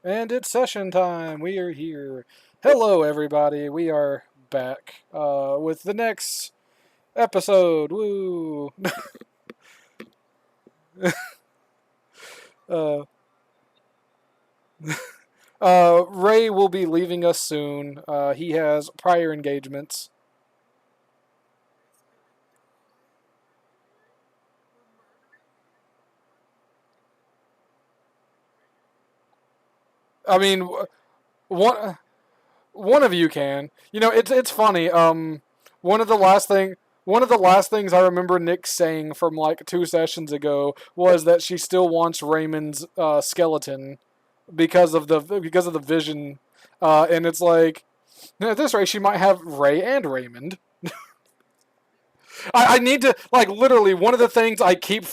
And it's session time. We are here. Hello, everybody. We are back with the next episode. Woo! uh, Ray will be leaving us soon. He has prior engagements. I mean, one one of you can. You know, it's funny. One of the last thing. One of the last things I remember Nick saying from like 2 sessions ago was that she still wants Raymond's skeleton because of the vision, and it's like at this rate she might have Ray and Raymond. I need to like literally one of the things I keep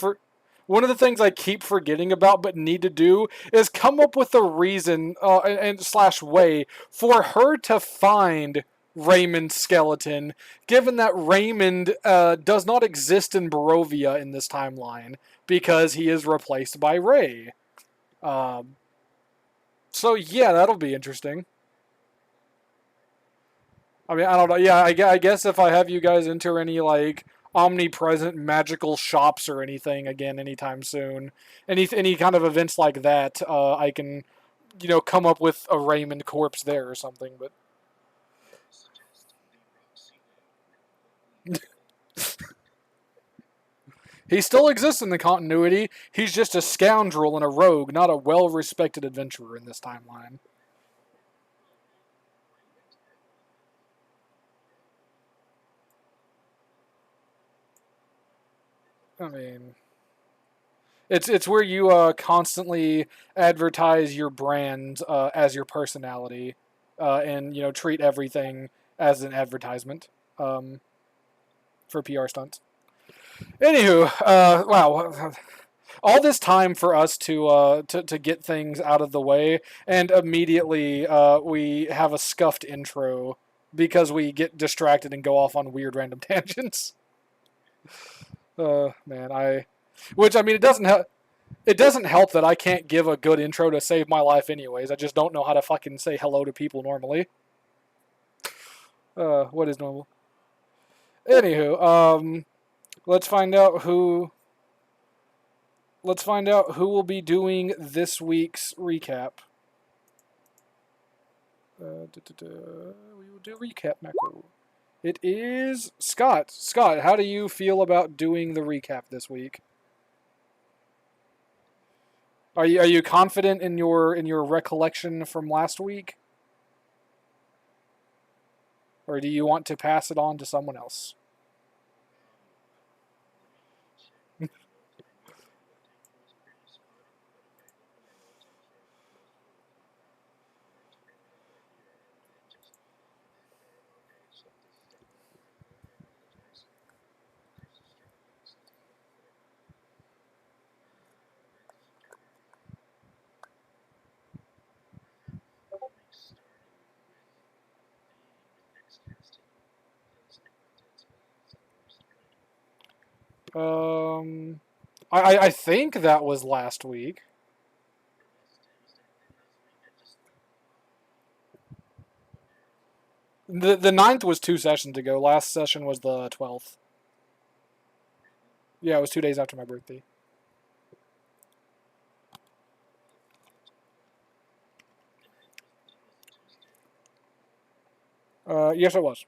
forgetting about but need to do is come up with a reason and slash way for her to find Raymond's skeleton, given that Raymond does not exist in Barovia in this timeline because he is replaced by Ray. Um, so yeah, that'll be interesting. I mean, I don't know. Yeah, I guess if I have you guys enter any like omnipresent magical shops or anything again anytime soon, any kind of events like that, I can come up with a Raymond corpse there or something. But he still exists in the continuity. He's just a scoundrel and a rogue, not a well-respected adventurer in this timeline. I mean, it's where you constantly advertise your brand as your personality, and treat everything as an advertisement um, for PR stunts. Anywho, wow, all this time for us to get things out of the way, and immediately we have a scuffed intro because we get distracted and go off on weird random tangents. Man, which I mean, it doesn't help that I can't give a good intro to save my life anyways. I just don't know how to fucking say hello to people normally. What is normal? Anywho, let's find out who will be doing this week's recap. We will do recap macro. It is Scott. Scott, how do you feel about doing the recap this week? Are you confident in your recollection from last week, or do you want to pass it on to someone else? Um, I think that was last week. The ninth was 2 sessions ago. Last session was the 12th. Yeah, it was 2 days after my birthday. Yes, it was.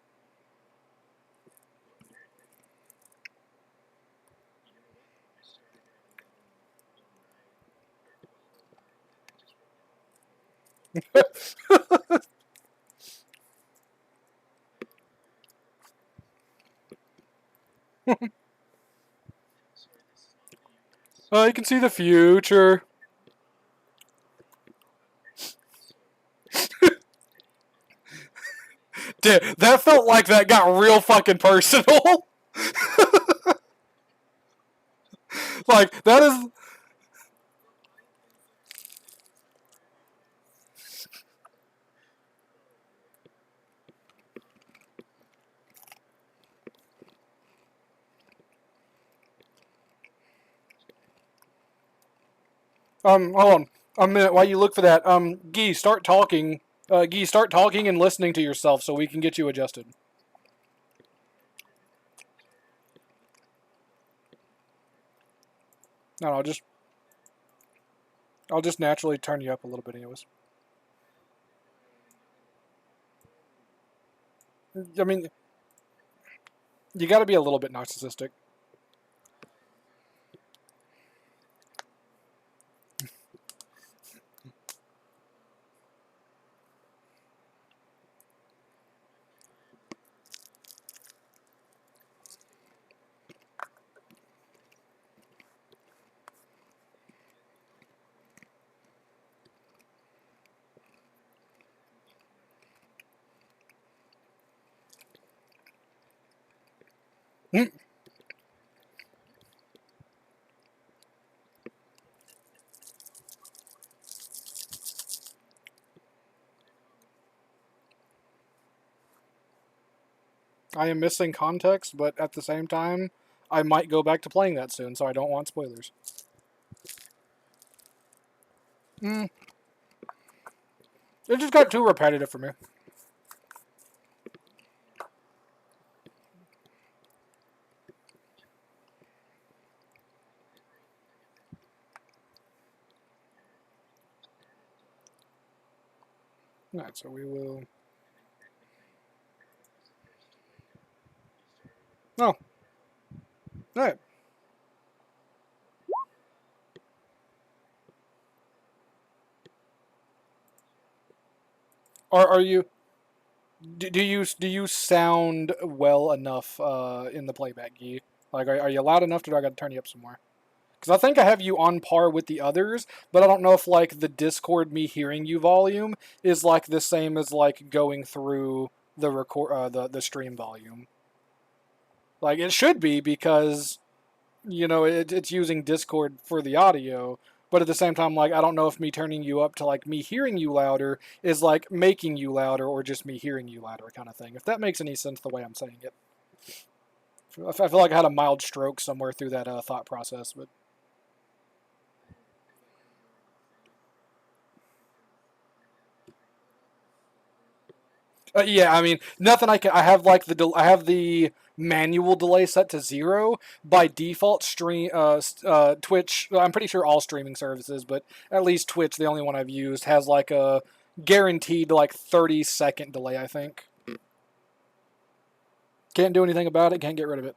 I can see the future. Dude, that felt like that got real fucking personal. Like that is. Hold on. A minute while you look for that. Gee, start talking. Gee, start talking and listening to yourself so we can get you adjusted. No, no, I'll just naturally turn you up a little bit, anyways. I mean, you got to be a little bit narcissistic. Hmm. I am missing context, but at the same time, I might go back to playing that soon, so I don't want spoilers. Mm, it just got too repetitive for me. Alright, so we will. Oh, alright. Are you? Do you sound well enough in the playback, Gee? Like, are you loud enough, or do I got to turn you up some more? Because I think I have you on par with the others, but I don't know if like the Discord me hearing you volume is like the same as like going through the stream volume. Like it should be because it's using Discord for the audio, but at the same time, like I don't know if me turning you up to like me hearing you louder is like making you louder or just me hearing you louder kind of thing. If that makes any sense the way I'm saying it, I feel like I had a mild stroke somewhere through that thought process, but yeah, I mean, nothing I can. I have like I have the manual delay set to 0 by default. Twitch. I'm pretty sure all streaming services, but at least Twitch, the only one I've used, has like a guaranteed like 30-second delay. I think can't do anything about it. Can't get rid of it.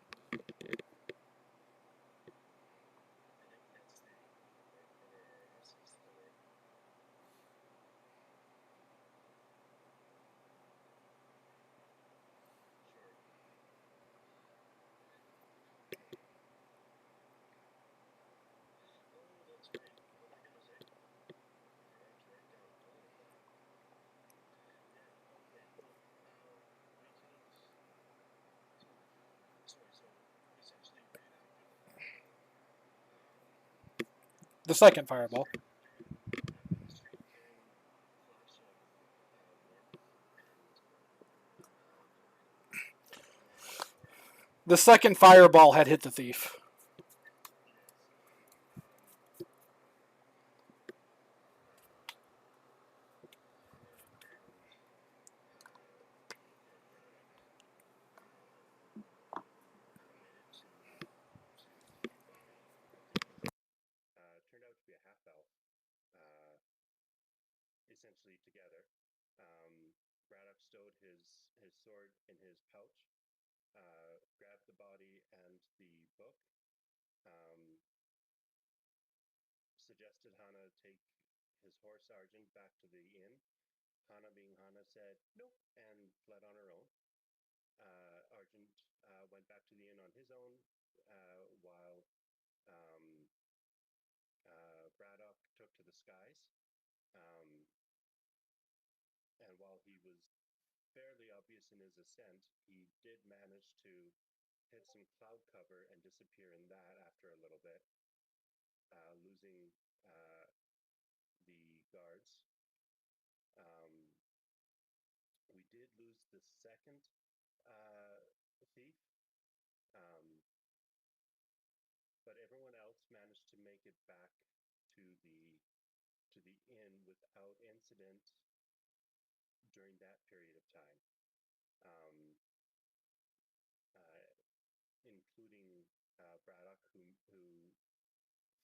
The second fireball. The second fireball had hit the thief. to the inn without incident during that period of time, um, uh, including Braddock, who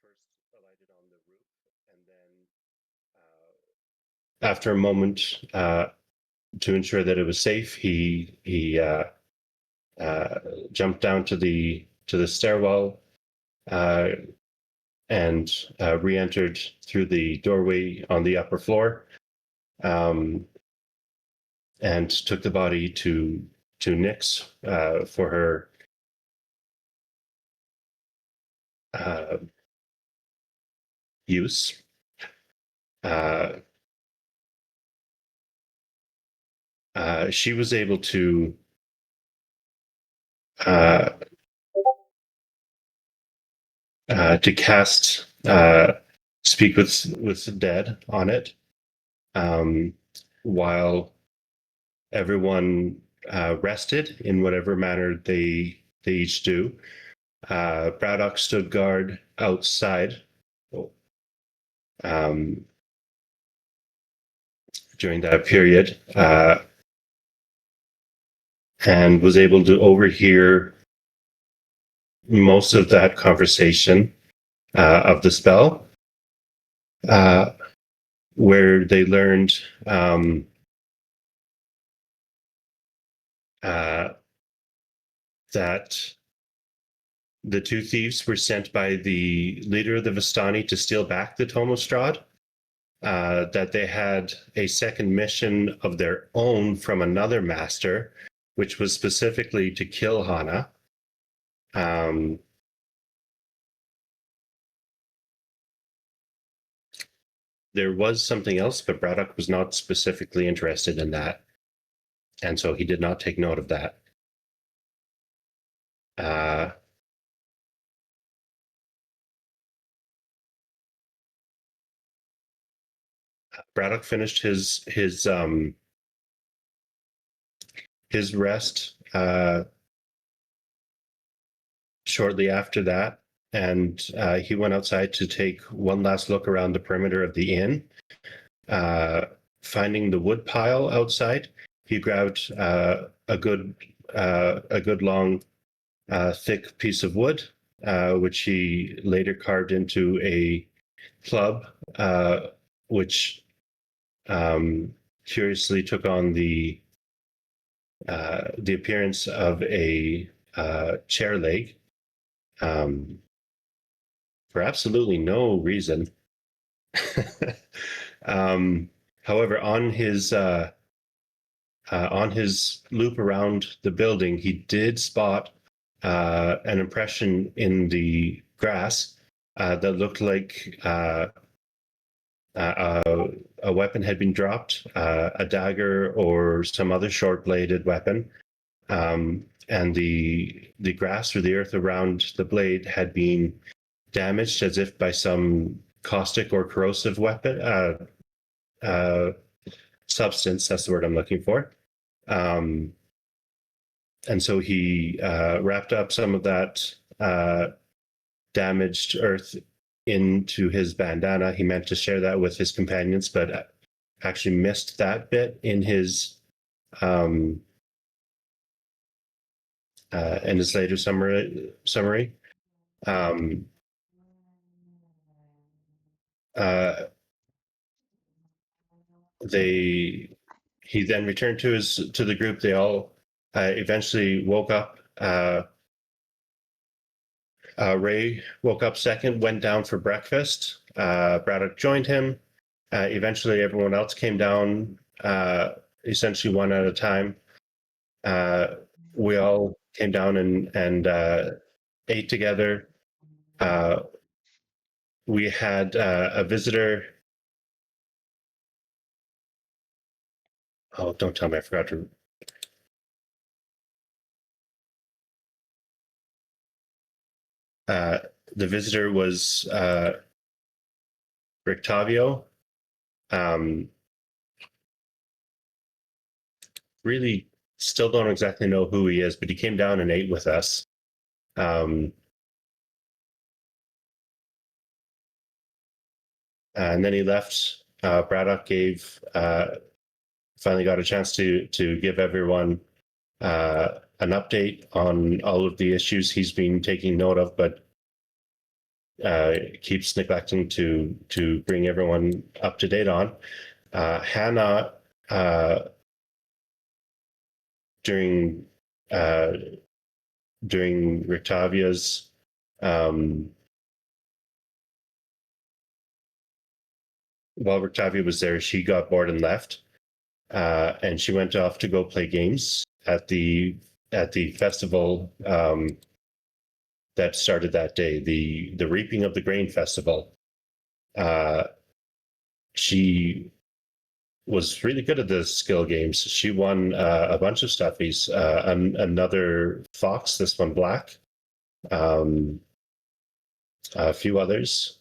first alighted on the roof, and then after a moment, to ensure that it was safe, he uh, jumped down to the stairwell uh, and re-entered through the doorway on the upper floor, um, and took the body to Nyx for her uh, use. Uh, she was able uh, to cast speak with the dead on it, um, while everyone rested in whatever manner they each do. Braddock stood guard outside um, during that period, and was able to overhear most of that conversation of the spell, uh, where they learned uh, that the two thieves were sent by the leader of the Vistani to steal back the Tome of Strahd, that they had a second mission of their own from another master, which was specifically to kill Hana. Um, there was something else, but Braddock was not specifically interested in that, and so he did not take note of that. Uh, Braddock finished his rest shortly after that, and he went outside to take one last look around the perimeter of the inn. Uh, Finding the wood pile outside, he grabbed a good long, thick piece of wood, which he later carved into a club, which curiously took on the appearance of a chair leg, um, for absolutely no reason. um, However, on his loop around the building, he did spot an impression in the grass that looked like a weapon had been dropped, a dagger or some other short-bladed weapon, and the grass or the earth around the blade had been damaged as if by some caustic or corrosive weapon uh, substance. That's the word I'm looking for. Um, and so he wrapped up some of that damaged earth into his bandana. He meant to share that with his companions, but actually missed that bit um, in his later summary. Um, uh, they He then returned to the group. They all eventually woke up. Ray woke up second, went down for breakfast. Braddock joined him. Eventually, everyone else came down, essentially one at a time. Uh, we all came down and ate together. Uh, we had a visitor. Oh, don't tell me I forgot to. Uh, the visitor was Rictavio. Um, really, still don't exactly know who he is, but he came down and ate with us. Um, and then he left. Braddock finally got a chance to give everyone an update on all of the issues he's been taking note of, but keeps neglecting to bring everyone up to date on. Hannah, during Rictavia's while Rictavia was there, she got bored and left, and she went off to go play games at the festival that started that day, the Reaping of the Grain Festival. She was really good at the skill games. She won a bunch of stuffies, another fox, this one black, a few others.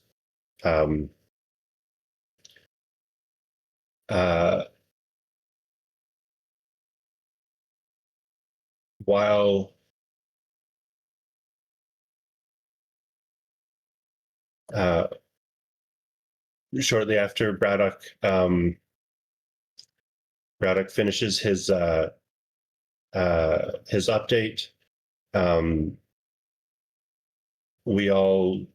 While shortly after Braddock finishes his update, we all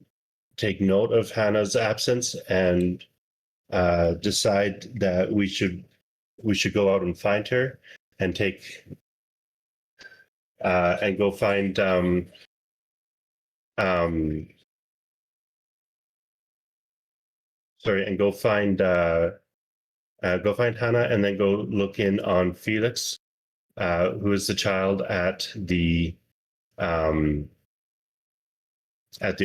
take note of Hannah's absence and decide that we should go out and find her and take and go find sorry, and go find Hannah, and then go look in on Felix, who is the child at the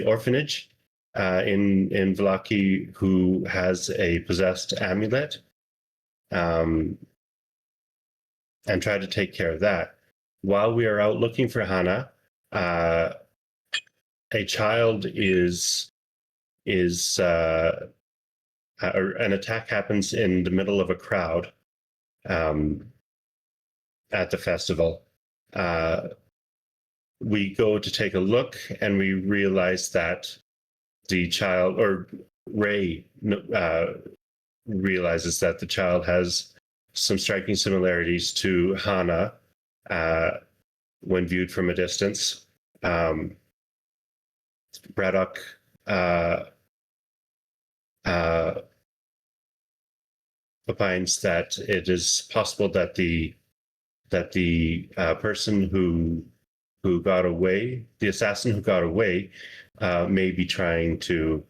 orphanage in Vallaki, who has a possessed amulet, and try to take care of that. While we are out looking for Hannah, a child an attack happens in the middle of a crowd at the festival. We go to take a look, and we realize that the child, or Ray, realizes that the child has some striking similarities to Hannah when viewed from a distance. Braddock opines that it is possible that the person who got away, the assassin who got away, may be trying to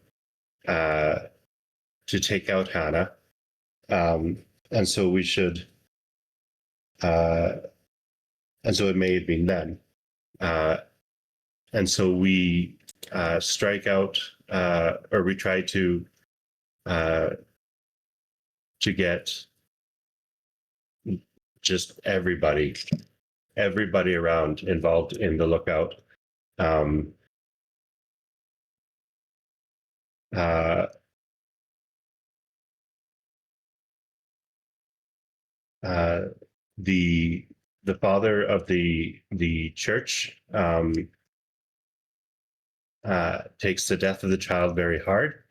take out Hannah, and so we should, and so it may have been them, and so we strike out, or we try to get just everybody around involved in the lookout. The father of the church takes the death of the child very hard.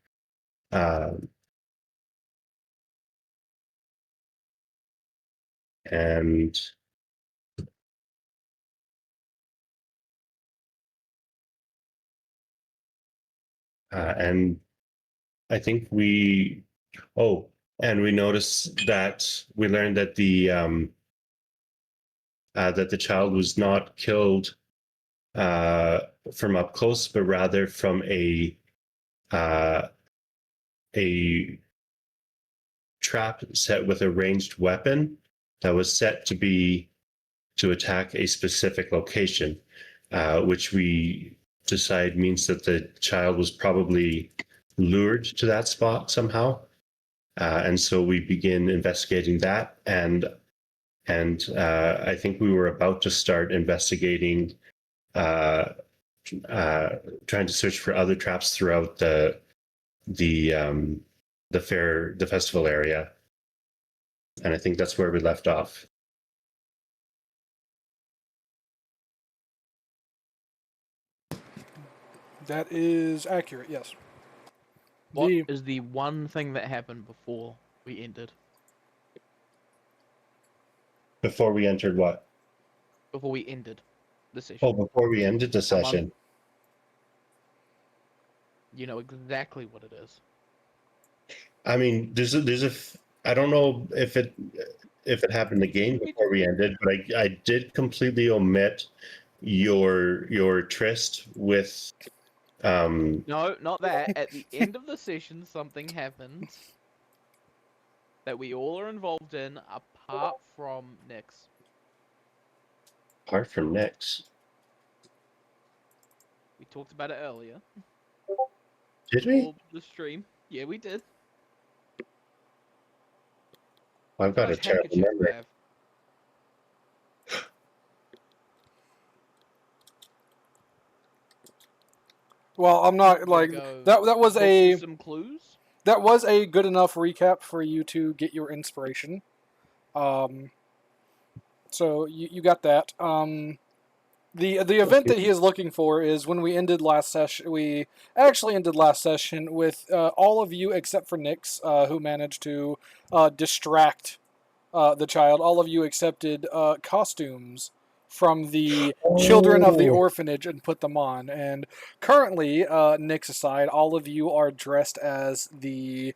And I think we noticed that we learned that the child was not killed from up close, but rather from a trap set with a ranged weapon that was set to attack a specific location, which we decide means that the child was probably lured to that spot somehow. And so we begin investigating that, and I think we were about to start investigating, trying to search for other traps throughout the festival area, and I think that's where we left off. That is accurate, yes. What The is the one thing that happened before we ended? Before we entered what? Before we ended the session. Oh, before we ended the Come on. session. You know exactly what it is. I mean, I don't know if it happened again before we ended, but I did completely omit your tryst with No, not that. At the end of the session, something happened that we all are involved in, apart from Nyx. apart from Nyx. We talked about it earlier. Did we? Before the stream. Yeah, we did. I've It's a got a nice terrible handkerchief you memory. have. well, I'm not You gonna like go that was look for a some clues? that was a good enough recap for you to get your inspiration. Um, so you got that. The event that he is looking for is when we ended last session. We actually ended last session with all of you except for Nyx, who managed to distract the child. All of you accepted costumes from the children of the Oh, orphanage and put them on. And currently, Nyx aside, all of you are dressed as the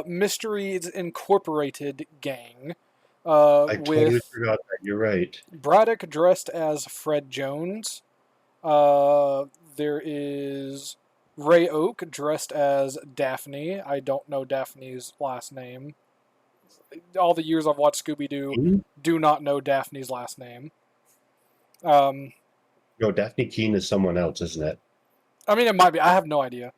Mysteries Incorporated gang. I totally With forgot that. You're right. Braddock dressed as Fred Jones. There is Ray Oak dressed as Daphne. I don't know Daphne's last name. All the years I've watched Scooby Doo, Hmm? do not know Daphne's last name. Um, No, Daphne Keene is someone else, isn't it? I mean, it might be. I have no idea.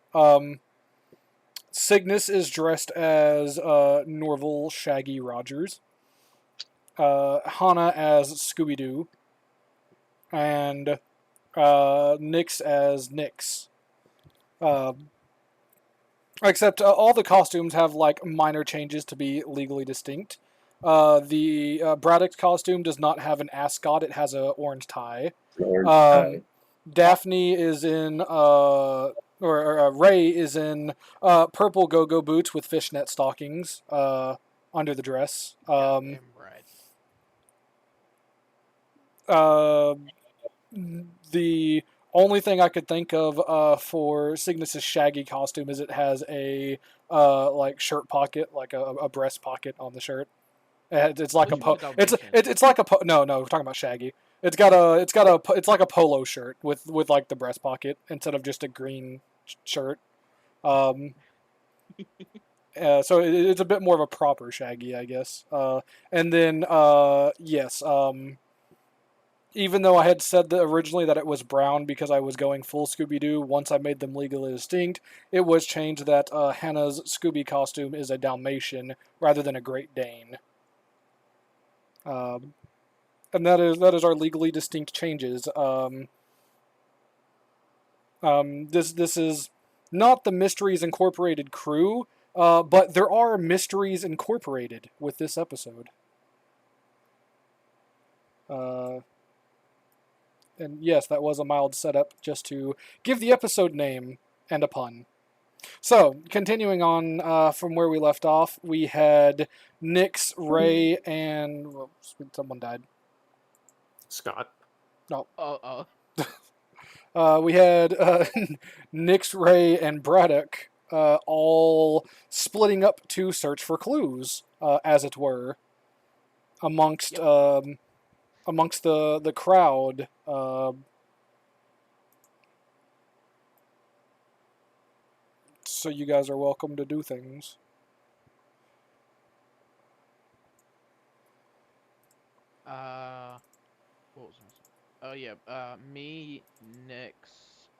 Cygnus is dressed as Norval Shaggy Rogers. Hana as Scooby Doo. And Nyx as Nyx. Uh, Except all the costumes have like minor changes to be legally distinct. The Braddock's costume does not have an ascot; it has a orange tie. An orange tie. Um, Daphne is in, Ray is in purple go-go boots with fishnet stockings under the dress. Goddamn right. Uh, the only thing I could think of for Cygnus's shaggy costume is it has a like shirt pocket, like a breast pocket on the shirt. It's like a Wish it was a Dalmatian. it's like a no, we're talking about Shaggy. It's like a polo shirt with like the breast pocket instead of just a green shirt. Um, so it's a bit more of a proper Shaggy, I guess. And then yes, even though I had said that originally that it was brown because I was going full Scooby Doo, once I made them legally distinct, it was changed that Hannah's Scooby costume is a Dalmatian rather than a Great Dane. And that is our legally distinct changes. This is not the Mysteries Incorporated crew, but there are Mysteries Incorporated with this episode. Uh, and yes, that was a mild setup just to give the episode name and a pun. So, continuing on from where we left off, we had Nyx, Ray, and someone died. Scott. No, Oh. we had Nyx, Ray, and Braddock all splitting up to search for clues, as it were, amongst amongst the crowd. So you guys are welcome to do things. What was I? Oh yeah. Me, Nyx,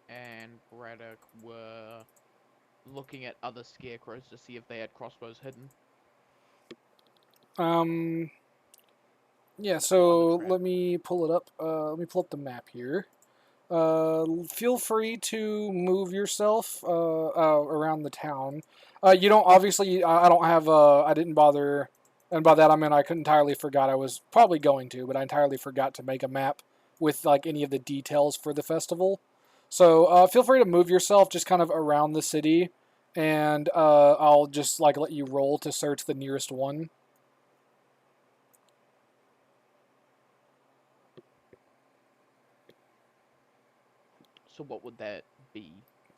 and Braddock were looking at other scarecrows to see if they had crossbows hidden. Yeah, so track. let me pull it up. Let me pull up the map here. Feel free to move yourself around the town. You don't obviously. I don't have. I didn't bother, and by that I mean I entirely forgot. I was probably going to, but I entirely forgot to make a map with like any of the details for the festival. So feel free to move yourself just kind of around the city, and I'll just like let you roll to search the nearest one. So what would that be?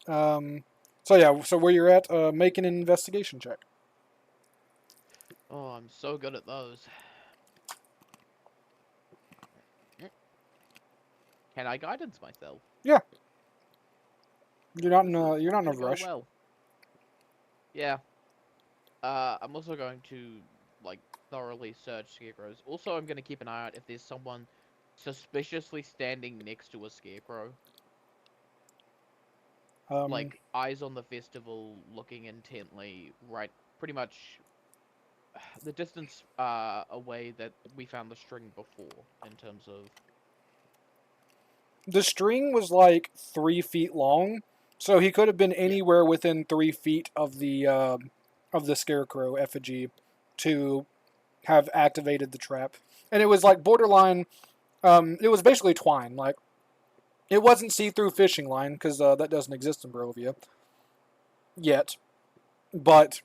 So yeah, so where you're at, make an investigation check. Oh, I'm so good at those. Can I guidance myself? Yeah. You're not in This a is you're not in a gonna go rush. well. Yeah. I'm also going to like thoroughly search scarecrows. Also, I'm gonna keep an eye out if there's someone suspiciously standing next to a scarecrow. Like eyes on the festival, looking intently, right, pretty much the distance away that we found the string before in terms of. The string was like 3 feet long, so he could have been anywhere within 3 feet of the scarecrow effigy to have activated the trap. And it was like borderline. It was basically twine. Like it wasn't see-through fishing line because that doesn't exist in Barovia yet, but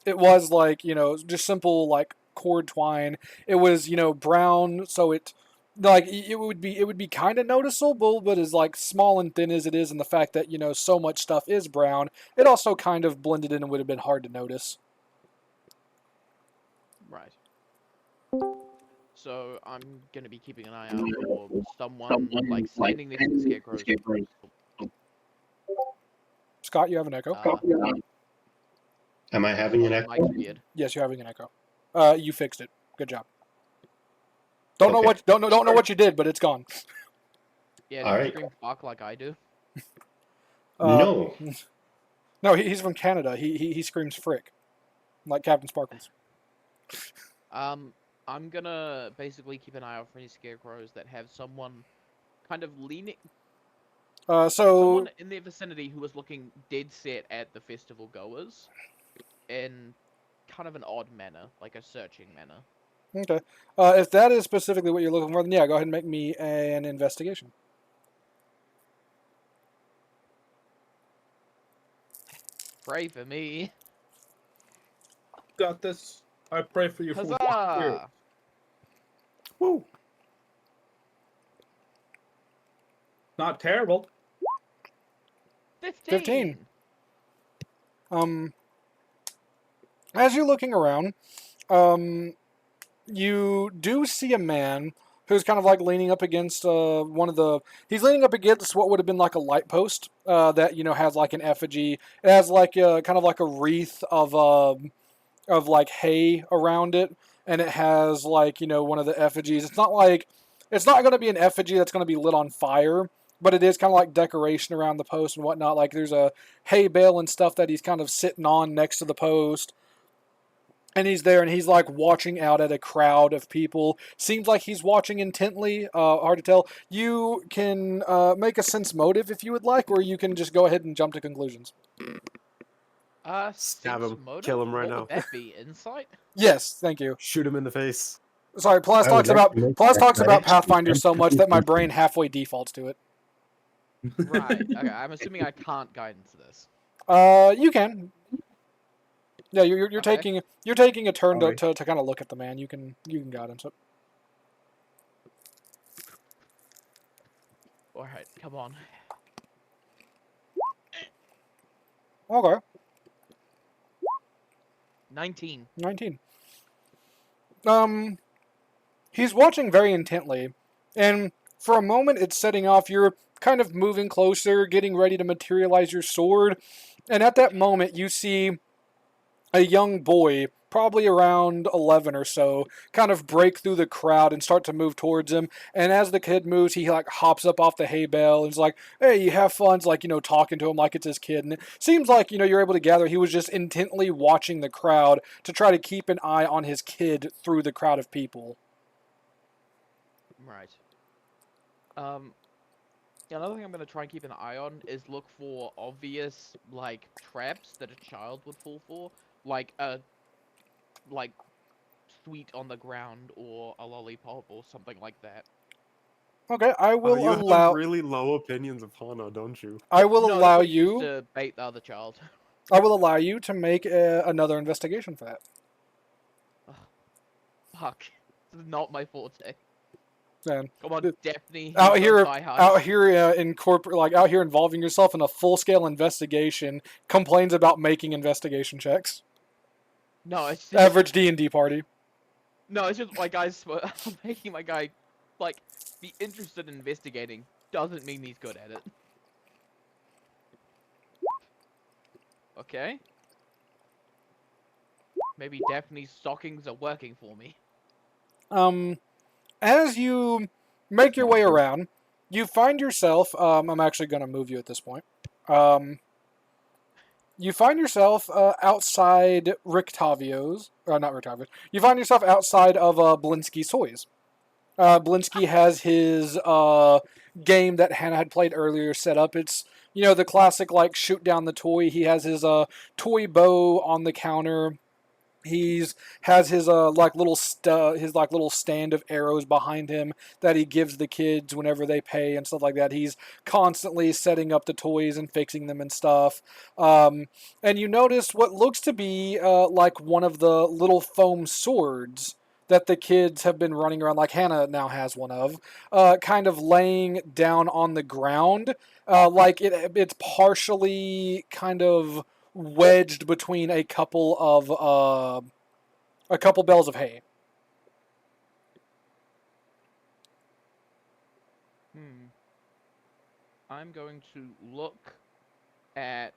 it was like just simple like cord twine. It was brown, so it would be kind of noticeable, but as like small and thin as it is, and the fact that so much stuff is brown, it also kind of blended in and would have been hard to notice. Right. So I'm gonna be keeping an eye out for someone like standing next to the scarecrows. Scott, you have an echo. Am I having an The echo? mic's weird. Yes, you're having an echo. You fixed it. Good job. Don't know Okay. what you did, but it's gone. Yeah, All do you right. scream fuck like I do? No. No, he's from Canada. He screams frick, like Captain Sparkles. I'm gonna basically keep an eye out for any scarecrows that have someone kind of leaning, So someone in their vicinity who was looking dead set at the festival goers, in kind of an odd manner, like a searching manner. okay, if that is specifically what you're looking for, then yeah, go ahead and make me an investigation. Pray for me. Got this. I pray for you from the spirit. Huzzah! Woo. Not terrible. 15. As you're looking around, you do see a man who's kind of like leaning up against one of the. He's leaning up against what would have been like a light post that has like an effigy. It has like kind of like a wreath of like hay around it, and it has like one of the effigies. It's not going to be an effigy that's going to be lit on fire, but it is kind of like decoration around the post and whatnot. Like there's a hay bale and stuff that he's kind of sitting on next to the post. And he's there, and he's like watching out at a crowd of people. Seems like he's watching intently. Hard to tell. You can make a sense motive if you would like, or you can just go ahead and jump to conclusions. Stab Sense him. motive? Kill him right what now. would that be? Insight? Yes, thank you. Shoot him in the face. Sorry, Plas I would talks like to make about athletics Pathfinder and so much that my brain constitution. halfway defaults to it. Right. Okay, I'm assuming I can't guidance this. You can. Yeah, you're Okay. taking a turn Alright. to kind of look at the man. You can guidance it. Alright, come on. Okay, 19. 19. He's watching very intently, and for a moment it's setting off. You're kind of moving closer, getting ready to materialize your sword, and at that moment you see a young boy, probably around 11 or so, kind of break through the crowd and start to move towards him. And as the kid moves, he like hops up off the hay bale and is like, "Hey, you have fun?" It's like talking to him like it's his kid. And it seems like you're able to gather he was just intently watching the crowd to try to keep an eye on his kid through the crowd of people. Right. Yeah, another thing I'm gonna try and keep an eye on is look for obvious, like, traps that a child would fall for. Like a, like, sweet on the ground or a lollipop or something like that. Okay, I will You have allow. really low opinions of Hana, don't you? I will No, that's allow what he used you. to bait the other child. I will allow you to make another investigation for that. Ugh, fuck. This is not my forte. And Come on, Daphne. out Use those here, die hard. out here in corporate, like out here involving yourself in a full-scale investigation, complains about making investigation checks. No, it's just, Average D&D party. no, it's just my guy's making my guy like be interested in investigating doesn't mean he's good at it. Okay. Maybe Daphne's stockings are working for me. As you make your way around, you find yourself. I'm actually going to move you at this point. You find yourself outside Rictavio's. Not Rictavio's. You find yourself outside of Blinsky's toys. Blinsky has his game that Hannah had played earlier set up. It's the classic like shoot down the toy. He has his toy bow on the counter. He's has his little stand of arrows behind him that he gives the kids whenever they pay and stuff like that. He's constantly setting up the toys and fixing them and stuff. And you notice what looks to be like one of the little foam swords that the kids have been running around, like Hannah now has one of, kind of laying down on the ground, like it's partially kind of wedged between a couple bales of hay. I'm going to look at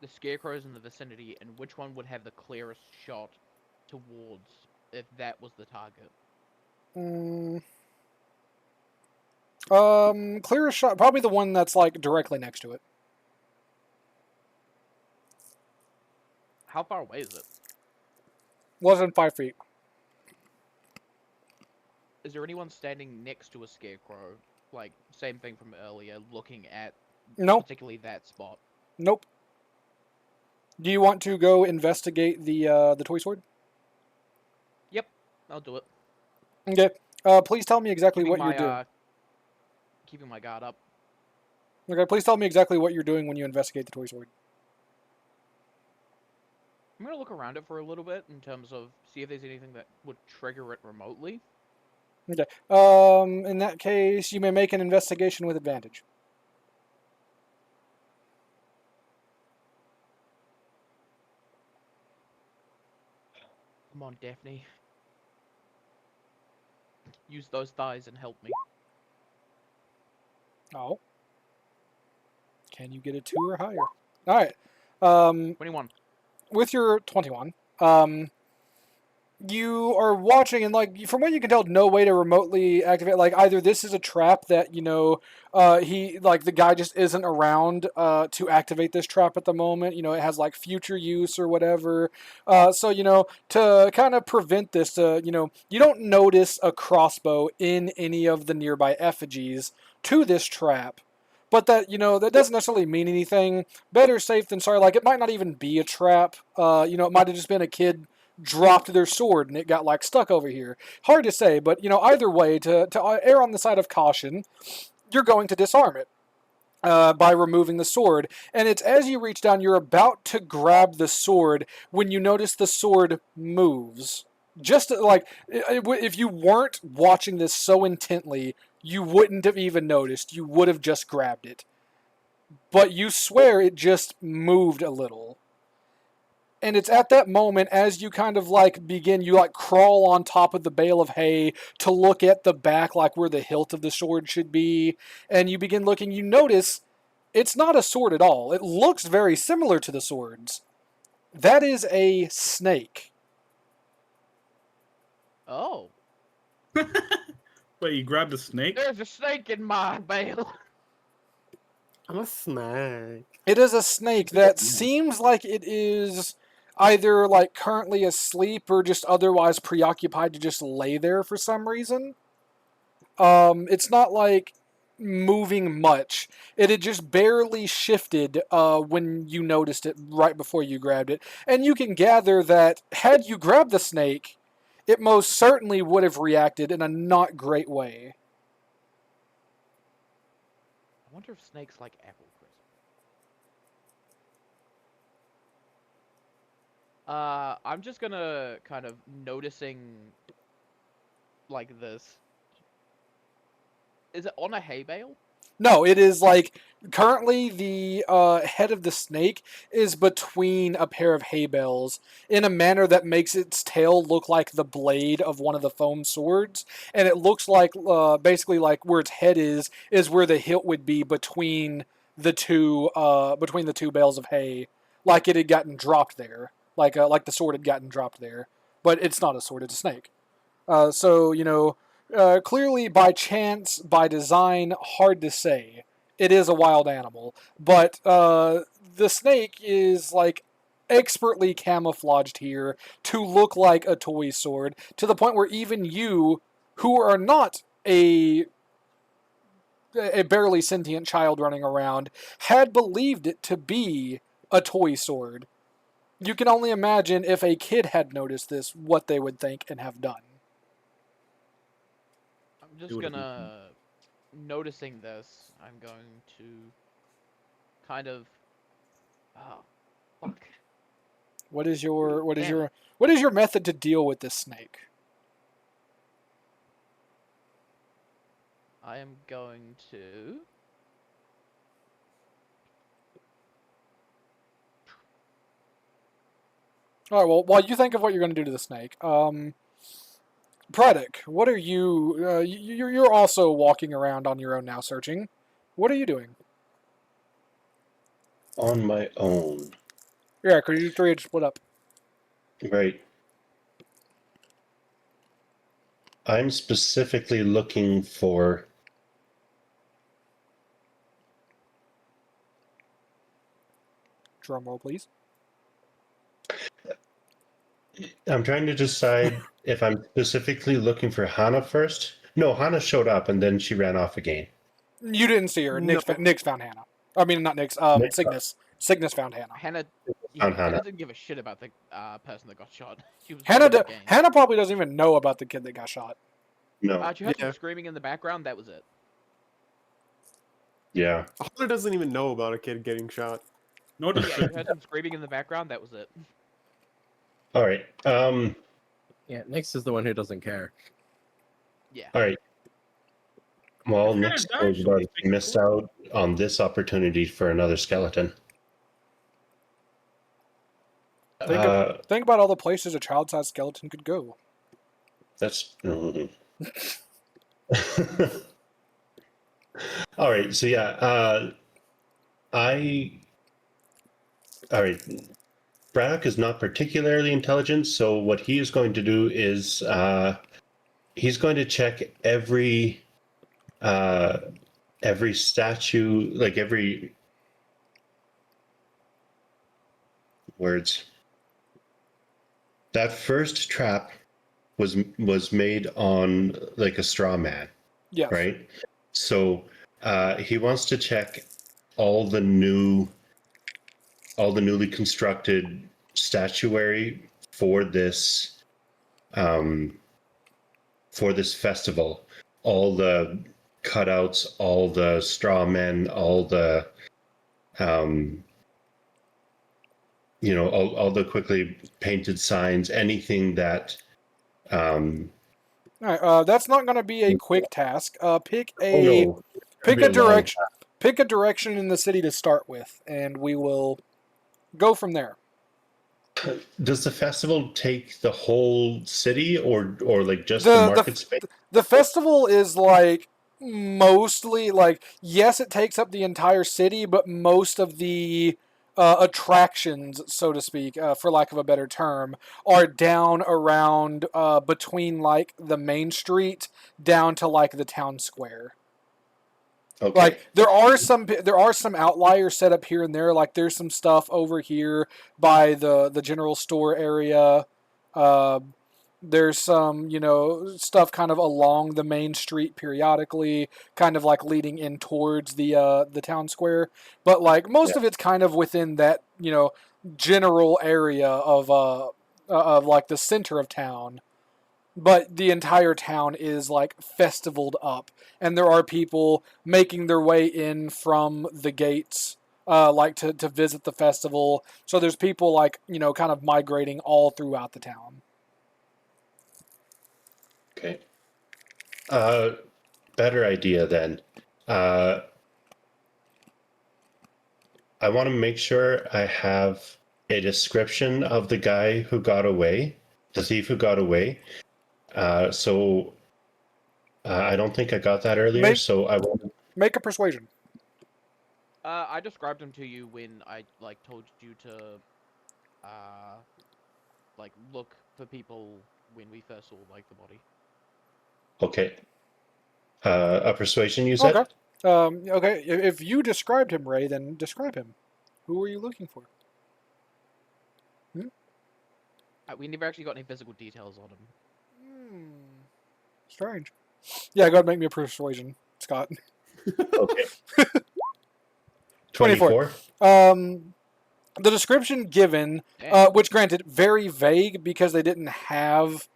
the scarecrows in the vicinity and which one would have the clearest shot towards if that was the target. Clearest shot, probably the one that's like directly next to it. How far away is it? Less than 5 feet. Is there anyone standing next to a scarecrow? Like, same thing from earlier, looking at Nope. particularly that spot. Nope. Do you want to go investigate the toy sword? Yep, I'll do it. Okay. Please tell me exactly what you're doing. Keeping my guard up. Okay, please tell me exactly what you're doing when you investigate the toy sword. I'm gonna look around it for a little bit in terms of see if there's anything that would trigger it remotely. Okay. In that case, you may make an investigation with advantage. Come on, Daphne. Use those thighs and help me. Oh. Can you get a 2 or higher? All right. 21. With your 21, you are watching, and like from what you can tell, no way to remotely activate. Like either this is a trap that he like the guy just isn't around to activate this trap at the moment. It has like future use or whatever. So to kind of prevent this, you don't notice a crossbow in any of the nearby effigies to this trap. But that doesn't necessarily mean anything. Better safe than sorry. Like it might not even be a trap. It might have just been a kid dropped their sword and it got like stuck over here. Hard to say, but either way, to err on the side of caution, you're going to disarm it by removing the sword. And it's as you reach down, you're about to grab the sword when you notice the sword moves. Just like if you weren't watching this so intently, you wouldn't have even noticed. You would have just grabbed it. But you swear it just moved a little. And it's at that moment, as you kind of like begin, you like crawl on top of the bale of hay to look at the back, like where the hilt of the sword should be. And you begin looking, you notice it's not a sword at all. It looks very similar to the swords. That is a snake. Oh. Wait, you grabbed a snake? There's a snake in my bale. I'm a snake. It is a snake that seems like it is either like currently asleep or just otherwise preoccupied to just lay there for some reason. It's not like moving much. It had just barely shifted when you noticed it right before you grabbed it. And you can gather that had you grabbed the snake, it most certainly would have reacted in a not great way. I wonder if snakes like apple crisp. I'm just gonna kind of noticing like this. Is it on a hay bale? No, it is like currently the head of the snake is between a pair of hay bales in a manner that makes its tail look like the blade of one of the foam swords, and it looks like basically like where its head is where the hilt would be between the two bales of hay, like it had gotten dropped there, like the sword had gotten dropped there, but it's not a sword; it's a snake. So, clearly by chance, by design, hard to say. It is a wild animal. But the snake is like expertly camouflaged here to look like a toy sword, to the point where even you, who are not a barely sentient child running around, had believed it to be a toy sword. You can only imagine if a kid had noticed this, what they would think and have done. I'm just would've gonna noticing this. I'm going to kind of. Oh, fuck. What is your Damn it. what is your method to deal with this snake? I am going to. All right. Well, while you think of what you're going to do to the snake, Predek, what are you? You're also walking around on your own now, searching. What are you doing? On my own. Yeah, because you three had split up. Right. I'm specifically looking for. Drum roll, please. I'm trying to decide if I'm specifically looking for Hannah first. No, Hannah showed up and then she ran off again. You didn't see her. No. Nyx found Hannah. I mean, not Nyx. Nyx Cygnus. Cygnus found Hannah. Hannah. Found Yeah, Hannah. Hannah didn't give a shit about the person that got shot. She was Hannah. playing the game. Hannah probably doesn't even know about the kid that got shot. No. She heard Yeah. some screaming in the background. That was it. Yeah. Hunter doesn't even know about a kid getting shot. Nor does Yeah, you heard some screaming in the background. That was it. All right. Yeah, Nyx is the one who doesn't care. Yeah. All right. Well, Hannah next died, goes she'll about just make a missed sword. out on this opportunity for another skeleton. Think about all the places a child-sized skeleton could go. That's. All right. So yeah. I. All right. Braddock is not particularly intelligent, so what he is going to do is he's going to check every statue, like every words. That first trap was made on like a straw man, Yes. right? So he wants to check all the newly constructed statuary for this festival, all the cutouts, all the straw men, all the all the quickly painted signs, anything that All right. That's not going to be a quick task. Pick oh a no, pick be a a long direction. Pick a direction in the city to start with, and we will go from there. does the festival take the whole city or like just the The market space? the festival is like mostly like, yes, it takes up the entire city, but most of the attractions, so to speak, for lack of a better term, are down around between like the main street down to like the town square. Okay. Like there are some outliers set up here and there. Like there's some stuff over here by the general store area. Uh, there's some stuff kind of along the main street periodically, kind of like leading in towards the town square. But like most Yeah. of it's kind of within that general area of like the center of town. But the entire town is like festivaled up, and there are people making their way in from the gates like to visit the festival. So there's people like kind of migrating all throughout the town. Okay. Better idea then. I want to make sure I have a description of the guy who got away, the thief who got away. So I don't think I got that earlier. So I want. Make a persuasion. I described him to you when I told you to look for people when we first saw the body. Okay. A persuasion, you said? Okay. Okay. If you described him, Ray, then describe him. Who were you looking for? We never actually got any physical details on him. Strange. Yeah, go ahead and make me a persuasion, Scott. Okay. 24. The description given, which granted, very vague because they didn't have,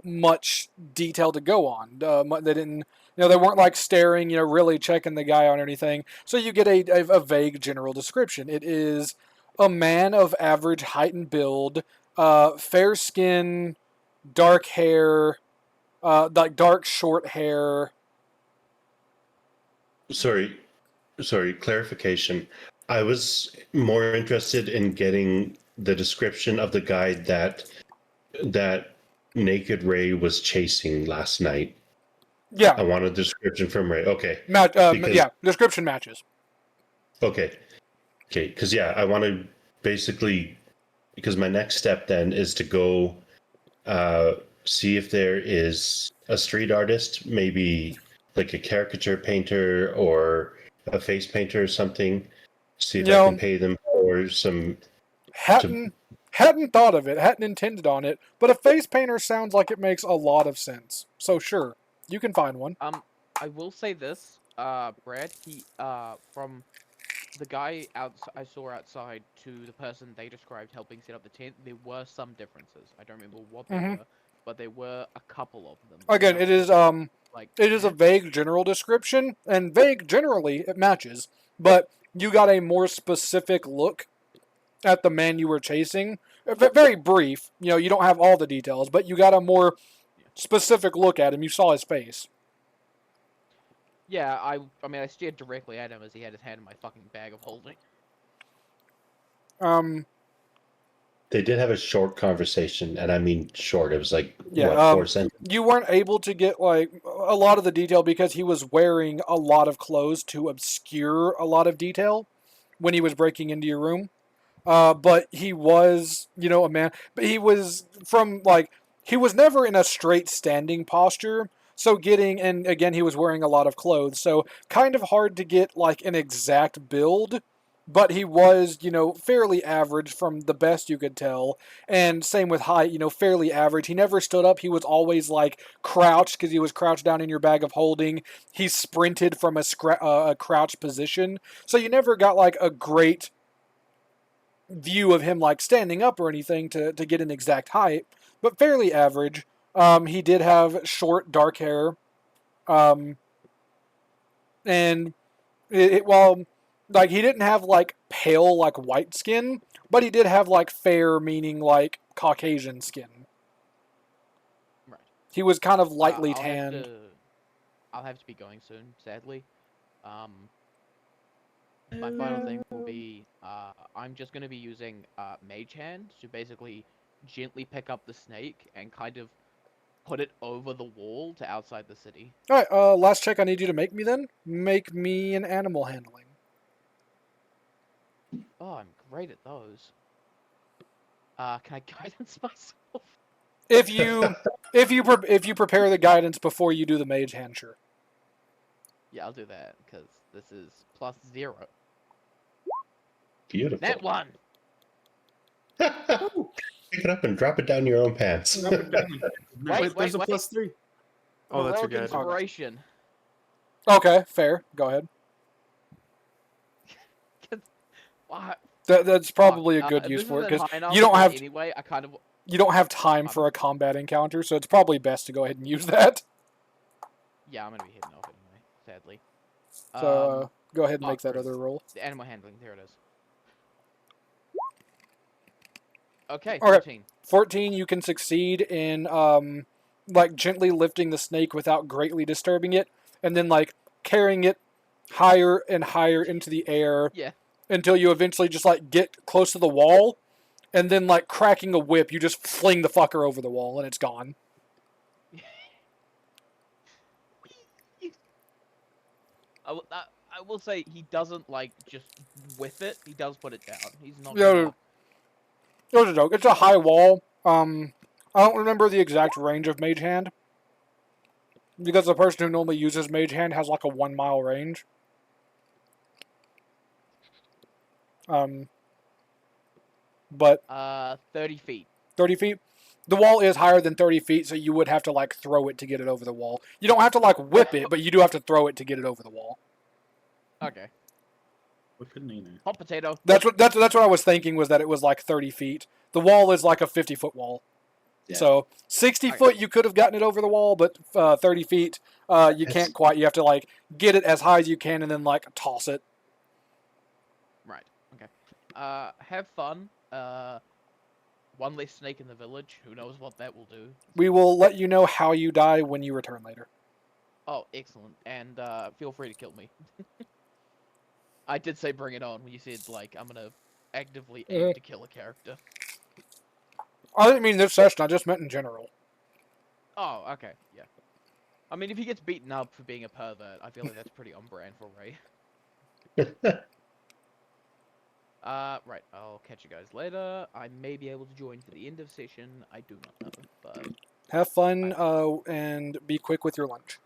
much detail to go on. They didn't, they weren't like staring, really checking the guy on or anything. So you get a vague general description. It is a man of average height and build, fair skin, dark hair, like dark short hair. Sorry, clarification. I was more interested in getting the description of the guy that Naked Ray was chasing last night. Yeah. I want a description from Ray. Okay. Description matches. Okay. Because I want to basically, because my next step then is to go see if there is a street artist, maybe like a caricature painter or a face painter or something. See if I can pay them for some. Hadn't thought of it, hadn't intended on it, but a face painter sounds like it makes a lot of sense. So sure, you can find one. I will say this, Brad. He from the guy I saw outside to the person they described helping set up the tent, there were some differences. I don't remember what they were, but there were a couple of them. Again, it is a vague general description, and vague generally it matches, but you got a more specific look at the man you were chasing. Very brief, you don't have all the details, but you got a more specific look at him. You saw his face. Yeah, I mean, I stared directly at him as he had his hand in my fucking bag of holding. They did have a short conversation, and I mean short. It was like, 4 sentences? You weren't able to get, a lot of the detail because he was wearing a lot of clothes to obscure a lot of detail when he was breaking into your room. But he was, a man. But he was he was never in a straight standing posture. So and again, he was wearing a lot of clothes. So kind of hard to get, an exact build. But he was, fairly average from the best you could tell. And same with height, fairly average. He never stood up. He was always, crouched because he was crouched down in your bag of holding. He sprinted from a crouched position. So you never got, a great view of him standing up or anything to get an exact height, but fairly average. He did have short dark hair, and he didn't have pale white skin, but he did have fair, meaning Caucasian skin. Right. He was kind of lightly tanned. I'll have to be going soon, sadly. My final thing will be, I'm just going to be using Mage Hand to basically gently pick up the snake and kind of put it over the wall to outside the city. Alright, last check I need you to make me then. Make me an animal handling. Oh, I'm great at those. Can I guidance myself? If you prepare the guidance before you do the Mage Hand, sure. Yeah, I'll do that, because this is +0. Beautiful. That one! Pick it up and drop it down your own pants. Wait, There's a +3. Oh, that's your guy. Inspiration. Okay, fair. Go ahead. What? That's probably a good use for it because you don't have anyway. You don't have time for a combat encounter, so it's probably best to go ahead and use that. Yeah, I'm gonna be hitting off anyway. Sadly. So go ahead and oh, make that great. other roll. The animal handling. There it is. Okay, Okay. 14. 14, you can succeed in like gently lifting the snake without greatly disturbing it, and then like carrying it higher and higher into the air Yeah. until you eventually just like get close to the wall, and then like cracking a whip, you just fling the fucker over the wall and it's gone. I will say he doesn't like just whip it. He does put it down. He's not Yeah, gonna. it was a joke. It's a high wall. I don't remember the exact range of Mage Hand because the person who normally uses Mage Hand has like a 1 mile range. But 30 feet. 30 feet. The wall is higher than 30 feet, so you would have to like throw it to get it over the wall. You don't have to like whip it, but you do have to throw it to get it over the wall. Okay. Whipping Hot potato. That's what I was thinking, was that it was like 30 feet. The wall is like a 50-foot wall. Yeah. So 60 foot you could have gotten it over the wall, but 30 feet you can't quite. You have to like get it as high as you can and then like toss it. Right. Okay. Have fun. One less snake in the village. Who knows what that will do? We will let you know how you die when you return later. Oh, excellent. And feel free to kill me. I did say bring it on when you said like I'm gonna actively aim to kill a character. I didn't mean this session. I just meant in general. Oh, okay, yeah. I mean, if he gets beaten up for being a pervert, I feel like that's pretty on brand for Ray. Right. I'll catch you guys later. I may be able to join for the end of session. I do not know, but Have fun and be quick with your lunch.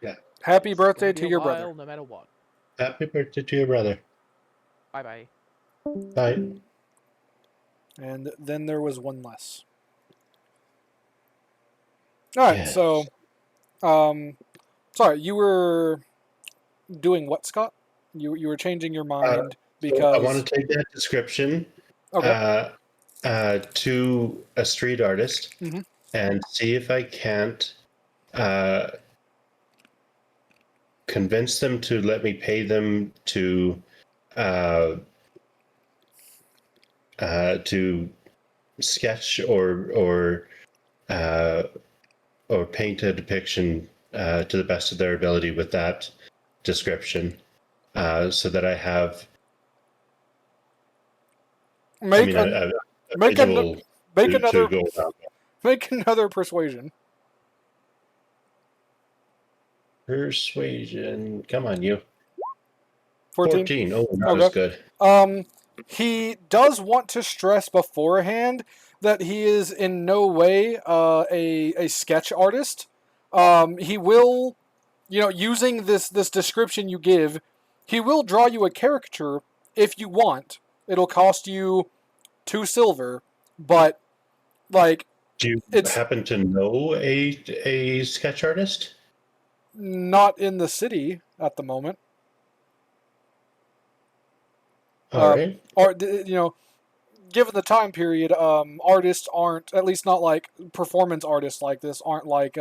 Yeah. Happy it's birthday gonna be to a your while, brother. no matter what. Happy birthday to your brother. Bye bye. Bye. And then there was one less. All right, Yes. so, sorry, you were doing what, Scott? You were changing your mind because I want to take that description okay. To a street artist Mhm. and see if I can't convince them to let me pay them to sketch or paint a depiction to the best of their ability with that description, so that I have. Make A make visual make to another go around. make another persuasion. Persuasion. Come on, you. 14. 14. Oh, not Okay. as good. He does want to stress beforehand that he is in no way a sketch artist. He will, using this description you give, he will draw you a caricature if you want. It'll cost you 2 silver, but like Do you it's happen to know a sketch artist? not in the city at the moment. All right. Or given the time period, artists aren't, at least not like performance artists like this, aren't like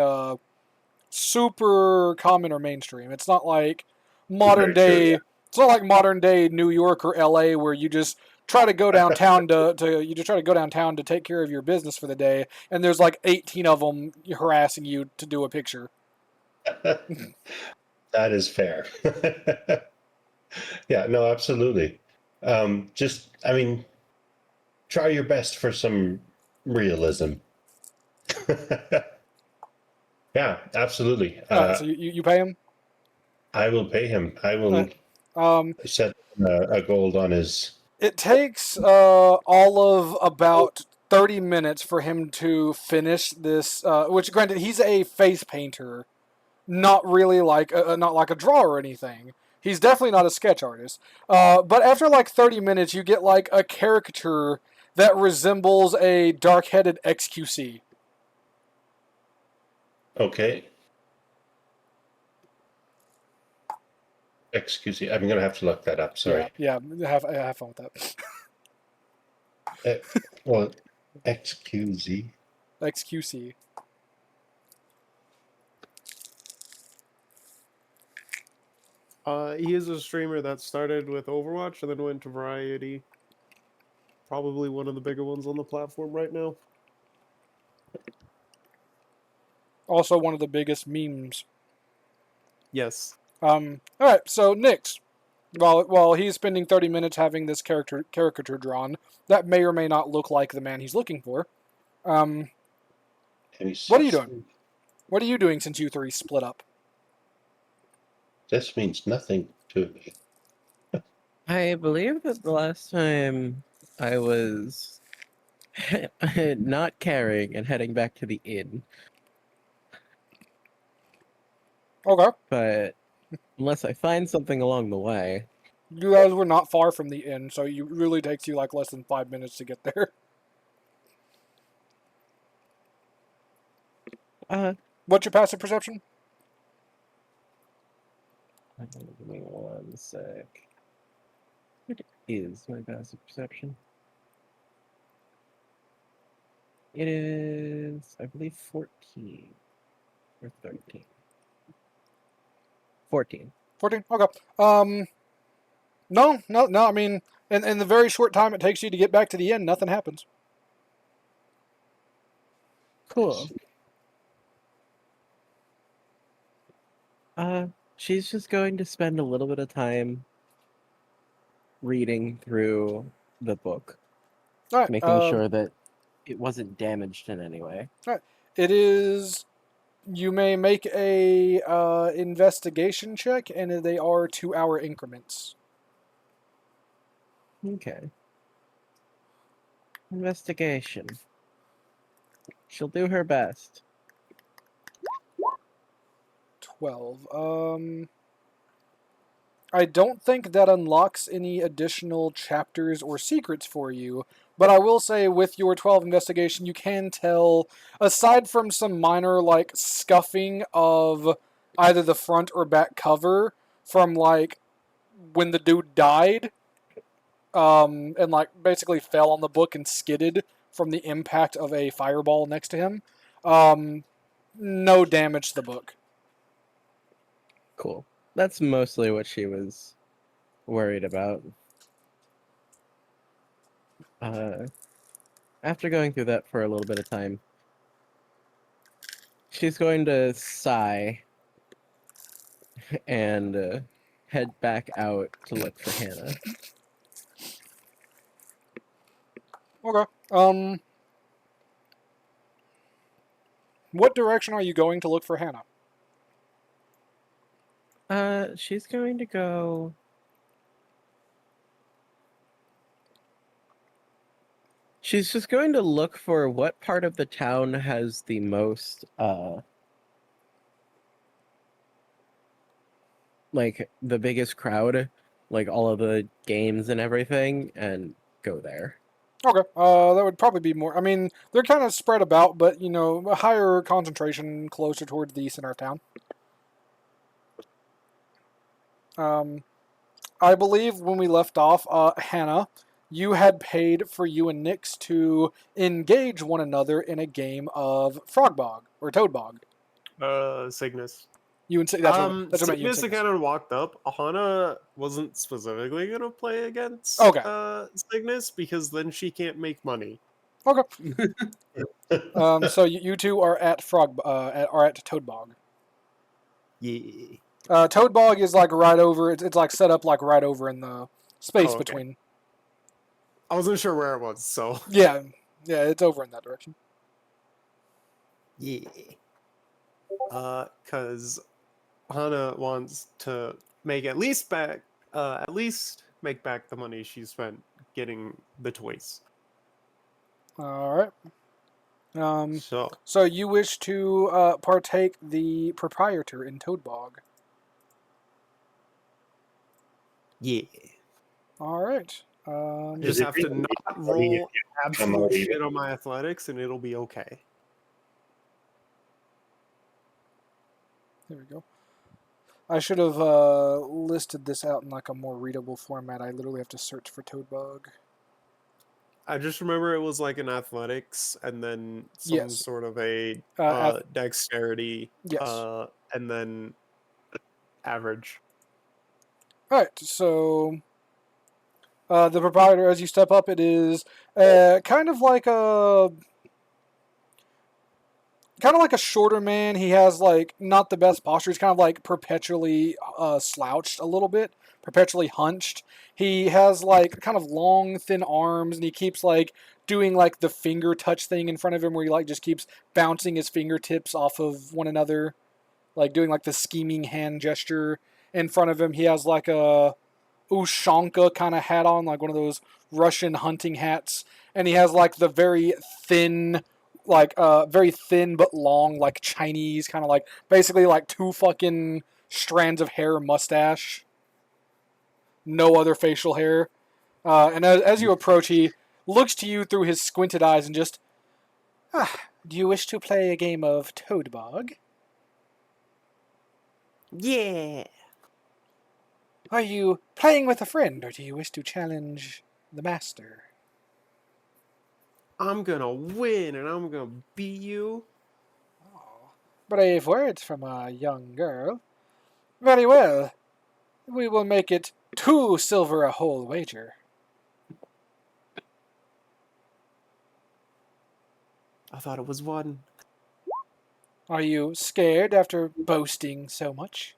super common or mainstream. It's not like modern Very true, day. yeah. It's not like modern day New York or L.A. where you just try to go downtown to take care of your business for the day, and there's like 18 of them harassing you to do a picture. That is fair. Yeah, no, absolutely. I mean, try your best for some realism. Yeah, absolutely. So you pay him. I will pay him. I will set a gold on his. It takes all of about 30 minutes for him to finish this. Which, granted, he's a face painter, not really like not like a drawer or anything. He's definitely not a sketch artist. But after like 30 minutes, you get like a caricature that resembles a dark-headed XQC. Okay. Excuse me. I'm going to have to look that up. Sorry. Yeah. Have fun with that. Well, XQZ. XQC. He is a streamer that started with Overwatch and then went to Variety. Probably one of the bigger ones on the platform right now. Also, one of the biggest memes. Yes. All right. So Nyx, while he's spending 30 minutes having this caricature drawn, that may or may not look like the man he's looking for. What are you doing? What are you doing since you three split up? This means nothing to me. I believe that the last time I was not caring and heading back to the inn, Okay. but unless I find something along the way, You guys were not far from the inn, so it really takes you like less than 5 minutes to get there. What's your passive perception? give me one sec. What is my passive perception? It is, I believe, 14 or 13. 14. 14. Okay. No. I mean, in the very short time it takes you to get back to the inn, nothing happens. Cool. She's just going to spend a little bit of time reading through the book, All right. making sure that it wasn't damaged in any way. All right. It is. You may make a investigation check, and they are 2-hour increments. Okay. Investigation. She'll do her best. 12. I don't think that unlocks any additional chapters or secrets for you, but I will say with your 12 investigation, you can tell, aside from some minor, like, scuffing of either the front or back cover from, like, when the dude died, and, like, basically fell on the book and skidded from the impact of a fireball next to him, no damage to the book. Cool. That's mostly what she was worried about. After going through that for a little bit of time, she's going to sigh and head back out to look for Hannah. Okay. What direction are you going to look for Hannah? She's going to go. She's just going to look for what part of the town has the most, like, the biggest crowd, like all of the games and everything, and go there. Okay. That would probably be more. I mean, they're kind of spread about, but you know, a higher concentration closer towards the center of town. I believe when we left off, Hannah, you had paid for you and Nyx to engage one another in a game of Frog Bog or Toad Bog. Cygnus. You and that's what I meant. You and Cygnus Cygnus. kind of walked up. Ahana wasn't specifically gonna play against Cygnus because then she can't make money. Okay. So you two are at Toad Bog. Yeah. Toad Bog is like right over. It's like set up like right over in the space between. I wasn't sure where it was, so yeah, it's over in that direction. Yeah. Cause Hana wants to make at least make back the money she spent getting the toys. All right. So you wish to partake the proprietor in Toad Bog. Yeah. All right. I just have to not roll absolute shit on my athletics, and it'll be okay. There we go. I should have listed this out in like a more readable format. I literally have to search for Toad Bog. I just remember it was like an athletics and then some sort of a dexterity, yes, and then average. All right, so the proprietor, as you step up, it is kind of like a shorter man. He has like not the best posture. He's kind of like perpetually slouched a little bit, perpetually hunched. He has like kind of long, thin arms, and he keeps like doing like the finger touch thing in front of him, where he like just keeps bouncing his fingertips off of one another, like doing like the scheming hand gesture in front of him. He has like a Ushanka kind of hat on, like one of those Russian hunting hats, and he has like the very thin, very thin but long, like Chinese kind of like basically like two fucking strands of hair mustache, no other facial hair. And as you approach, he looks to you through his squinted eyes and just, do you wish to play a game of Toadbog? Yeah. Are you playing with a friend, or do you wish to challenge the master? I'm gonna win and I'm gonna beat you. Oh, brave words from a young girl. Very well. We will make it 2 silver a whole wager. I thought it was one. Are you scared after boasting so much?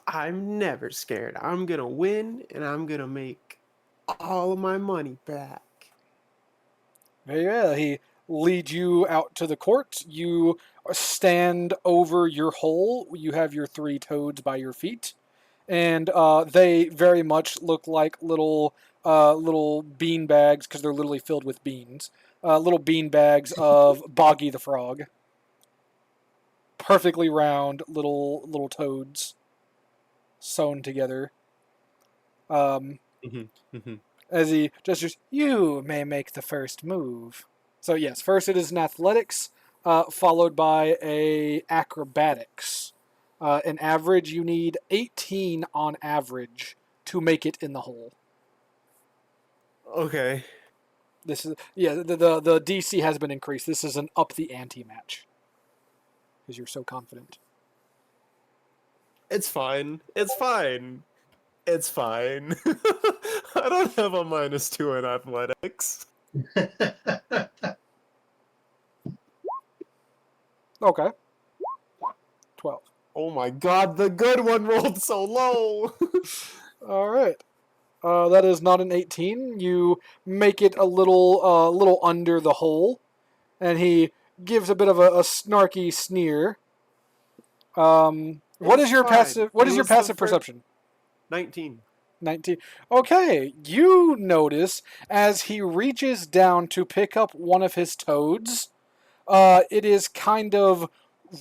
I'm never scared. I'm gonna win and I'm gonna make all of my money back. Very well. He leads you out to the court. You stand over your hole. You have your 3 toads by your feet. And they very much look like little bean bags, because they're literally filled with beans. Little bean bags of Boggy the Frog. Perfectly round little toads sewn together. As he gestures, you may make the first move. So yes, first it is an athletics, followed by a acrobatics. An average, you need 18 on average to make it in the hole. Okay. This is the DC has been increased. This is an up the ante match because you're so confident. It's fine. It's fine. It's fine. I don't have a -2 in athletics. Okay. 12. Oh my god, the good one rolled so low. All right. That is not an 18. You make it a little under the hole, and he gives a bit of a snarky sneer. What is your fine. passive? What It is your was the passive fir- perception? 19. 19. Okay, you notice as he reaches down to pick up one of his toads, it is kind of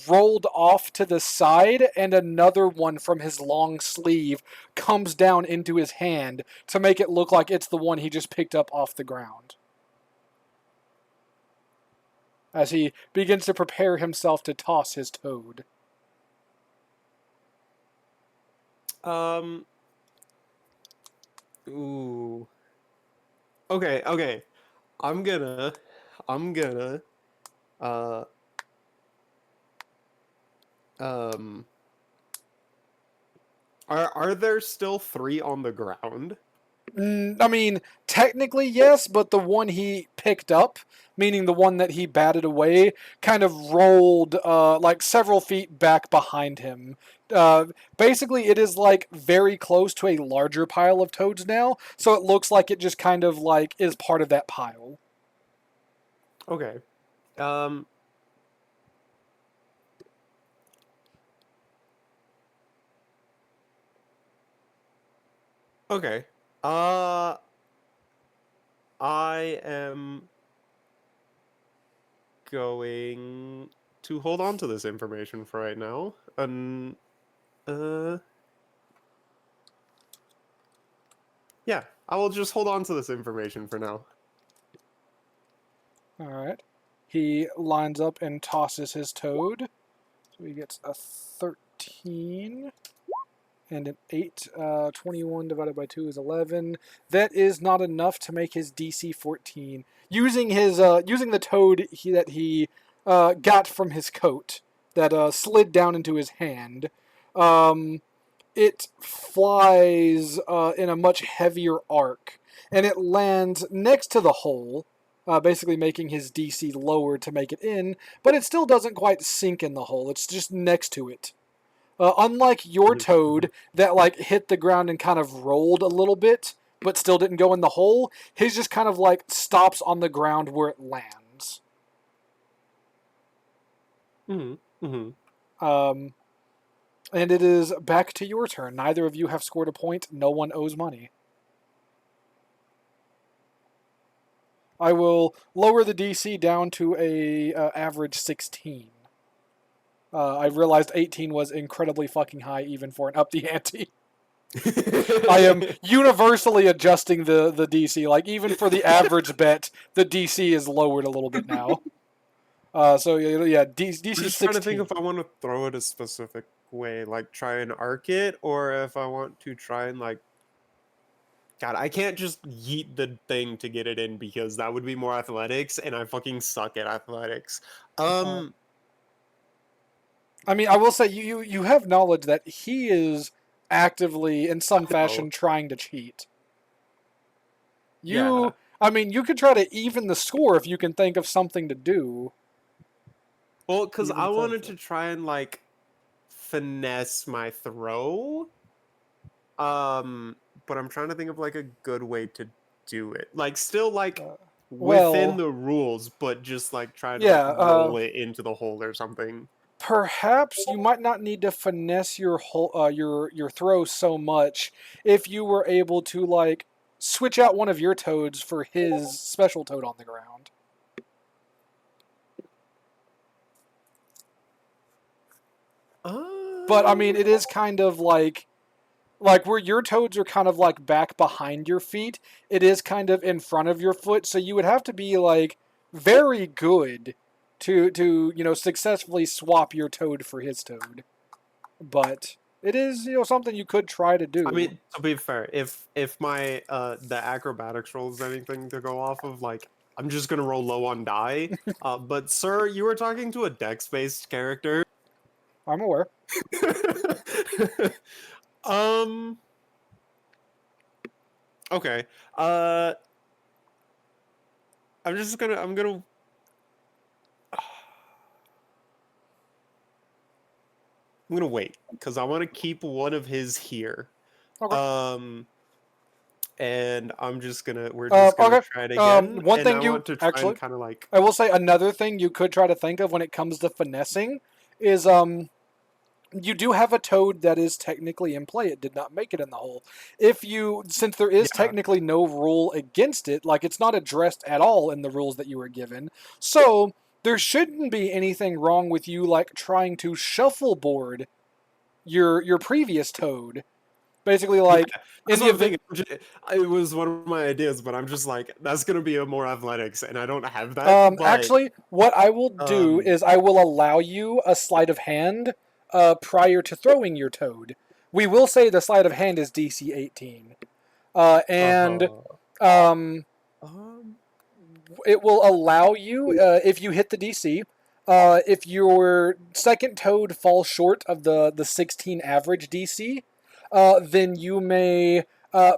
rolled off to the side, and another one from his long sleeve comes down into his hand to make it look like it's the one he just picked up off the ground. As he begins to prepare himself to toss his toad. Ooh. Okay. I'm gonna uh um are there still 3 on the ground? I mean, technically yes, but the one he picked up, meaning the one that he batted away, kind of rolled like several feet back behind him. Basically, it is like very close to a larger pile of toads now, so it looks like it just kind of like is part of that pile. Okay. Okay. I am going to hold on to this information for right now. Yeah, I will just hold on to this information for now. Alright. He lines up and tosses his toad. So he gets a 13 and an 8. 21 divided by 2 is 11. That is not enough to make his DC 14. Using the toad that he got from his coat that slid down into his hand. it flies in a much heavier arc, and it lands next to the hole, basically making his DC lower to make it in, but it still doesn't quite sink in the hole. It's just next to it. Unlike your toad that like hit the ground and kind of rolled a little bit, but still didn't go in the hole, his just kind of like stops on the ground where it lands. Mm-hmm. Mm-hmm. And it is back to your turn. Neither of you have scored a point. No one owes money. I will lower the DC down to a average 16. I realized 18 was incredibly fucking high even for an up the ante. I am universally adjusting the DC. Like, even for the average bet, the DC is lowered a little bit now. So, yeah, DC I'm just 16. trying to think if I want to throw it a specific way, like try and arc it, or if I want to try and like... God, I can't just yeet the thing to get it in because that would be more athletics, and I fucking suck at athletics. I mean, I will say, you have knowledge that he is actively, in some fashion, trying to cheat. Yeah. I mean, you could try to even the score if you can think of something to do. Well, because Even I the wanted closer. to try and like finesse my throw. But I'm trying to think of like a good way to do it. Like still like within Well, the rules, but just like trying to like yeah, roll it into the hole or something. perhaps you might not need to finesse your throw so much if you were able to like switch out one of your toads for his special toad on the ground. But I mean, it is kind of like where your toads are kind of like back behind your feet, it is kind of in front of your foot, so you would have to be like very good to successfully swap your toad for his toad. But it is something you could try to do. I mean, to be fair, if my the acrobatics roll is anything to go off of, like I'm just gonna roll low on die. But sir, you were talking to a dex-based character. I'm aware. Okay. I'm gonna wait because I want to keep one of his here. Okay. And we're just gonna Okay. try it again. One And thing I you want to try actually, and kind of like... I will say another thing you could try to think of when it comes to finessing is you do have a toad that is technically in play. It did not make it in the hole. Since there is technically no rule against it, like it's not addressed at all in the rules that you were given, so there shouldn't be anything wrong with you like trying to shuffleboard your previous toad. Basically, like That's in what the I'm event. thinking. It was one of my ideas, but I'm just like, that's gonna be a more athletics, and I don't have that. But Actually, what I will do is I will allow you a sleight of hand prior to throwing your toad. We will say the sleight of hand is DC 18. And it will allow you, if you hit the DC, if your second toad falls short of the 16 average DC, then you may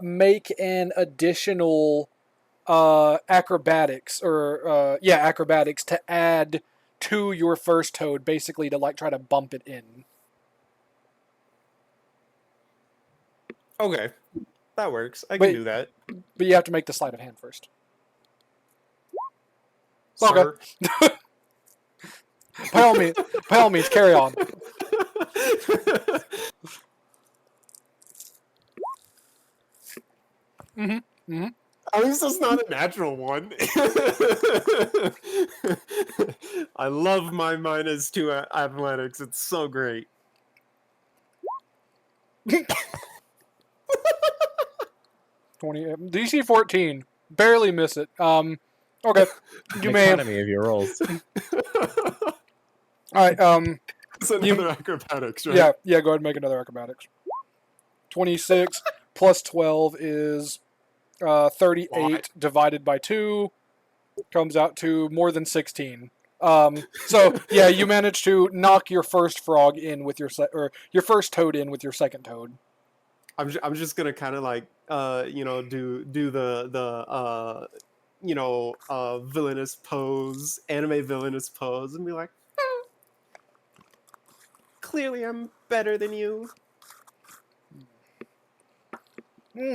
make an additional acrobatics acrobatics to add to your first toad, basically to like try to bump it in. okay, that works. I can do that. But you have to make the sleight of hand first. Sir. Okay. by all means, carry on. At least it's not a natural one. I love my -2 athletics. It's so great. 20 DC 14. Barely miss it. Okay. You An may. economy of your rolls. All right. It's another acrobatics, right? Yeah. Go ahead and make another acrobatics. 26 plus 12 is 38 divided by 2 comes out to more than 16. So yeah, you managed to knock your first frog in with or your first toad in with your second toad. I'm just gonna kind of like do the villainous pose, anime villainous pose, and be like, clearly I'm better than you.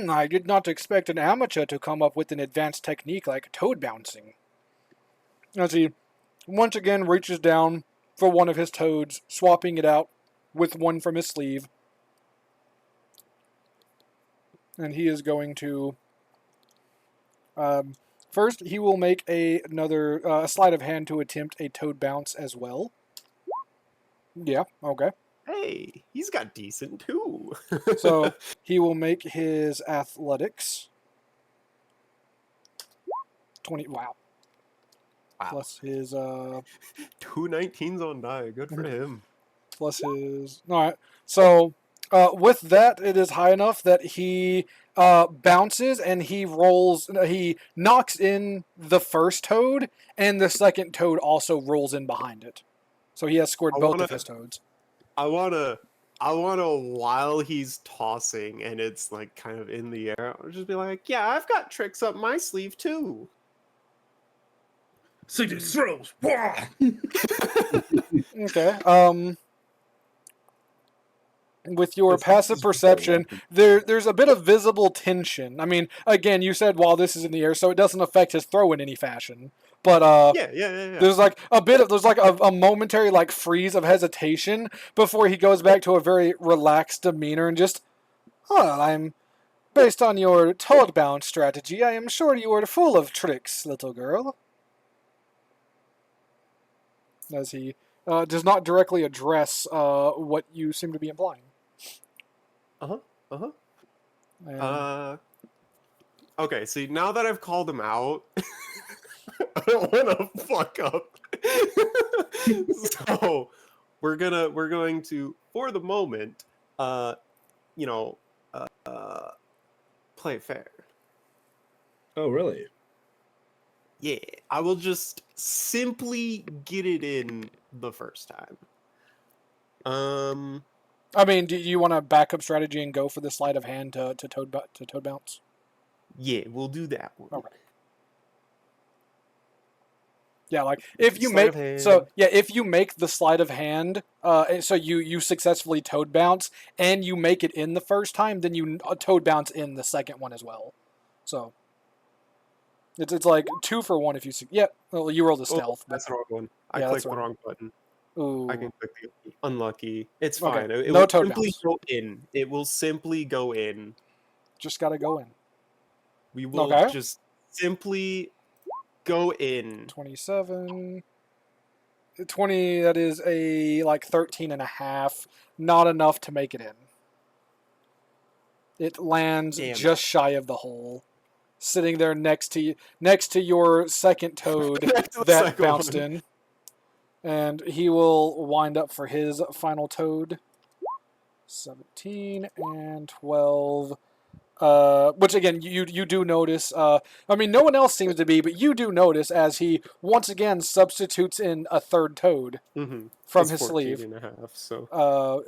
I did not expect an amateur to come up with an advanced technique like toad bouncing. As he once again reaches down for one of his toads, swapping it out with one from his sleeve. And he is going to... first, he will make another sleight of hand to attempt a toad bounce as well. Yeah, okay. Hey, he's got decent too. So he will make his athletics 20. Wow. Wow. Plus his 2 19s on die. Good for him. plus his. All right. So with that, it is high enough that he bounces and he rolls. He knocks in the first toad, and the second toad also rolls in behind it. So he has scored both of his toads. I wanna while he's tossing and it's like kind of in the air, I'll just be like, yeah, I've got tricks up my sleeve too. Six throws. Okay. With your passive perception, there's a bit of visible tension. I mean, again, you said while this is in the air, so it doesn't affect his throw in any fashion. But Yeah. there's like a momentary like freeze of hesitation before he goes back to a very relaxed demeanor and just, well, based on your toad bounce strategy, I am sure you are full of tricks, little girl. As he does not directly address what you seem to be implying. And Okay, see, now that I've called him out, I don't want to fuck up. So we're going to, for the moment, play it fair. Oh, really? Yeah, I will just simply get it in the first time. I mean, do you want a backup strategy and go for the sleight of hand to toad bounce? Yeah, we'll do that one. Okay. Yeah, like if you Sleight of make hand. if you make the sleight of hand, so you successfully toad bounce and you make it in the first time, then you toad bounce in the second one as well. So it's like 2 for 1 if you well, you roll the stealth. That's the wrong one. Yeah, I that's clicked the right. wrong button. Ooh. I can click the unlucky. It's Okay, fine. It no will toad simply bounce. go in. It will simply go in. Just gotta go in. We will Okay. just simply go in. 27. 20, that is a like 13 and a half. Not enough to make it in. It lands Damn. just shy of the hole. Sitting there next to your second toad Next to the that second bounced one. in. And he will wind up for his final toad. 17 and 12. Which again, you do notice. I mean, no one else seems to be, but you do notice as he once again substitutes in a third toad from It's his 14 sleeve. and a half, so.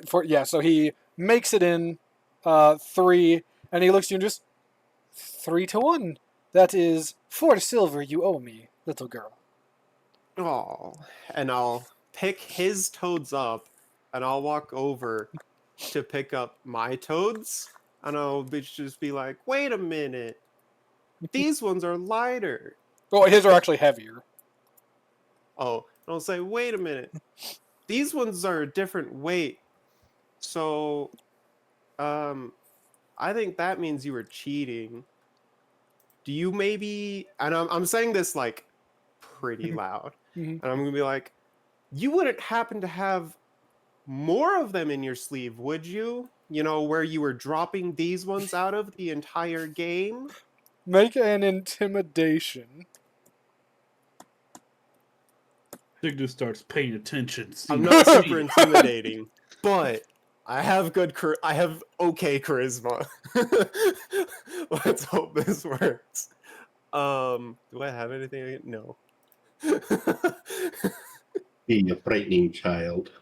So he makes it in 3, and he looks at you and just 3-1. That is 4 silver you owe me, little girl. Oh, and I'll pick his toads up, and I'll walk over to pick up my toads, and I'll just be like, wait a minute. These ones are lighter. Oh, his are actually heavier. Oh, and I'll say, wait a minute. These ones are a different weight. So, I think that means you were cheating. Do you maybe, and I'm saying this like pretty loud, Mhm. and I'm gonna be like, you wouldn't happen to have more of them in your sleeve, would you? You know, where you were dropping these ones out of the entire game? Make an intimidation. Signu starts paying attention. I'm not super intimidating, but I have I have okay charisma. Let's hope this works. Do I have anything? No. Being a frightening child.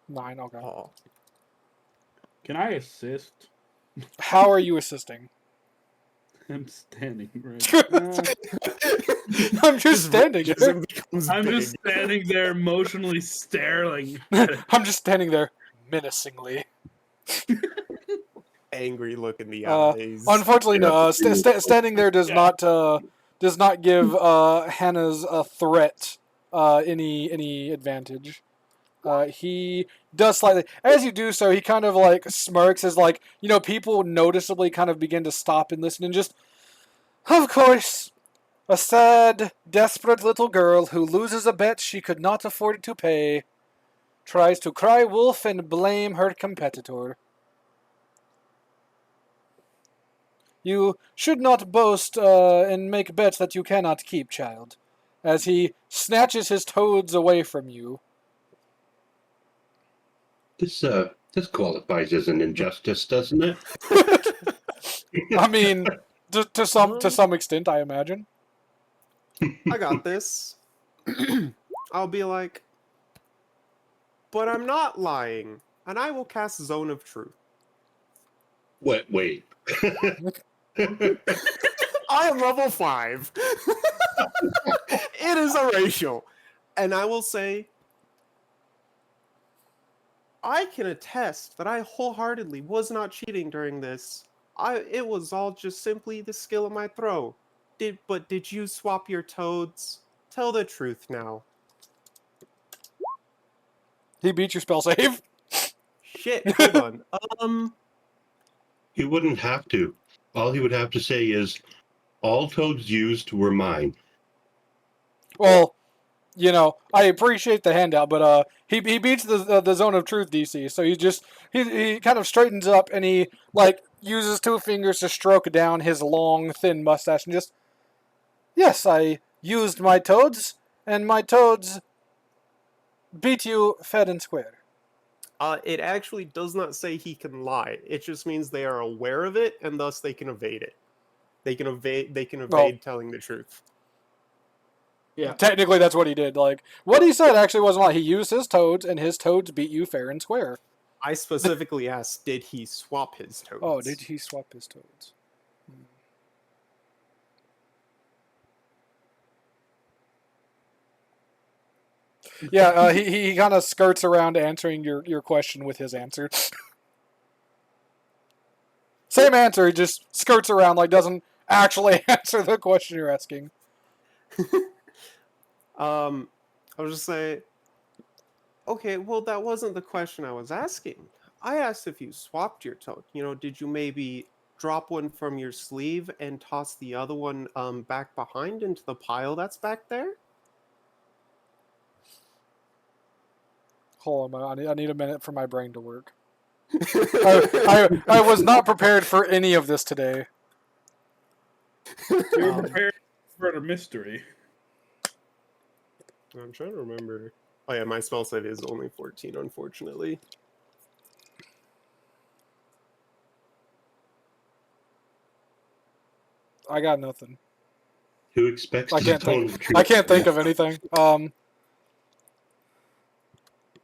9. Okay. Oh. Can I assist? How are you assisting? I'm standing right. I'm just standing reaches there. and becomes I'm big. just standing there, emotionally staring. I'm just standing there menacingly. Angry look in the Uh, eyes. Unfortunately, Yeah, no. but you- Standing there does not give Hannah's threat any advantage. He does slightly. As you do so, he kind of like smirks as like people noticeably kind of begin to stop and listen and just. Of course, a sad, desperate little girl who loses a bet she could not afford to pay tries to cry wolf and blame her competitor. You should not boast and make bets that you cannot keep, child, as he snatches his toads away from you. This qualifies as an injustice, doesn't it? I mean, to some extent, I imagine. I got this. I'll be like, but I'm not lying, and I will cast Zone of Truth. Wait. I am level 5. It is a racial. And I will say, I can attest that I wholeheartedly was not cheating during this. It was all just simply the skill of my throw. Did you swap your toads? Tell the truth now. He beat your spell save. Shit, hold on. He wouldn't have to. All he would have to say is, all toads used were mine. Well, I appreciate the handout, but he beats the zone of truth DC. So he kind of straightens up and he like uses 2 fingers to stroke down his long thin mustache and just yes, I used my toads and my toads beat you fair and square. It actually does not say he can lie. It just means they are aware of it and thus they can evade it. They can evade telling the truth. Yeah, technically that's what he did. Like what he said actually wasn't like he used his toads and his toads beat you fair and square. I specifically asked, did he swap his toads? Oh, did he swap his toads? Yeah, he kind of skirts around answering your question with his answer. Same answer, he just skirts around, like doesn't actually answer the question you're asking. I was just saying, okay, well, that wasn't the question I was asking. I asked if you swapped your toad. Did you maybe drop one from your sleeve and toss the other one back behind into the pile that's back there? Hold on, I need a minute for my brain to work. I was not prepared for any of this today. You were prepared for a mystery. I'm trying to remember. Oh yeah, my spell save is only 14, unfortunately. I got nothing. Who expects I to can't tell think. the truth? I can't think of anything.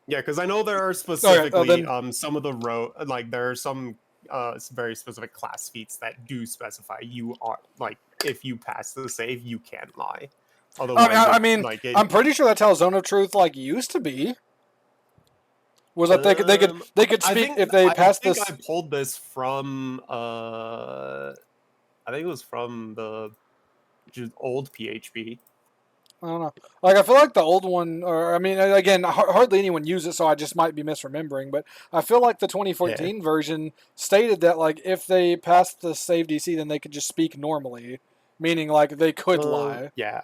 Yeah, because I know there are specifically then- some of the there are some very specific class feats that do specify you are if you pass the save, you can't lie. Otherwise, I'm pretty sure that's how Zone of Truth used to be. Was that they could speak if they passed this? I pulled this from I think it was from the just old PHP. I don't know. I feel like the old one, or again, hardly anyone used it, so I just might be misremembering. But I feel like the 2014 version stated that if they passed the save DC, then they could just speak normally, meaning they could lie. Yeah,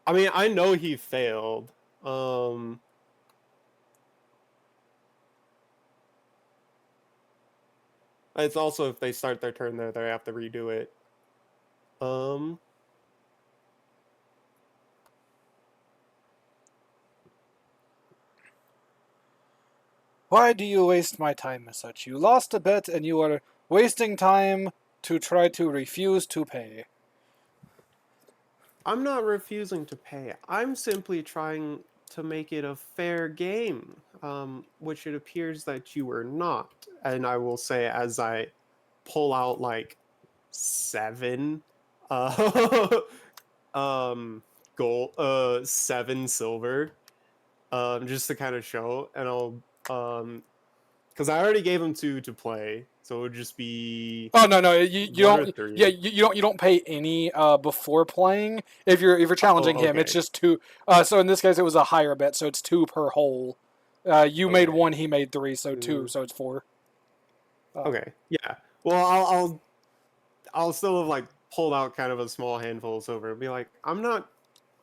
I know he failed. It's also if they start their turn there, they have to redo it. Why do you waste my time as such? You lost a bet, and you are wasting time to try to refuse to pay. I'm not refusing to pay. I'm simply trying to make it a fair game, which it appears that you are not. And I will say, as I pull out like 7, gold, 7 silver, just to kind of show, and because I already gave him 2 to play, so it would just be Oh no, you 1 or don't. 3. Yeah, you don't pay any before playing if you're challenging Oh, him. It's okay. just 2. So in this case, it was a higher bet, so it's 2 per hole. You made Okay. 1, he made 3, so 2, 2. so it's 4. Okay, yeah. Well, I'll still have like pulled out kind of a small handful of silver and be like, I'm not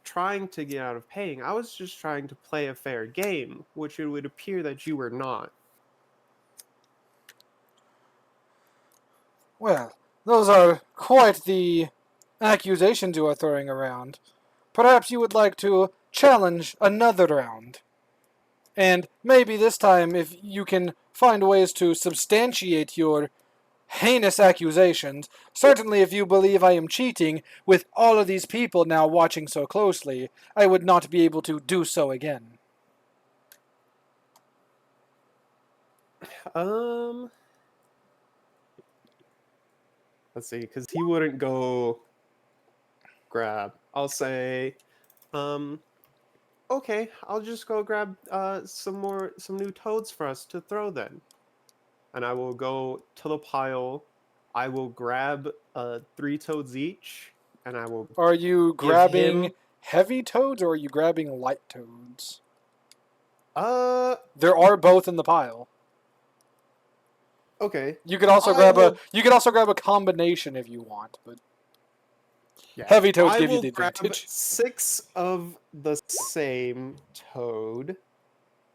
trying to get out of paying. I was just trying to play a fair game, which it would appear that you were not. Well, those are quite the accusations you are throwing around. Perhaps you would like to challenge another round. And maybe this time, if you can find ways to substantiate your heinous accusations, certainly if you believe I am cheating, with all of these people now watching so closely, I would not be able to do so again. Let's see, because he wouldn't go grab. I'll say, okay, I'll just go grab some new toads for us to throw then. And I will go to the pile. I will grab 3 toads each, and I will Are you give grabbing him heavy toads or are you grabbing light toads? uh There are both in the pile. okay. You could also I will grab a combination if you want, but yeah. heavy toads I give you will the grab advantage. 6 of the same toad.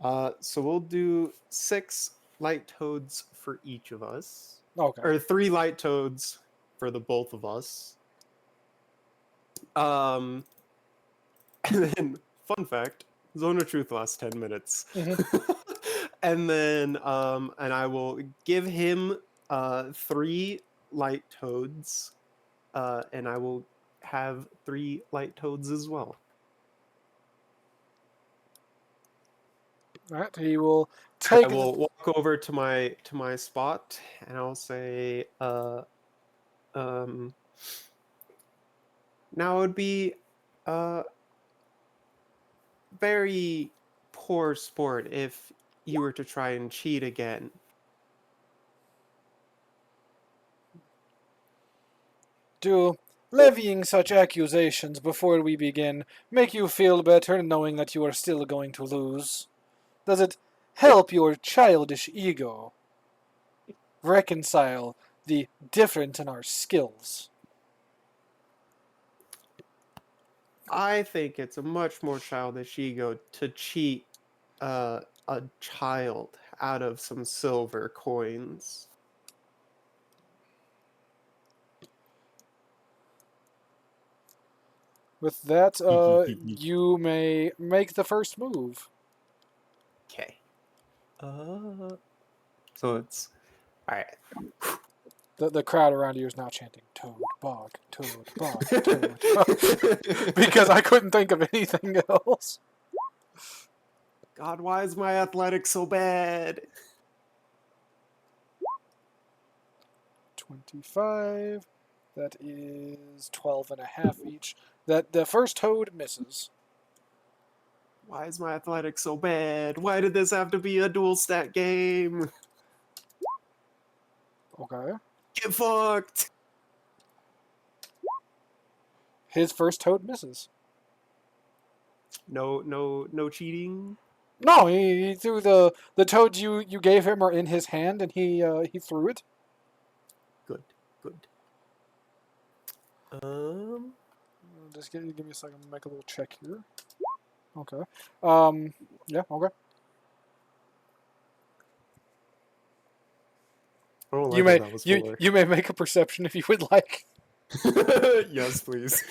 So we'll do 6 light toads for each of us. Okay. Or 3 light toads for the both of us. And then fun fact, Zone of Truth lasts 10 minutes. And then and I will give him 3 light toads. And I will have 3 light toads as well. Alright, he will I take will walk over to my spot and I'll say now it would be very poor sport if you were to try and cheat again. Do levying such accusations before we begin make you feel better knowing that you are still going to lose? Does it help your childish ego reconcile the difference in our skills? I think it's a much more childish ego to cheat a child out of some silver coins. With that, you may make the first move. Okay. So it's all right. The crowd around you is now chanting, Toad, Bog, Toad, Bog, Toad, Bog. Because I couldn't think of anything else. God, why is my athletics so bad? 25. That is 12 and a half each. That the first toad misses. Why is my athletics so bad? Why did this have to be a dual stat game? Okay. Get fucked. His first toad misses. No cheating. No, he threw the toads you gave him are in his hand, and he threw it. Good. Just give me a second. I'm gonna make a little check here. Okay. Yeah. Okay. I don't You like may what that was for. you may make a perception if you would like. Yes, please.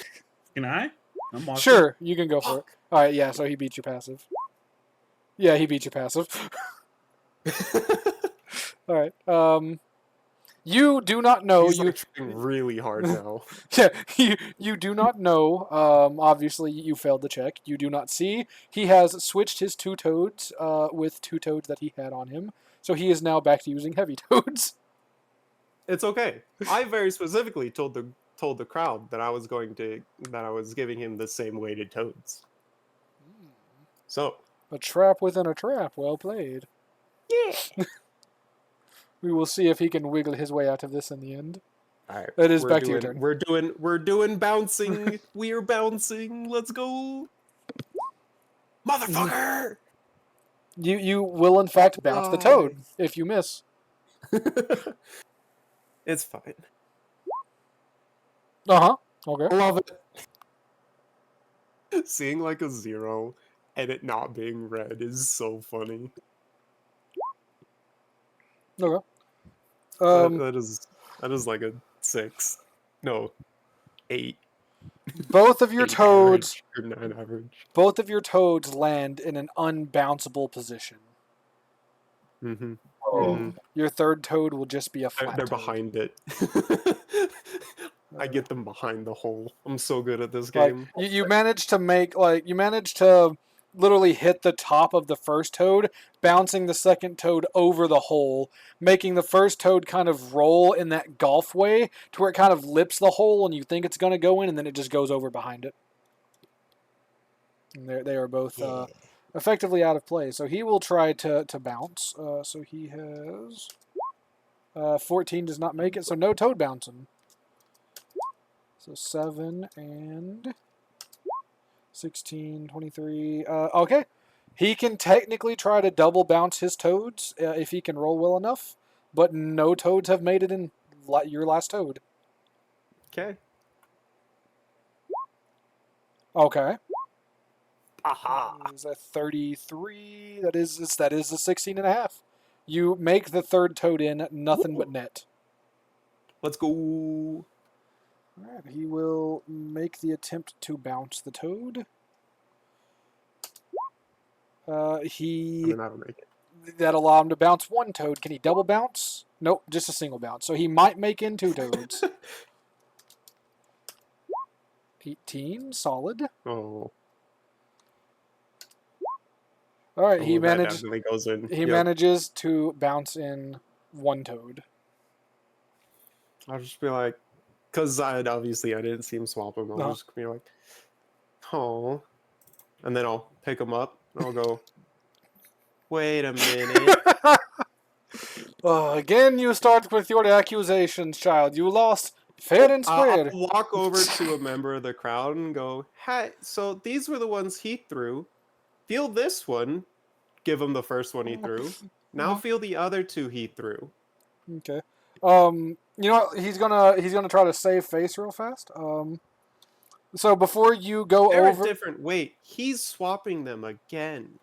Can I? I'm watching. Sure, you can go for it. All right. Yeah. So he beat your passive. Yeah, he beat your passive. All right. You do not know. He's You like trying really hard now. yeah. You do not know. Obviously, you failed the check. You do not see. He has switched his two toads with two toads that he had on him. So he is now back to using heavy toads. It's okay. I very specifically told the crowd that I was giving him the same weighted toads. So A trap within a trap. Well played. yeah. We will see if he can wiggle his way out of this in the end. All right. It is back to your turn. We're doing bouncing. We're bouncing. Let's go, motherfucker. You will in fact bounce the toad if you miss. It's fine. Uh-huh. Okay. Love it. Seeing like a 0 and it not being red is so funny. Okay. That is like a 6. No, 8. Both of your 8 toads average, or 9 average. both of your toads land in an unbounceable position. Mm-hmm. Oh, Your third toad will just be a flat They're toad. behind it. I get them behind the hole. I'm so good at this Like game. you managed to literally hit the top of the first toad, bouncing the second toad over the hole, making the first toad kind of roll in that golf way to where it kind of lips the hole and you think it's going to go in and then it just goes over behind it. And they are both effectively out of play. So he will try to bounce. So he has 14 does not make it, so no toad bouncing. So 7 and 16, 23. Okay. He can technically try to double bounce his toads if he can roll well enough, but no toads have made it in your last toad. Okay. Okay. Aha. That is a 33. That is a 16 and a half. You make the third toad in, nothing but net. Let's go. Alright, he will make the attempt to bounce the toad. I mean, I don't make it. That'll allow him to bounce one toad. Can he double bounce? Nope, just a single bounce. So he might make in two toads. 18, solid. Oh. Alright, Oh, that definitely goes in. he Yep. manages to bounce in one toad. I'll just be like, because I didn't see him swap him. I'll Uh-huh. just be like, oh, and then I'll pick him up and I'll go. Wait a minute. Again, you start with your accusations, child. You lost fair and square. I'll walk over to a member of the crowd and go, "Hey, so these were the ones he threw. Feel this one. Give him the first one he threw. Now feel the other two he threw." Okay. You know what? He's gonna try to save face real fast. So before you go They're over, a different. Wait, he's swapping them again.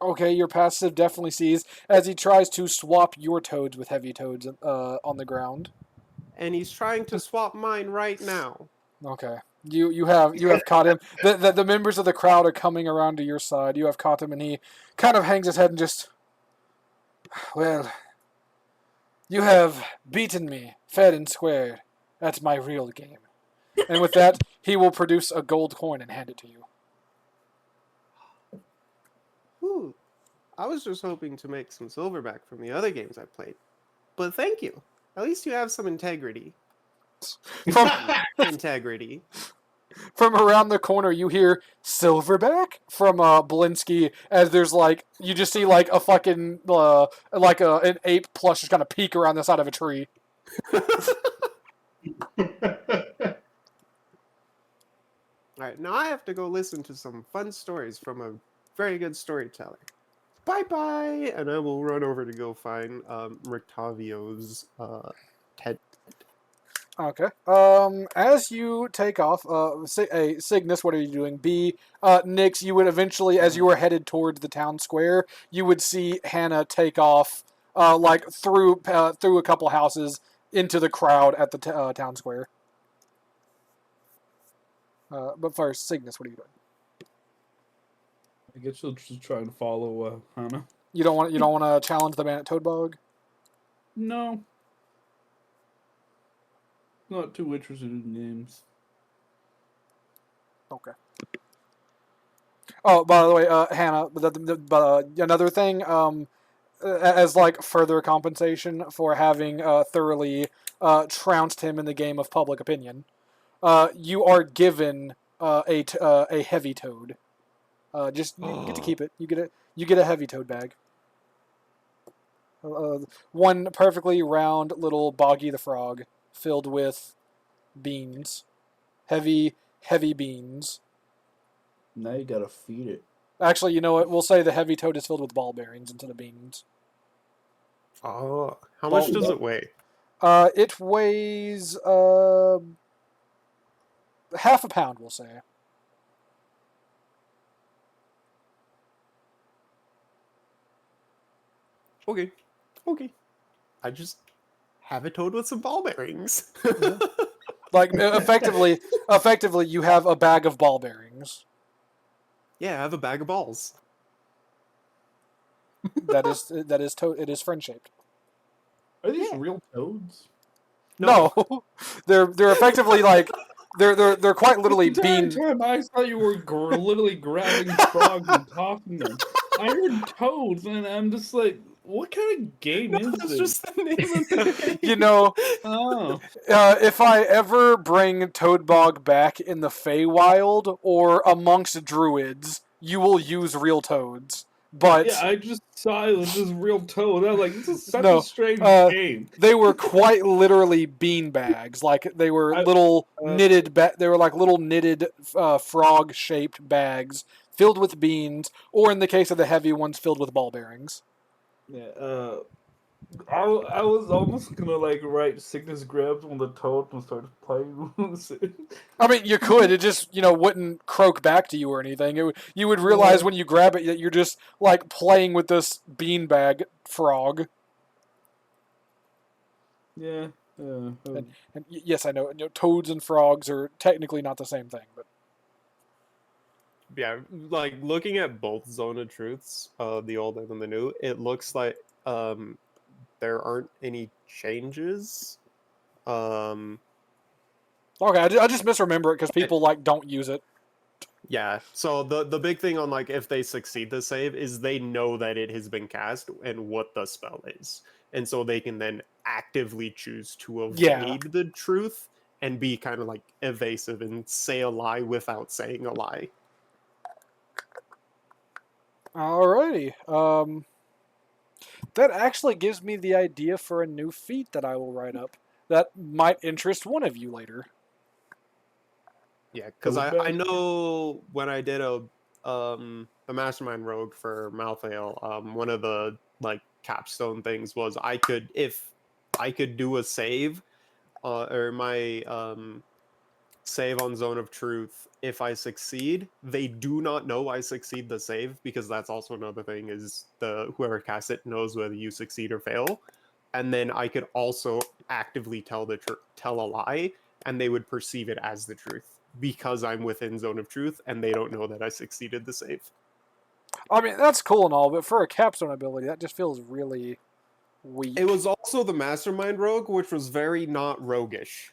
okay, your passive definitely sees as he tries to swap your toads with heavy toads on the ground. And he's trying to swap mine right now. Okay. You have caught him. The members of the crowd are coming around to your side. You have caught him, and he kind of hangs his head and just, well, you have beaten me fair and square at my real game. And with that, he will produce a gold coin and hand it to you. Ooh, I was just hoping to make some silver back from the other games I played. But thank you. At least you have some integrity. Integrity. From around the corner, you hear Silverback from Blinsky as there's like, you just see like a fucking, an ape plush just kind of peek around the side of a tree. Alright, now I have to go listen to some fun stories from a very good storyteller. Bye-bye! And I will run over to go find Rictavio's TED. Okay. As you take off, Cygnus, what are you doing? B, Nix, you would eventually, as you were headed towards the town square, you would see Hannah take off, through a couple houses into the crowd at the town square. But first, Cygnus, what are you doing? I guess you'll just try and follow Hannah. You don't want to challenge the man at Toadbog? No. Not too interested in games. Okay. Oh, by the way, Hannah, another thing, as like further compensation for having thoroughly trounced him in the game of public opinion, you are given a heavy toad. Just you get to keep it. You get a heavy toad bag. One perfectly round little Boggy the Frog filled with beans, heavy beans. Now you gotta feed it. Actually, you know what? We'll say the heavy toad is filled with ball bearings instead of beans. Oh, how much does it weigh? It weighs half a pound, we'll say. Okay. Okay. I just have a toad with some ball bearings. Like effectively, you have a bag of ball bearings. Yeah, I have a bag of balls. It is friend shaped. Are these real toads? No, they're effectively like they're quite literally The entire bean. time I thought you were literally grabbing frogs and tossing them. I heard toads, and I'm just like, what kind of game is That's this? just the name of the game. You know, Oh, if I ever bring Toadbog back in the Feywild or amongst druids, you will use real toads. But yeah, I just saw it was this real toad. I was like, this is such No, a strange game. they were quite literally bean bags. Like they were little knitted. They were like little knitted frog-shaped bags filled with beans, or in the case of the heavy ones, filled with ball bearings. Yeah, I was almost gonna like write sickness grabs on the toad and start playing with it. I mean, you could. It just wouldn't croak back to you or anything. You would realize when you grab it that you're just like playing with this beanbag frog. Yeah. And yes, I know. Toads and frogs are technically not the same thing, but Yeah, like looking at both Zone of Truths, the old and the new, it looks like there aren't any changes. okay. I just misremember it because people like don't use it. Yeah, so the big thing on like if they succeed the save is they know that it has been cast and what the spell is. And so they can then actively choose to evade the truth and be kind of like evasive and say a lie without saying a lie. Alrighty. That actually gives me the idea for a new feat that I will write up that might interest one of you later. Yeah, because I know when I did a mastermind rogue for Malthael, one of the like capstone things was if I could do a save, or my save on Zone of Truth. If I succeed, they do not know I succeed the save because that's also another thing is whoever casts it knows whether you succeed or fail, and then I could also actively tell a lie, and they would perceive it as the truth because I'm within Zone of Truth and they don't know that I succeeded the save. I mean, that's cool and all, but for a capstone ability, that just feels really weak. It was also the Mastermind Rogue, which was very not roguish.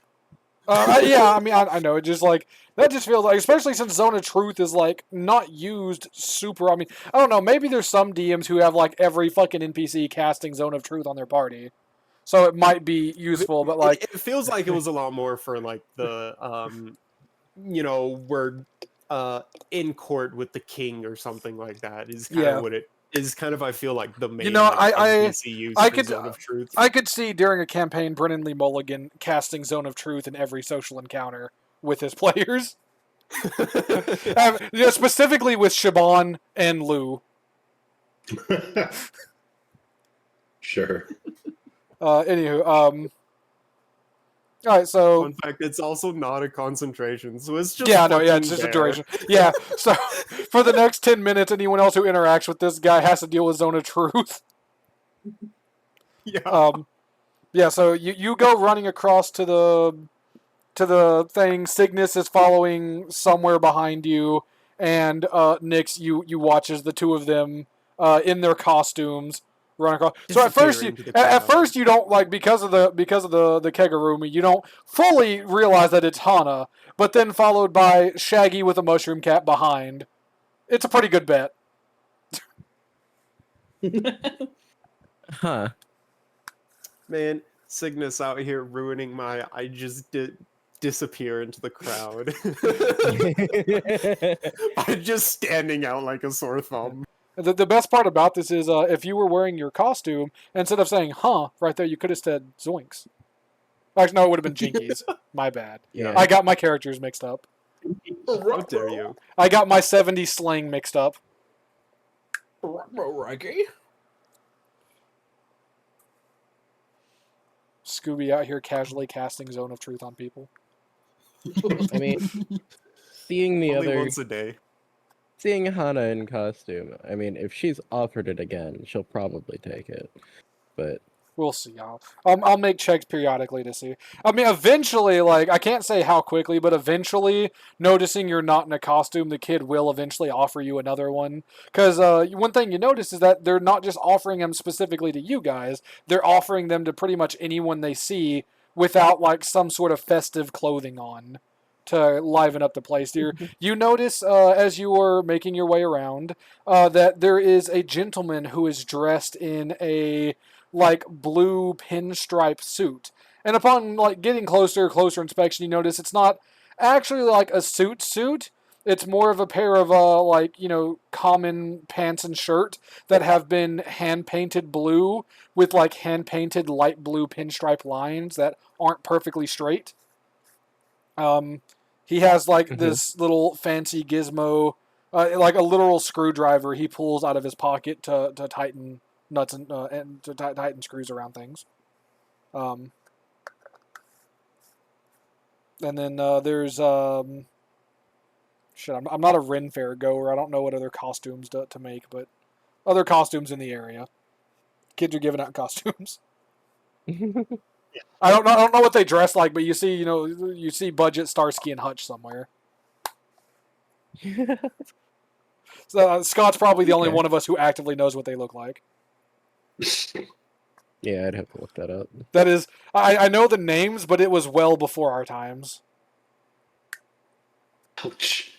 Yeah, I mean, I know. It just like that just feels like, especially since Zone of Truth is like not used super. I mean, I don't know. Maybe there's some DMs who have like every fucking NPC casting Zone of Truth on their party, so it might be useful. But like, it feels like it was a lot more for like the we're in court with the king or something like that is kind of what it is. Kind of I feel like the main NPC use for Zone of Truth. I could see during a campaign Brennan Lee Mulligan casting Zone of Truth in every social encounter with his players. Specifically with Shaban and Lou. Sure. Anywho, all right, so in fact, it's also not a concentration, so it's just it's just a duration. Yeah, so for the next 10 minutes, anyone else who interacts with this guy has to deal with Zone of Truth. Yeah. So you go running across to the thing. Cygnus is following somewhere behind you, and Nyx, you watch as the two of them in their costumes run across. So at first Disappear into the at crowd. first you don't like because of the Kegurumi, you don't fully realize that it's Hana, but then followed by Shaggy with a mushroom cap behind. It's a pretty good bet. Huh. Man, Cygnus out here ruining my. I just disappear into the crowd. I'm just standing out like a sore thumb. The best part about this is if you were wearing your costume, instead of saying "huh" right there, you could have said "zoinks." Actually, no, it would have been Jinkies. My bad. Yeah. I got my characters mixed up. How dare you? I got my 70s slang mixed up. Rocky. Scooby out here casually casting Zone of Truth on people. I mean, seeing the Only other, once a day. seeing Hana in costume. I mean, if she's offered it again, she'll probably take it. But We'll see. I'll make checks periodically to see. I mean, eventually, like, I can't say how quickly, but eventually, noticing you're not in a costume, the kid will eventually offer you another one. Because one thing you notice is that they're not just offering them specifically to you guys, they're offering them to pretty much anyone they see without, like, some sort of festive clothing on to liven up the place. You notice as you are making your way around that there is a gentleman who is dressed in a like blue pinstripe suit. And upon like getting closer inspection, you notice it's not actually like a suit. It's more of a pair of like, you know, common pants and shirt that have been hand painted blue with like hand painted light blue pinstripe lines that aren't perfectly straight. He has like this little fancy gizmo, like a literal screwdriver he pulls out of his pocket to tighten nuts and to tighten screws around things. And then there's shit. I'm not a Ren Fair goer. I don't know what other costumes to make, but other costumes in the area. Kids are giving out costumes. I don't know what they dress like, but you see Budget, Starsky, and Hutch somewhere. So Scott's probably the only Okay. one of us who actively knows what they look like. yeah, I'd have to look that up. That is, I know the names, but it was well before our times. Ouch.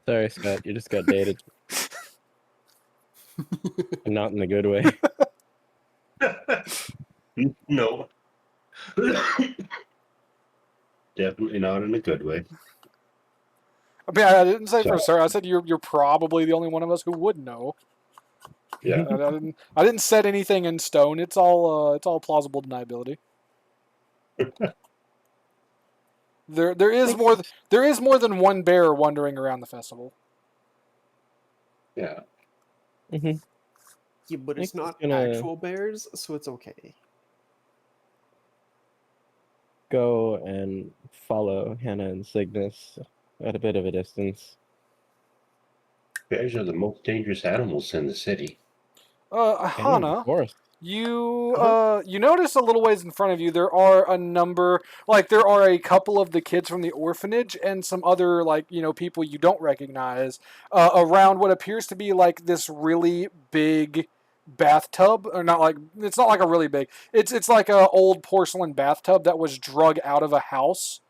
Sorry, Scott, you just got dated. Not in the good way. No. Definitely not in a good way. I mean, I didn't say So- for sure. I said you're probably the only one of us who would know. Yeah. I didn't set anything in stone. It's all plausible deniability. There is more than one bear wandering around the festival. Yeah. hmm Yeah, but it's Nick's not gonna- actual bears, so it's okay. Go and follow Hannah and Cygnus at a bit of a distance. Bears are the most dangerous animals in the city. And Hana, of course. you notice a little ways in front of you there are a couple of the kids from the orphanage and some other people you don't recognize around what appears to be like this really big bathtub, or not like it's not like a really big. It's like a old porcelain bathtub that was drug out of a house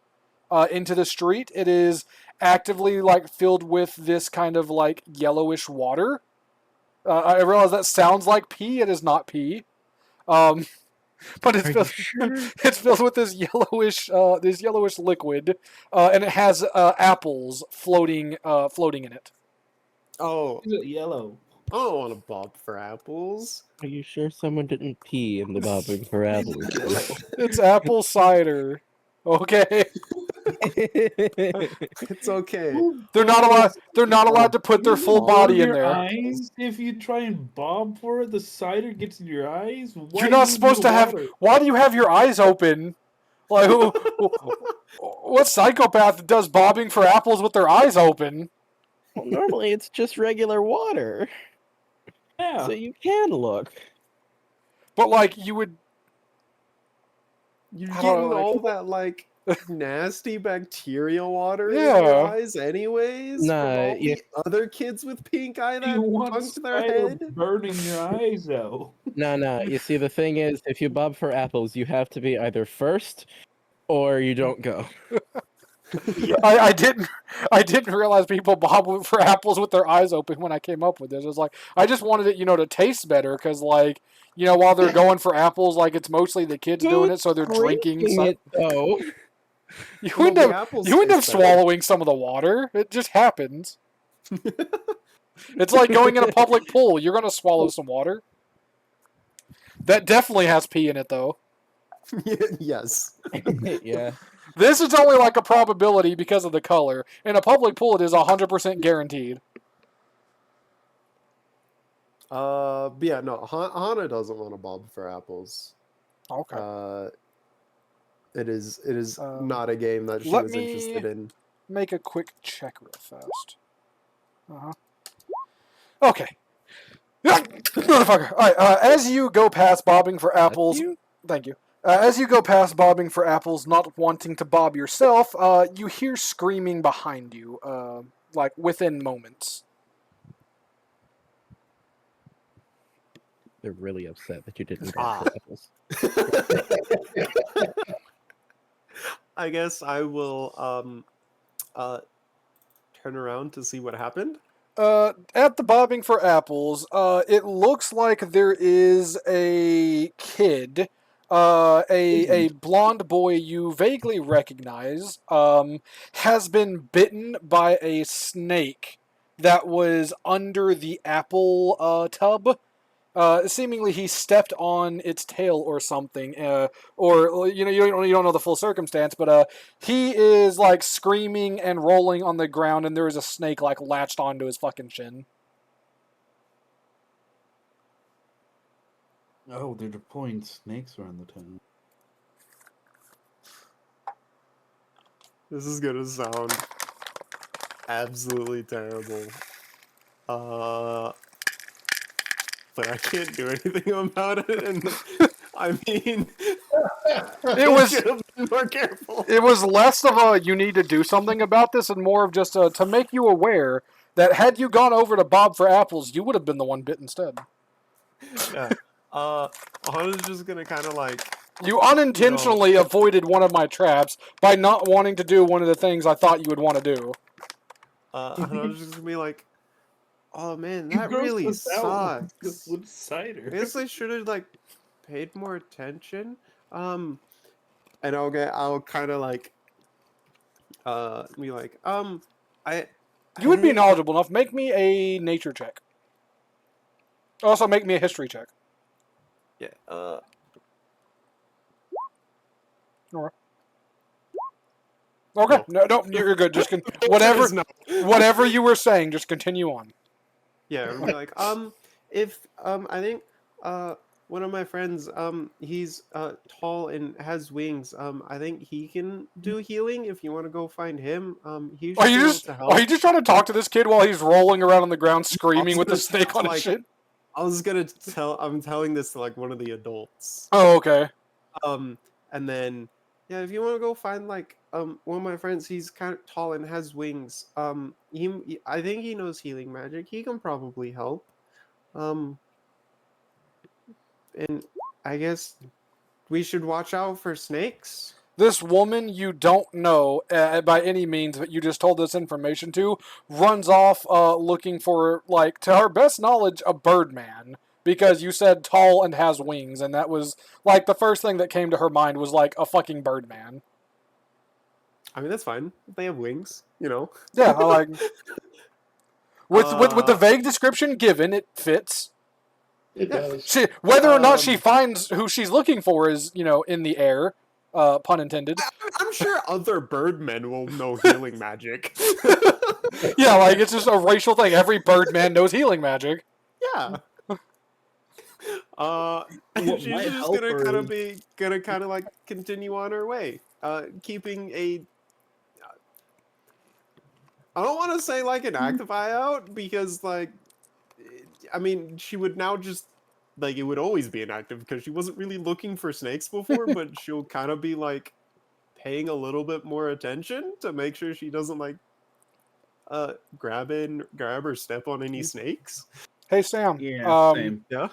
into the street. It is actively like filled with this kind of like yellowish water. I realize that sounds like pee. It is not pee. But it's filled, it's filled with this yellowish liquid, and it has apples floating in it. Oh, Is it yellow? I don't want to bob for apples. Are you sure someone didn't pee in the bobbing for apples? It's apple cider. Okay, It's okay. they're not allowed. They're not allowed to put their full body in Your there. eyes, if you try and bob for it, the cider gets in your eyes. Why You're not use supposed the to have. water? Why do you have your eyes open? Like, what psychopath does bobbing for apples with their eyes open? Well, normally it's just regular water, Yeah. so you can look. But like, you would. You're I don't getting know, like- all that like nasty bacterial water in your Yeah. eyes anyways from Nah, all you, the other kids with pink eye You that want punked their spider head? burning your eyes out. nah. You see, the thing is, if you bob for apples, you have to be either first or you don't go. Yeah. I didn't realize people bob for apples with their eyes open when I came up with this. It was like I just wanted it, to taste better because like while they're going for apples, like it's mostly the kids doing it, so they're drinking. it though. You Well, end the up apples you end up taste better. swallowing some of the water. It just happens. It's like going in a public pool. You're gonna swallow some water. That definitely has pee in it, though. Yes. Yeah. This is only like a probability because of the color. In a public pool, it is 100% guaranteed. But yeah, no, Hana doesn't want to bob for apples. Okay. It is Um, not a game that she let was me- interested in. Make a quick check real fast. Okay. Motherfucker. All right. As you go past bobbing for apples, thank you. As you go past bobbing for apples, not wanting to bob yourself, you hear screaming behind you, like within moments. They're really upset that you didn't go Ah. for apples. I guess I will turn around to see what happened. At the bobbing for apples, it looks like there is a kid, a blonde boy you vaguely recognize, has been bitten by a snake that was under the apple tub. Seemingly he stepped on its tail or something, or you don't know the full circumstance, but he is like screaming and rolling on the ground, and there is a snake like latched onto his fucking shin. Oh, they're deploying snakes around the town. This is gonna sound absolutely terrible. But I can't do anything about it, and I mean, I should have been more careful. It was less of a you need to do something about this, and more of just to make you aware that had you gone over to Bob for apples, you would have been the one bit instead. Yeah. Hana's just gonna kind of like. You unintentionally avoided one of my traps by not wanting to do one of the things I thought you would want to do. Hana's just gonna be like, "Oh man, that really sucks. With cider. I guess I should have like paid more attention." And I'll kind of like, be like, You would be think- knowledgeable enough. Make me a nature check. Also, make me a history check. Yeah. Okay. No, you're good. Just whatever, No. whatever you were saying. Just continue on. Yeah, it'll be like, if I think one of my friends, he's tall and has wings. I think he can do healing. If you want to go find him, he should Are be you able just to help. are you just trying to talk to this kid while he's rolling around on the ground screaming with the snake on his like- shit? I was gonna I'm telling this to like one of the adults. Oh, okay. And then yeah, if you want to go find like one of my friends, he's kind of tall and has wings. I think he knows healing magic. He can probably help. And I guess we should watch out for snakes. This woman you don't know by any means, but you just told this information to, runs off looking for, like, to her best knowledge, a birdman. Because you said tall and has wings, and that was, like, the first thing that came to her mind was, like, a fucking birdman. I mean, that's fine. They have wings, you know. Yeah, I like... With the vague description given, it fits. It does. Whether or not she finds who she's looking for is, in the air. Pun intended. I'm sure other birdmen will know healing magic. Yeah, like it's just a racial thing. Every birdman knows healing magic. Yeah. What She's might just help her gonna kind of like continue on her way, keeping a. I don't want to say like an active eye out because like, I mean, she would now just like it would always be inactive because she wasn't really looking for snakes before, but she'll kind of be like paying a little bit more attention to make sure she doesn't like grab or step on any snakes. Hey Sam. Yeah, same. Yeah.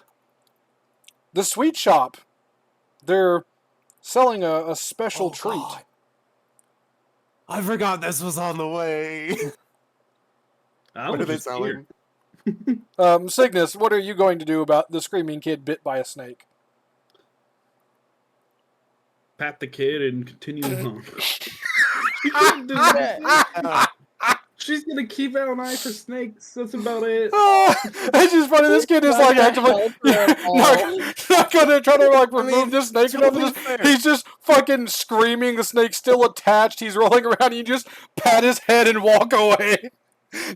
The sweet shop. They're selling a special treat. God. I forgot this was on the way. I What was are they just here. selling? Cygnus, what are you going to do about the screaming kid bit by a snake? Pat the kid and continue on. She can't do that. She's gonna keep out an eye for snakes. That's about it. It's just funny. This kid is Not like gonna actively help her at all. not gonna try to like I remove mean, the snake. to And be nothing. fair. He's just fucking screaming. The snake's still attached. He's rolling around. And you just pat his head and walk away.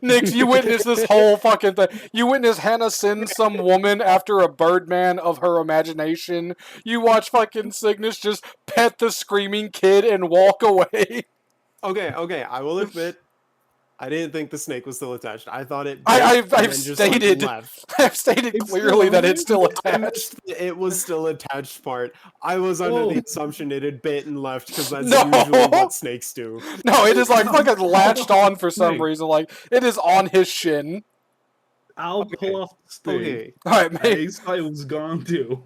Nix, you witness this whole fucking thing. You witness Hannah send some woman after a birdman of her imagination. You watch fucking Cygnus just pet the screaming kid and walk away. Okay, I will admit, I didn't think the snake was still attached. I thought it. I've bit and then just, like, stated left. I've stated It's clearly still that on it's there? still I attached. missed it was still attached part. I was under the assumption it had bit and left because that's No. usually what snakes do. No, it is like fucking latched on for some Snake. reason. Like it is on his shin. I'll pull off the stick. Okay. All right, make, His was gone too.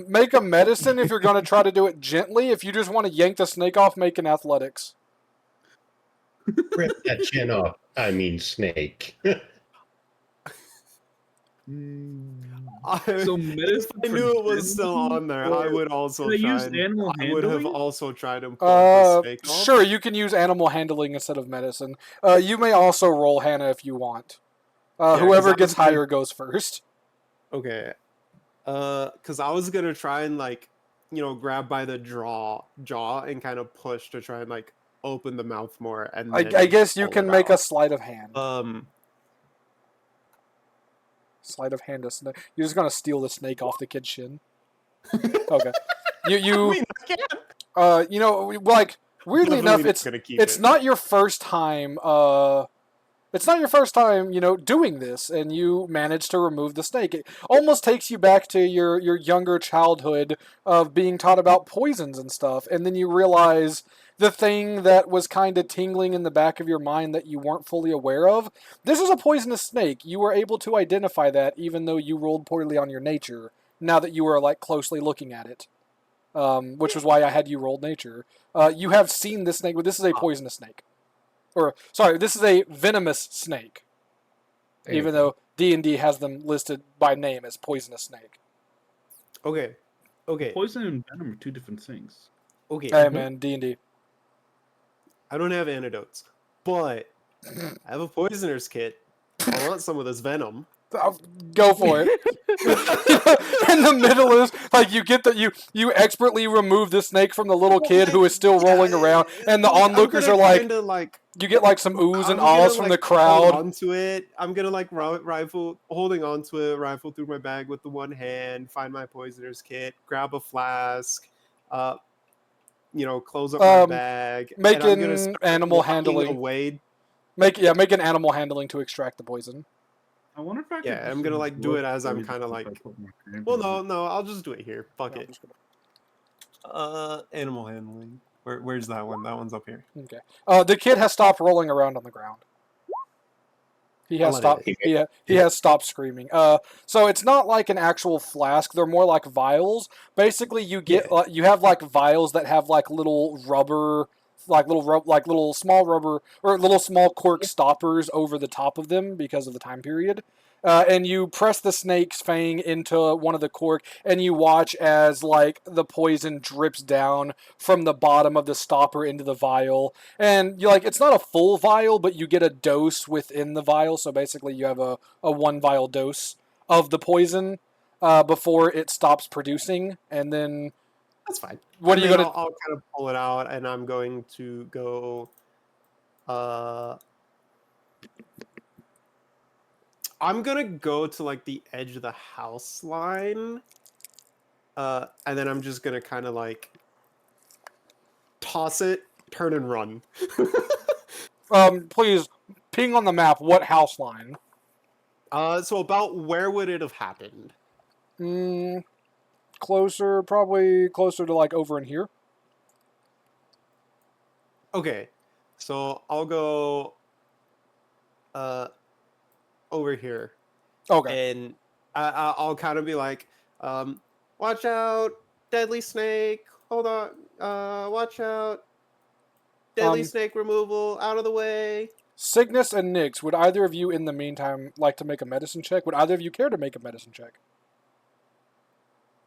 make a medicine if you're gonna try to do it gently. If you just want to yank the snake off, make an athletics. Rip that chin off. I mean, snake. So If I knew it was still on there, I would also Can I try. use animal I would have handling? also tried to pull the snake off. Sure, you can use animal handling instead of medicine. You may also roll Hannah if you want. 'cause Whoever I gets was gonna- higher goes first. Okay. Because I was gonna try and grab by the jaw and kind of push to try and open the mouth more, and I then guess you pull can it make a out. sleight of hand. Sleight of hand to snake. You're just gonna steal the snake off the kid's shin. Okay. You I mean, I can't. like weirdly Definitely enough, not gonna keep it's it. not your first time. It's not your first time, doing this, and you manage to remove the snake. It almost takes you back to your younger childhood of being taught about poisons and stuff, and then you realize the thing that was kind of tingling in the back of your mind that you weren't fully aware of. This is a poisonous snake. You were able to identify that, even though you rolled poorly on your nature. Now that you were closely looking at it, which was why I had you roll nature. You have seen this snake. This is a poisonous snake. Or sorry, this is a venomous snake. Even though D&D has them listed by name as poisonous snake. Okay. Poison and venom are two different things. Okay. Hey man, D&D. I don't have antidotes, but I have a poisoner's kit. I want some of this venom. Go for it. In the middle is you expertly remove the snake from the little kid who is still rolling around, and the onlookers are you get some oohs and ahs from the crowd. Hold onto it. I'm gonna holding onto it, rifle through my bag with the one hand, find my poisoner's kit, grab a flask, close up my bag. Make and I'm gonna an start animal walking handling. away. Make an animal handling to extract the poison. I wonder if I could. Yeah, I'm gonna do it as I'm kind of Well, no, I'll just do it here. Fuck No, I'm it. just gonna- Animal handling. Where's that one? That one's up here. Okay. The kid has stopped rolling around on the ground. He has I'll let stopped. it- He has stopped screaming. So it's not like an actual flask. They're more like vials. Basically, you get you have vials that have little rubber, little small rubber or little small cork stoppers over the top of them because of the time period. And you press the snake's fang into one of the cork, and you watch as the poison drips down from the bottom of the stopper into the vial. And you it's not a full vial, but you get a dose within the vial. So basically, you have a 1 vial dose of the poison before it stops producing, and then That's fine. What are you gonna? I'll kind of pull it out, and I'm going to go. I'm gonna go to the edge of the house line, and then I'm just gonna kind of toss it, turn and run. Please ping on the map what house line. So about where would it have happened? Probably closer to over in here. Okay, so I'll go over here, Okay. and I'll kind of be like, watch out, deadly snake. Hold on, watch out, deadly Um, snake removal, out of the way. Cygnus and Nyx, would either of you in the meantime like to make a medicine check? Would either of you care to make a medicine check?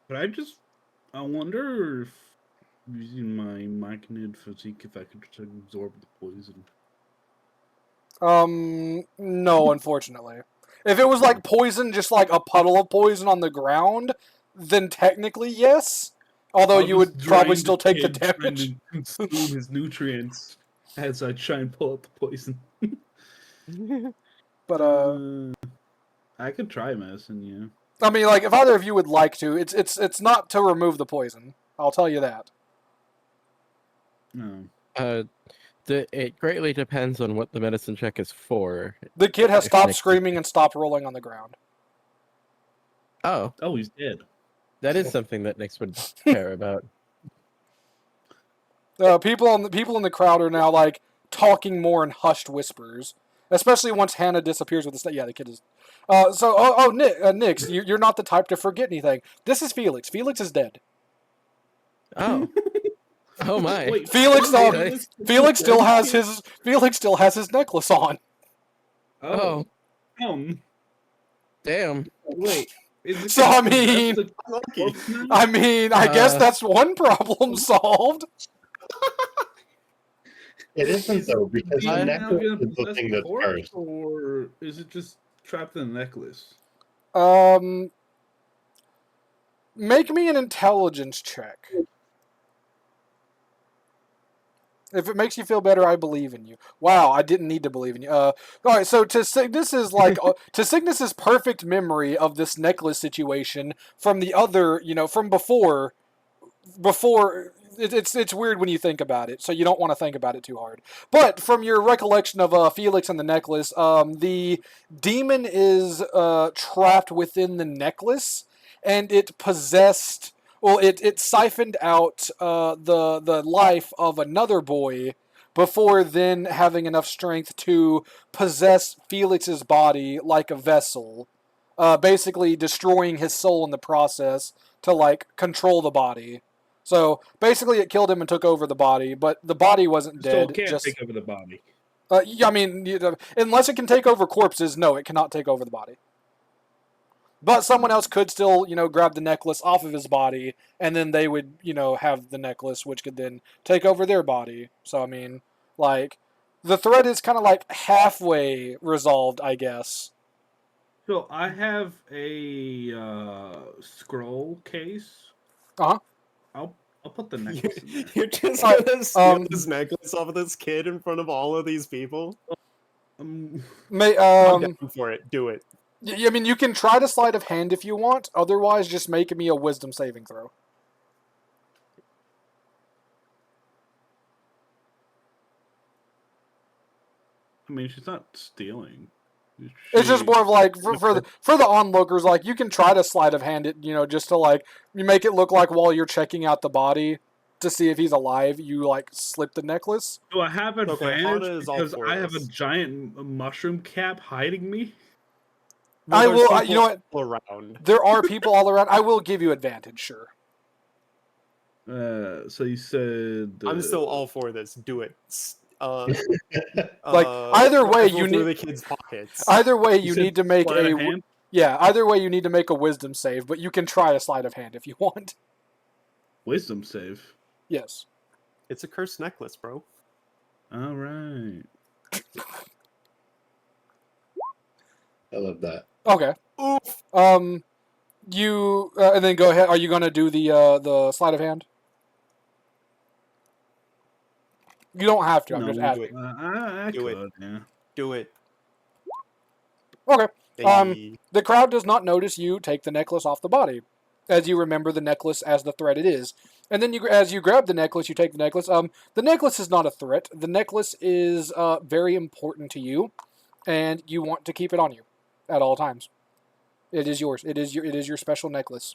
But I wonder if using my Myconid physique, if I could just absorb the poison. No, unfortunately. If it was like poison, just like a puddle of poison on the ground, then technically yes. Although I'll you just would probably drain still take the kid trying damage. to consume his nutrients as I try and pull out the poison. But I could try medicine, yeah. I mean, like if either of you would like to, it's not to remove the poison. I'll tell you that. No. It greatly depends on what the medicine check is for. The kid has If stopped Nick- screaming and stopped rolling on the ground. Oh, Oh, he's dead. that is something that Nix would care about. People in the crowd are now like talking more in hushed whispers, especially once Hannah disappears with the snake. Yeah, the kid is. Nix, you're not the type to forget anything. This is Felix. Felix is dead. Oh. Oh my. Wait, Felix, Felix- Felix still has his necklace on. Oh. Damn. Wait. Is it So, I that's mean- the Lucky. corpse now? I mean, I guess that's one problem solved. It isn't though, because Is the it now necklace gonna is the possess thing the that's corpse, cursed. or is it just trapped in the necklace? Make me an intelligence check. If it makes you feel better, I believe in you. Wow, I didn't need to believe in you. All right, so to Cygnus's perfect memory of this necklace situation from the other, from before. It's weird when you think about it, so you don't want to think about it too hard. But from your recollection of Felix and the necklace, the demon is trapped within the necklace, and it possessed. Well, it siphoned out the life of another boy before then having enough strength to possess Felix's body like a vessel, basically destroying his soul in the process to like control the body. So basically, it killed him and took over the body, but the body wasn't Still dead. can't Just take over the body. yeah, I mean, unless it can take over corpses, no, it cannot take over the body. But someone else could still, grab the necklace off of his body, and then they would, have the necklace, which could then take over their body. So I mean, like, the threat is kind of like halfway resolved, I guess. So I have a scroll case. Uh-huh. I'll put the necklace in there. You're just Alright, gonna steal this necklace off of this kid in front of all of these people? I'm down for it. Do it. I mean, you can try to sleight of hand if you want. Otherwise, just make me a wisdom saving throw. I mean, she's not stealing. It's just more of like for the onlookers, like you can try to sleight of hand it, just to like you make it look like while you're checking out the body to see if he's alive, you like slip the necklace. Do I have Okay, advantage Hana is all because for I have a this. giant mushroom cap hiding me? I there's will. You know what? people around. There are people all around. I will give you advantage, sure. So you said I'm still all for this. Do it. Like, either way, rifle you through need- the kid's pockets. Either way, you said need to make sleight a of hand? yeah. Either way, you need to make a wisdom save, but you can try a sleight of hand if you want. Wisdom save. Yes. It's a cursed necklace, bro. All right. I love that. Okay. Oof. You and then go ahead. Are you gonna do the sleight of hand? You don't have to. I'm No, just do asking. it. I Do it. could, yeah. Do it. Okay. Hey. The crowd does not notice you take the necklace off the body, as you remember the necklace as the threat it is. And then as you grab the necklace, you take the necklace. The necklace is not a threat. The necklace is very important to you, and you want to keep it on you at all times. It is yours. It is your special necklace.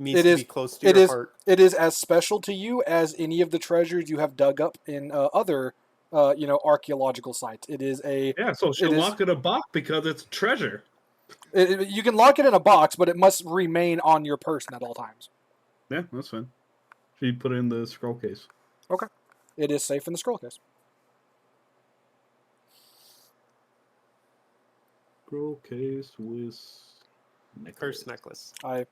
needs It to is. be close to It your is. heart. It is as special to you as any of the treasures you have dug up in other, archaeological sites. It is a. Yeah, so It she'll is. lock it in a box because it's treasure. You can lock it in a box, but it must remain on your person at all times. Yeah, that's fine. She put it in the scroll case. Okay. It is safe in the scroll case. Scroll case with Curse necklace. I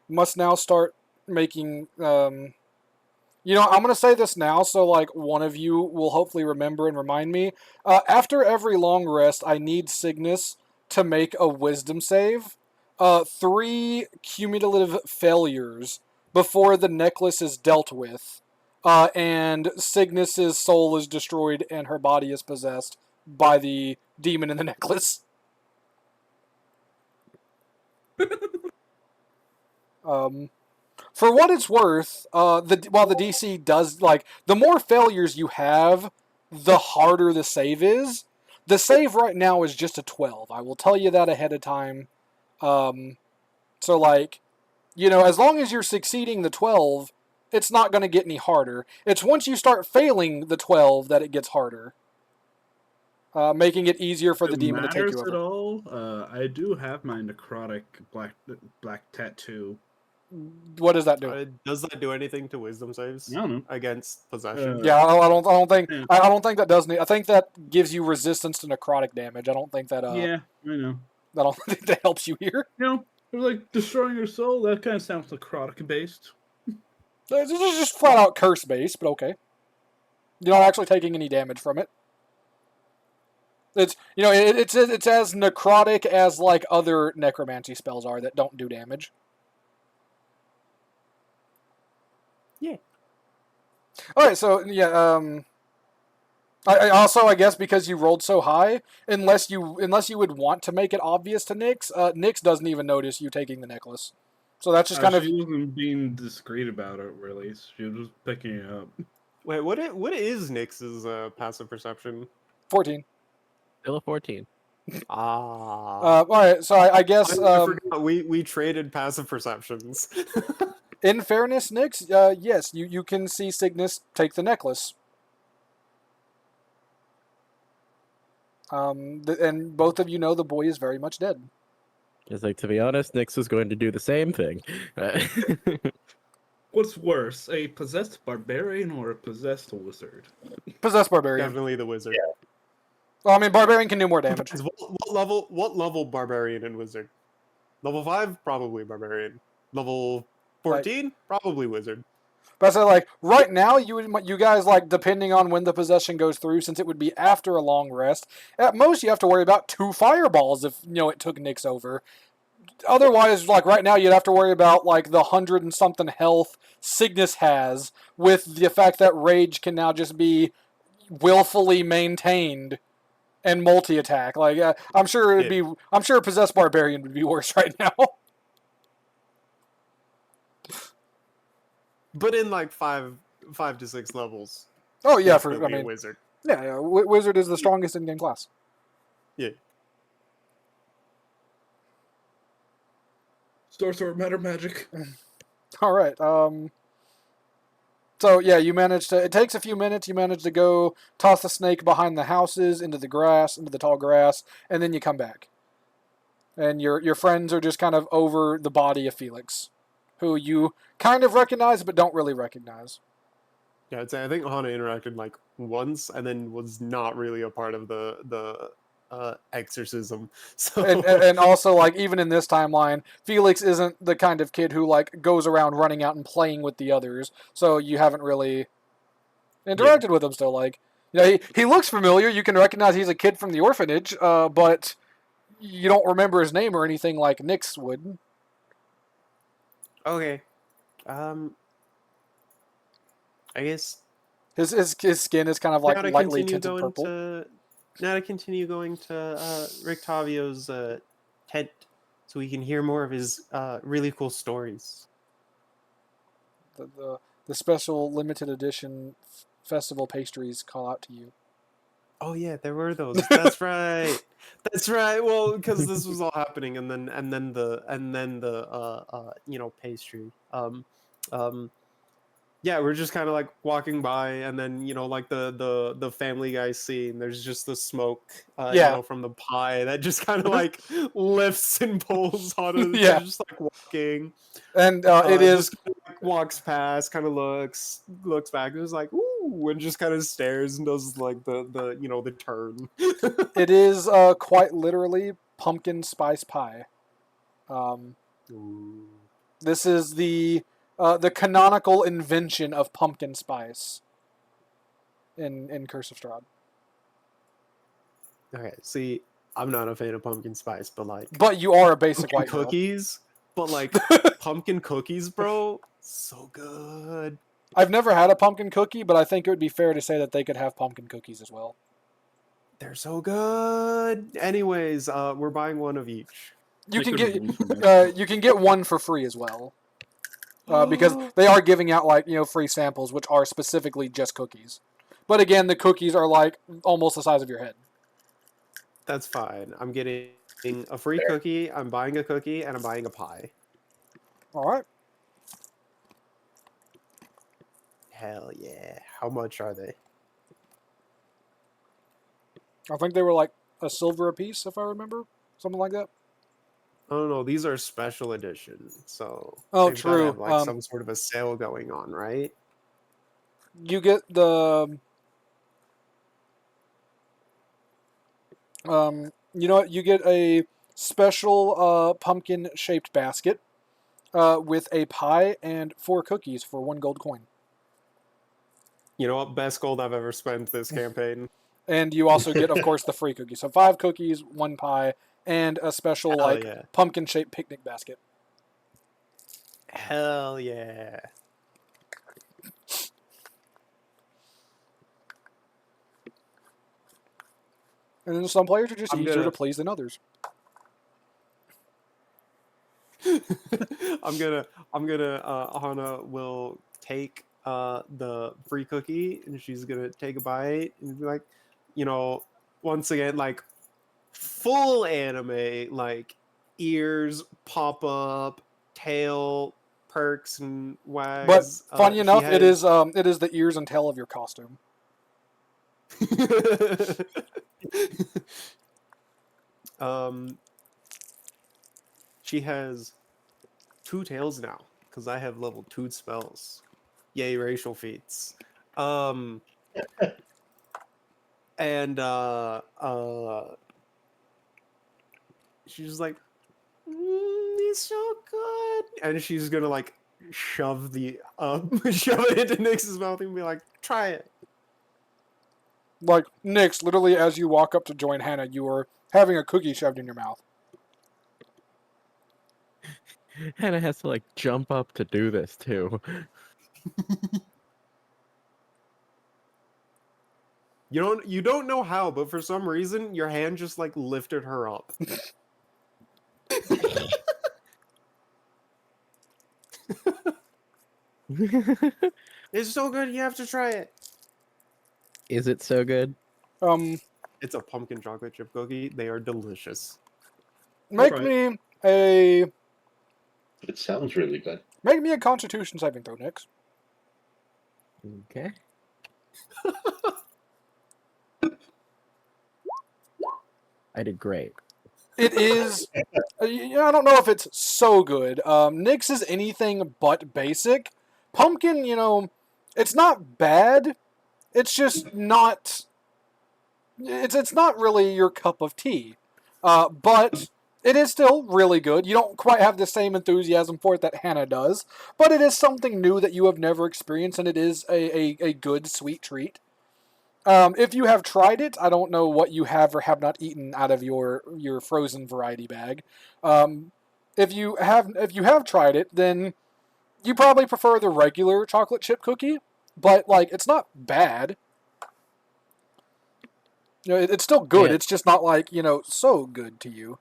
must now start making. I'm going to say this now, so like one of you will hopefully remember and remind me. After every long rest, I need Cygnus to make a Wisdom save. 3 cumulative failures before the necklace is dealt with, and Cygnus's soul is destroyed and her body is possessed by the demon in the necklace. For what it's worth, while the DC does like the more failures you have, the harder the save is. The save right now is just a 12. I will tell you that ahead of time. So like, as long as you're succeeding the 12, it's not going to get any harder. It's once you start failing the 12 that it gets harder, making it easier for the demon to take you at over. all. I do have my necrotic black tattoo. What does that do? Does that do anything to wisdom saves I don't know. against possession? Yeah, I don't think Yeah. I don't think that does. I think that gives you resistance to necrotic damage. I don't think that. Yeah, I know. I don't think that helps you here. It was like destroying your soul. That kind of sounds necrotic based. It's just flat out curse based, but okay. You're not actually taking any damage from it. It's it's as necrotic as like other necromancy spells are that don't do damage. Yeah. All right, so yeah. I also, I guess, because you rolled so high, unless you would want to make it obvious to Nyx, Nyx doesn't even notice you taking the necklace. So that's just kind of. She wasn't being discreet about it, really. She was just picking it up. Wait, what is Nyx's passive perception? 14. Still a 14. Ah. All right, so I guess. I forgot. We traded passive perceptions. In fairness, Nyx, yes, you can see Cygnus take the necklace. And both of you know the boy is very much dead. It's like, to be honest, Nyx was going to do the same thing. What's worse, a possessed barbarian or a possessed wizard? Possessed barbarian. Definitely the wizard. Well, I mean, barbarian can do more damage. What level barbarian and wizard? Level 5, probably barbarian. Level 14, probably wizard. But I say, like, right now, you guys, like, depending on when the possession goes through, since it would be after a long rest, at most you have to worry about 2 fireballs if, it took Nyx over. Otherwise, like, right now, you'd have to worry about, like, the 100 and something health Cygnus has, with the fact that Rage can now just be willfully maintained and multi-attack. Like, I'm sure I'm sure a possessed barbarian would be worse right now. But in like 5 to 6 levels. Oh yeah, a wizard. Yeah, wizard is the strongest in-game class. Yeah. Sorcerer matter magic. All right. So yeah, you managed to. It takes a few minutes. You manage to go toss the snake behind the houses into the grass, into the tall grass, and then you come back. And your friends are just kind of over the body of Felix, who you kind of recognize but don't really recognize. Yeah, I think Hana interacted like once and then was not really a part of the exorcism. So And also, like, even in this timeline, Felix isn't the kind of kid who like goes around running out and playing with the others. So you haven't really interacted with him still. Like, he looks familiar. You can recognize he's a kid from the orphanage, but you don't remember his name or anything like Nyx would. okay. I guess His skin is kind of like now to lightly continue tinted going purple. now to continue going to Rictavio's tent so we can hear more of his really cool stories. The special limited edition festival pastries call out to you. Oh yeah, there were those. That's right. That's right. Well, because this was all happening, and then the pastry. Um, um, yeah, we're just kind of like walking by, and then like the Family Guy scene. There's just the smoke, Yeah. from the pie that just kind of like lifts and pulls Hana. Yeah. Just like walking. And it is Just kind of, like, walks past, kind of looks back, and is like, ooh, and just kind of stares and does like the turn. it is quite literally pumpkin spice pie. Ooh. This is the canonical invention of pumpkin spice in Curse of Strahd. Okay, see, I'm not a fan of pumpkin spice, but like But you are a basic pumpkin white girl. cookies, but like pumpkin cookies, bro, so good. I've never had a pumpkin cookie, but I think it would be fair to say that they could have pumpkin cookies as well. They're so good. Anyways, we're buying one of each. You They can could get roll for next you can get one for free as well. Because they are giving out like free samples, which are specifically just cookies. But again, the cookies are like almost the size of your head. That's fine. I'm getting a free cookie. I'm buying a cookie, and I'm buying a pie. All right. Hell yeah! How much are they? I think they were like a silver a piece, if I remember, something like that. I don't know. These are special editions, so Oh, they've gotta true. have like some sort of a sale going on, right? You get the you get a special pumpkin shaped basket with a pie and 4 cookies for 1 gold coin. You know what? Best gold I've ever spent this campaign. And you also get, of course, the free cookies. So 5 cookies, 1 pie, and a special Hell like yeah. pumpkin shaped picnic basket. Hell yeah! And then some players are just I'm easier gonna- to please than others. I'm gonna Hana will take the free cookie, and she's gonna take a bite and be like, once again, like full anime, like ears pop up, tail perks and But wags. funny She enough, it has- is the ears and tail of your costume. She has 2 tails now because I have level 2 spells. Yay, racial feats. And she's like, it's so good, and she's gonna like shove shove it into Nix's mouth and be like, try it. Like, Nyx, literally as you walk up to join Hannah, you are having a cookie shoved in your mouth. Hannah has to like jump up to do this too. You don't know how, but for some reason your hand just like lifted her up. It's so good, you have to try it. Is it so good? It's a pumpkin chocolate chip cookie. They are delicious. Make Alright. me a It sounds really good. Constitution saving throw, Nyx. Okay. I did great. It is. I don't know if it's so good. Nyx is anything but basic. Pumpkin, it's not bad. It's just not. It's not really your cup of tea. But it is still really good. You don't quite have the same enthusiasm for it that Hannah does, but it is something new that you have never experienced, and it is a good, sweet treat. If you have tried it, I don't know what you have or have not eaten out of your frozen variety bag. If you have tried it, then you probably prefer the regular chocolate chip cookie, but like it's not bad. It's still good. Yeah. It's just not like so good to you.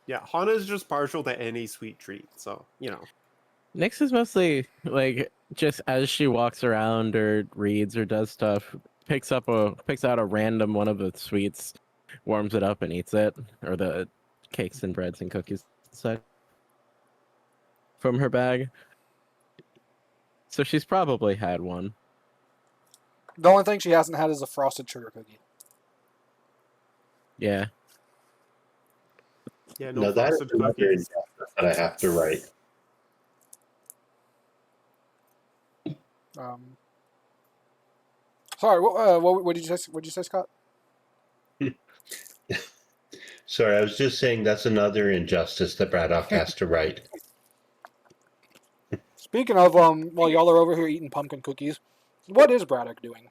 Yeah, Hana's just partial to any sweet treat, so Nyx is mostly like just as she walks around or reads or does stuff, picks out a random one of the sweets, warms it up and eats it, or the cakes and breads and cookies and such. from her bag. So she's probably had one. The only thing she hasn't had is a frosted sugar cookie. Yeah. Yeah, No, no that is frosted another cookies. injustice that I have to write. Sorry, what did you say? What did you say, Scott? Sorry, I was just saying that's another injustice that Braddock has to write. Speaking of, while y'all are over here eating pumpkin cookies, what is Braddock doing?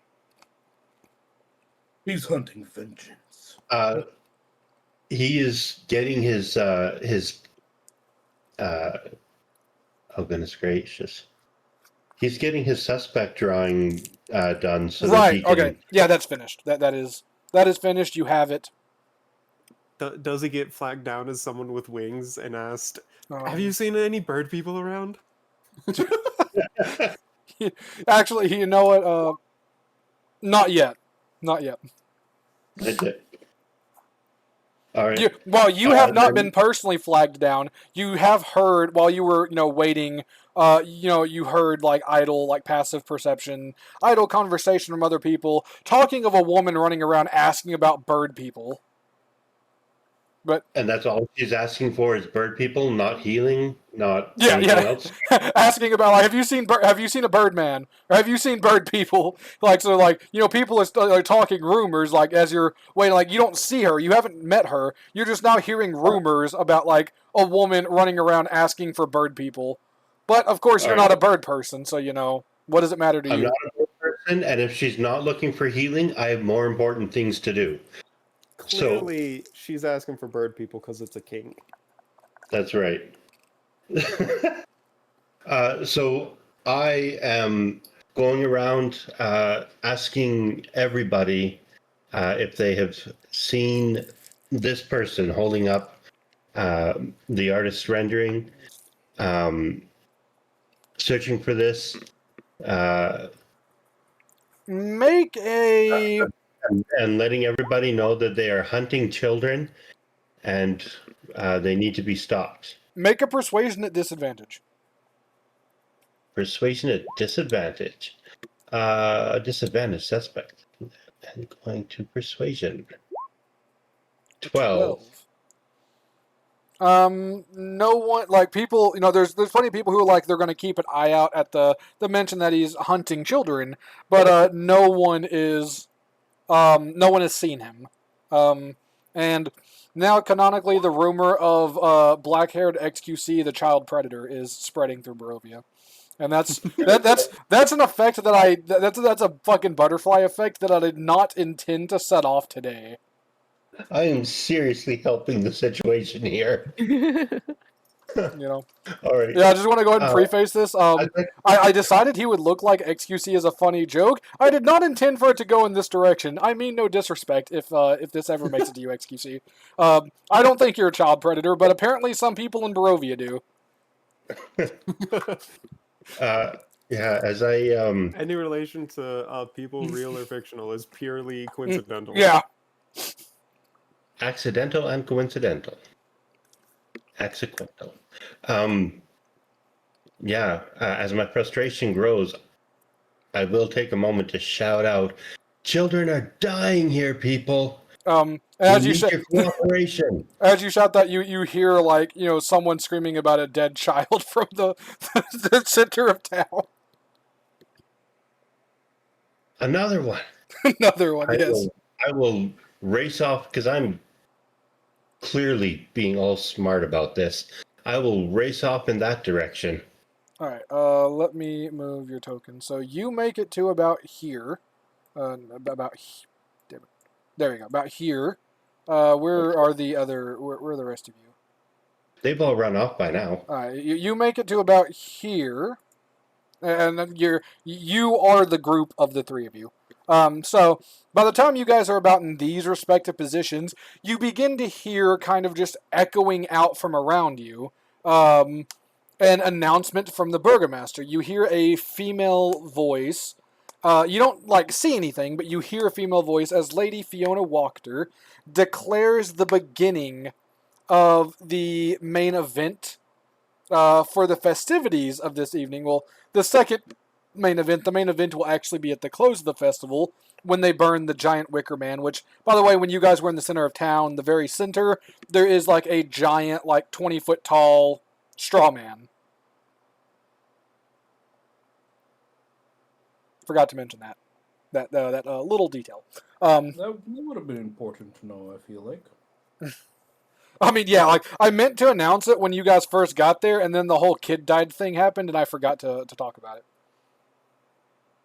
He's hunting vengeance. He is getting his oh goodness gracious. He's getting his suspect drawing done so that he Right. can. Okay. Yeah, that's finished. That is finished. You have it. Does he get flagged down as someone with wings and asked, "Have Um, you seen any bird people around?" Actually, you know what? Not yet. Not yet. That's it. All right. You have not then- been personally flagged down. You have heard while you were, waiting. You heard like idle, like passive perception, idle conversation from other people, talking of a woman running around asking about bird people. But And that's all she's asking for is bird people, not healing, not yeah, anything yeah, else. asking about like, have you seen a bird man, or have you seen bird people? Like so, like people are talking rumors like as you're waiting, like you don't see her, you haven't met her, you're just now hearing rumors about like a woman running around asking for bird people. But of course, you're All right. not a bird person, so what does it matter to I'm you? not a bird person, and if she's not looking for healing, I have more important things to do. Clearly, she's asking for bird people because it's a kink. That's right. So I am going around asking everybody if they have seen this person holding up the artist's rendering, searching for this, Make a and letting everybody know that they are hunting children and they need to be stopped. persuasion at disadvantage. Persuasion at disadvantage. Disadvantage suspect. And going to persuasion. 12. No one like people. There's plenty of people who are like they're going to keep an eye out at the mention that he's hunting children, but no one has seen him. And now canonically, the rumor of black-haired XQC, the child predator, is spreading through Barovia. And that's an effect that's a fucking butterfly effect that I did not intend to set off today. I am seriously helping the situation here. All right. Yeah, I just want to go ahead and preface this. I decided he would look like XQC as a funny joke. I did not intend for it to go in this direction. I mean no disrespect if this ever makes it to you, XQC. I don't think you're a child predator, but apparently some people in Barovia do. Yeah, as I Any relation to people, real or fictional, is purely coincidental. Yeah. accidental and coincidental. Accidental. Yeah, as my frustration grows, I will take a moment to shout out, children are dying here, people. As We you need shout, your cooperation. as you shout that, you hear like someone screaming about a dead child from the center of town. Another one. Another one, yes. I will race off because I'm clearly being all smart about this. I will race off in that direction. All right. Let me move your token. So you make it to about here. There we go. About here. Where are the other? Where are the rest of you? They've all run off by now. All right. You make it to about here, and then you are the group of the three of you. So by the time you guys are about in these respective positions, you begin to hear kind of just echoing out from around you. An announcement from the burgomaster. You hear a female voice. You don't see anything, but you hear a female voice as Lady Fiona Wachter declares the beginning of the main event for the festivities of this evening, well, the second main event, the main event will actually be at the close of the festival when they burn the giant wicker man, which, by the way, when you guys were in the center of town, the very center, there is like a giant, like 20-foot tall straw man. Forgot to mention that little detail. That would have been important to know, I feel like. I mean, yeah, like I meant to announce it when you guys first got there, and then the whole kid died thing happened, and I forgot to talk about it.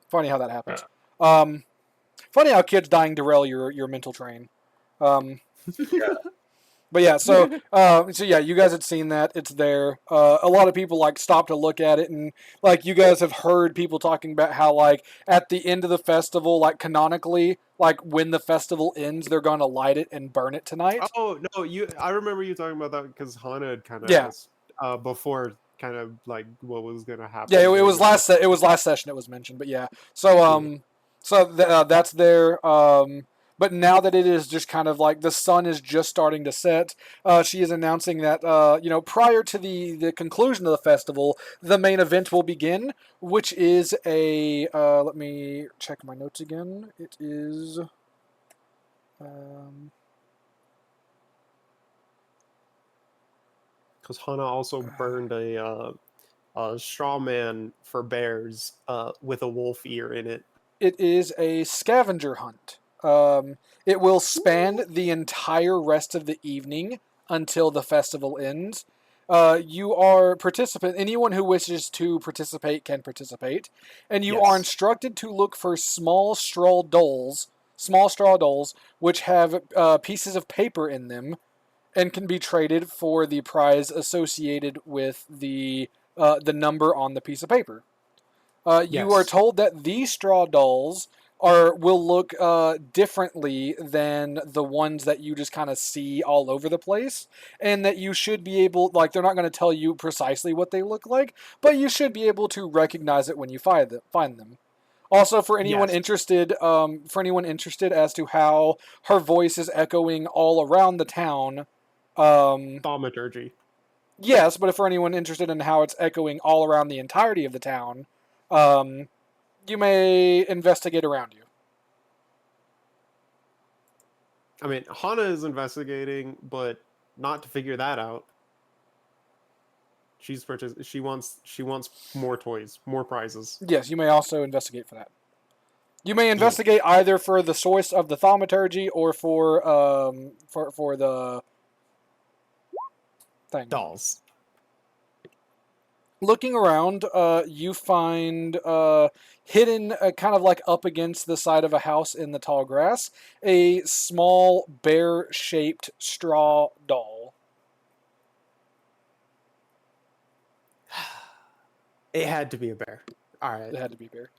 Funny how that happens. Funny how kids dying derail your mental train. But yeah, so yeah, you guys had seen that. It's there. A lot of people like stop to look at it, and like you guys have heard people talking about how like at the end of the festival, like canonically, like when the festival ends, they're gonna light it and burn it tonight. Oh no, I remember you talking about that because Hana had kind of asked before, kind of like what was gonna happen. Yeah, it was last session it was mentioned, but yeah. So that's there. But now that it is just kind of like the sun is just starting to set, she is announcing that prior to the conclusion of the festival, the main event will begin, which is a let me check my notes again. It is because Hana also burned a straw man for bears with a wolf ear in it. It is a scavenger hunt. It will span the entire rest of the evening until the festival ends. You are participant. Anyone who wishes to participate can participate, and you are instructed to look for small straw dolls, which have pieces of paper in them, and can be traded for the prize associated with the number on the piece of paper. You are told that these straw dolls will look differently than the ones that you just kind of see all over the place, and that you should be able, like, they're not going to tell you precisely what they look like, but you should be able to recognize it when you find them. Also, for anyone interested, as to how her voice is echoing all around the town, thaumaturgy. Yes, but for anyone interested in how it's echoing all around the entirety of the town, you may investigate around you. I mean, Hana is investigating, but not to figure that out. She wants more toys, more prizes. Yes, you may also investigate for that. You may investigate either for the source of the thaumaturgy or for the thing. Dolls. Looking around, you find hidden, kind of like up against the side of a house in the tall grass, a small bear-shaped straw doll. It had to be a bear. All right. It had to be a bear.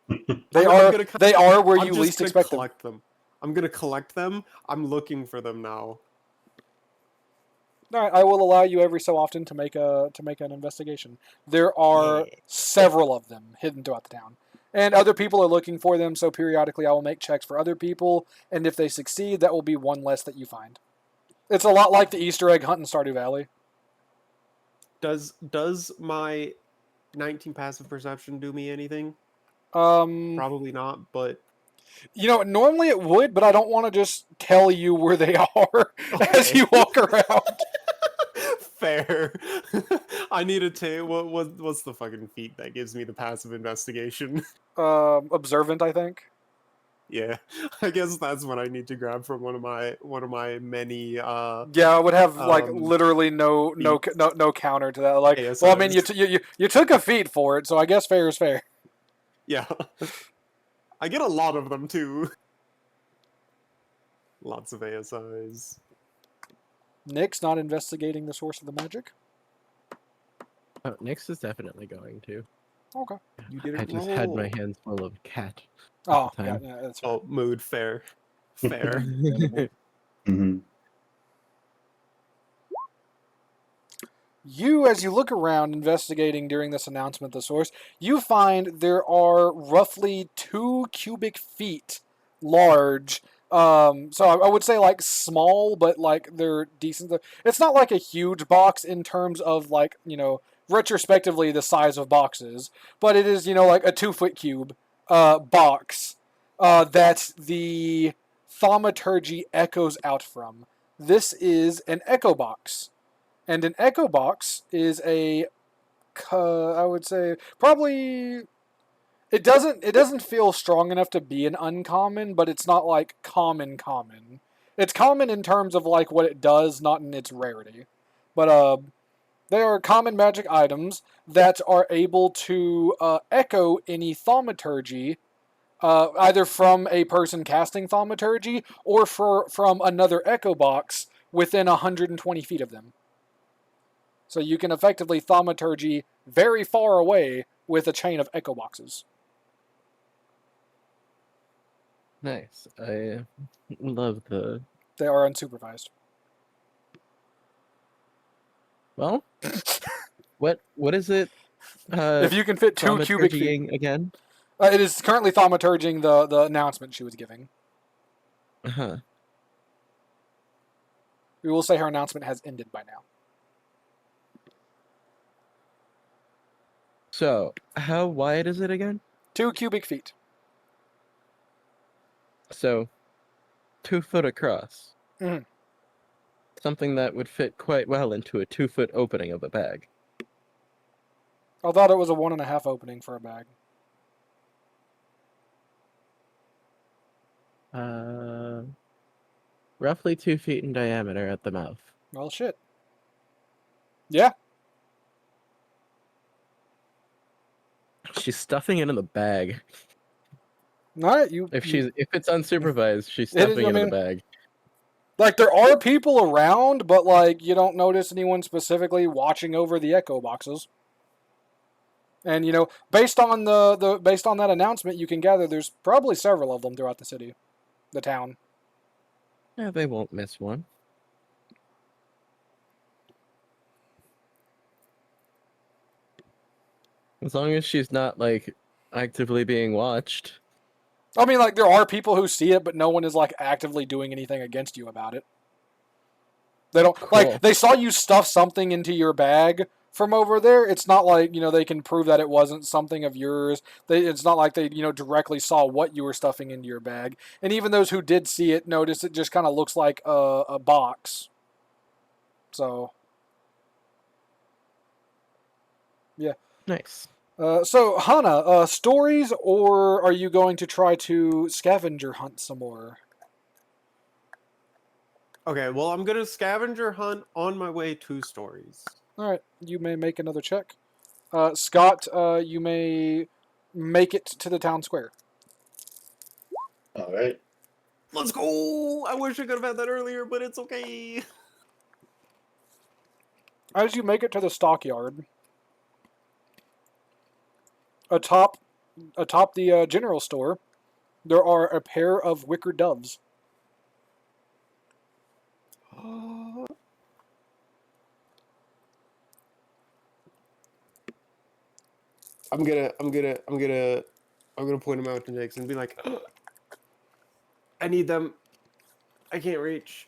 I'm They are where I'm you just least gonna expect collect them. I'm gonna collect them. I'm looking for them now. All right, I will allow you every so often to make an investigation. There are several of them hidden throughout the town, and other people are looking for them. So periodically, I will make checks for other people, and if they succeed, that will be one less that you find. It's a lot like the Easter egg hunt in Stardew Valley. Does my 19 passive perception do me anything? Probably not, but normally it would, but I don't want to just tell you where they are as you walk around. Fair. I need to take what's the fucking feat that gives me the passive investigation? Observant, I think. Yeah, I guess that's what I need to grab from one of my many. Yeah, I would have like literally no counter to that. Like, ASIs. well, I mean, you took a feat for it, so I guess fair is fair. Yeah, I get a lot of them too. Lots of ASIs. Nick's not investigating the source of the magic. Oh, Nyx is definitely going to. Okay. You didn't I just had my hands full of cat. Oh, yeah, that's fine. Oh, mood fair. Fair. Mm-hmm. As you look around investigating during this announcement of the source, you find there are roughly 2 cubic feet large So I would say like small, but like they're decent. It's not like a huge box in terms of like retrospectively the size of boxes, but it is like a 2 foot cube box that the thaumaturgy echoes out from. This is an echo box, and an echo box is I would say probably it doesn't feel strong enough to be an uncommon, but it's not like common. It's common in terms of like what it does, not in its rarity. But they are common magic items that are able to echo any thaumaturgy, either from a person casting thaumaturgy or from another echo box within 120 feet of them. So you can effectively thaumaturgy very far away with a chain of echo boxes. Nice. I love the. They are unsupervised. Well, what is it? If you can fit 2 cubic feet. Thaumaturgying again? It is currently thaumaturging the announcement she was giving. Huh. We will say her announcement has ended by now. So, how wide is it again? 2 cubic feet. So, 2 foot across. Mhm. Something that would fit quite well into a 2 foot opening of a bag. I thought it was a 1.5 opening for a bag. Roughly 2 feet in diameter at the mouth. Well, shit. Yeah. She's stuffing it in the bag. Not If it's unsupervised, she's It is, stuffing it in the bag. Like, there are people around, but, like, you don't notice anyone specifically watching over the echo boxes. And, based on based on that announcement, you can gather there's probably several of them throughout the city. The town. Yeah, they won't miss one. As long as she's not, like, actively being watched. I mean, like, there are people who see it, but no one is, like, actively doing anything against you about it. They don't, Cool. like, they saw you stuff something into your bag from over there. It's not like, they can prove that it wasn't something of yours. It's not like they, directly saw what you were stuffing into your bag. And even those who did see it noticed it just kind of looks like a box. So, yeah. Nice. So, Hana, stories, or are you going to try to scavenger hunt some more? Okay, well, I'm gonna scavenger hunt on my way to stories. All right, you may make another check. Scott, you may make it to the town square. All right. Let's go! I wish I could have had that earlier, but it's okay. As you make it to the stockyard, atop the general store, there are a pair of wicker doves. I'm gonna point them out to Nix and be like, I need them. I can't reach.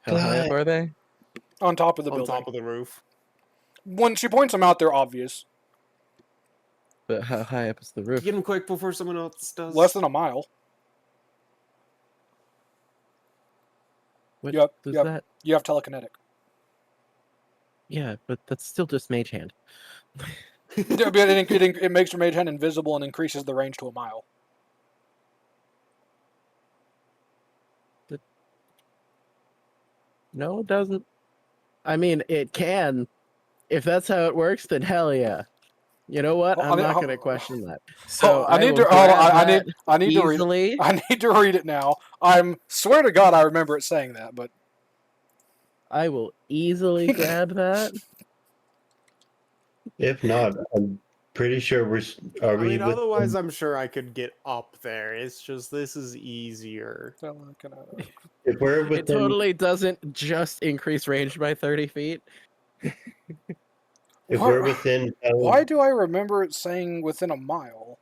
How high up are they? On top of the On building. top of the roof. When she points them out, they're obvious. But how high up is the roof? Get them quick before someone else does. Less than a mile. What Yep, does yep. that? You have telekinetic. Yeah, but that's still just mage hand. Yeah, but it makes your mage hand invisible and increases the range to a mile. No, it doesn't. I mean, it can. If that's how it works, then hell yeah. You know what? Well, I'm not going to question that. So I need to. I need to read. easily. I need to read it now. I'm swear to God, I remember it saying that, but I will easily grab that. If not, I'm pretty sure I mean, otherwise, I'm sure I could get up there. It's just this is easier. if we're It within, totally doesn't just increase range by 30 feet. if we're within, why do I remember it saying within a mile?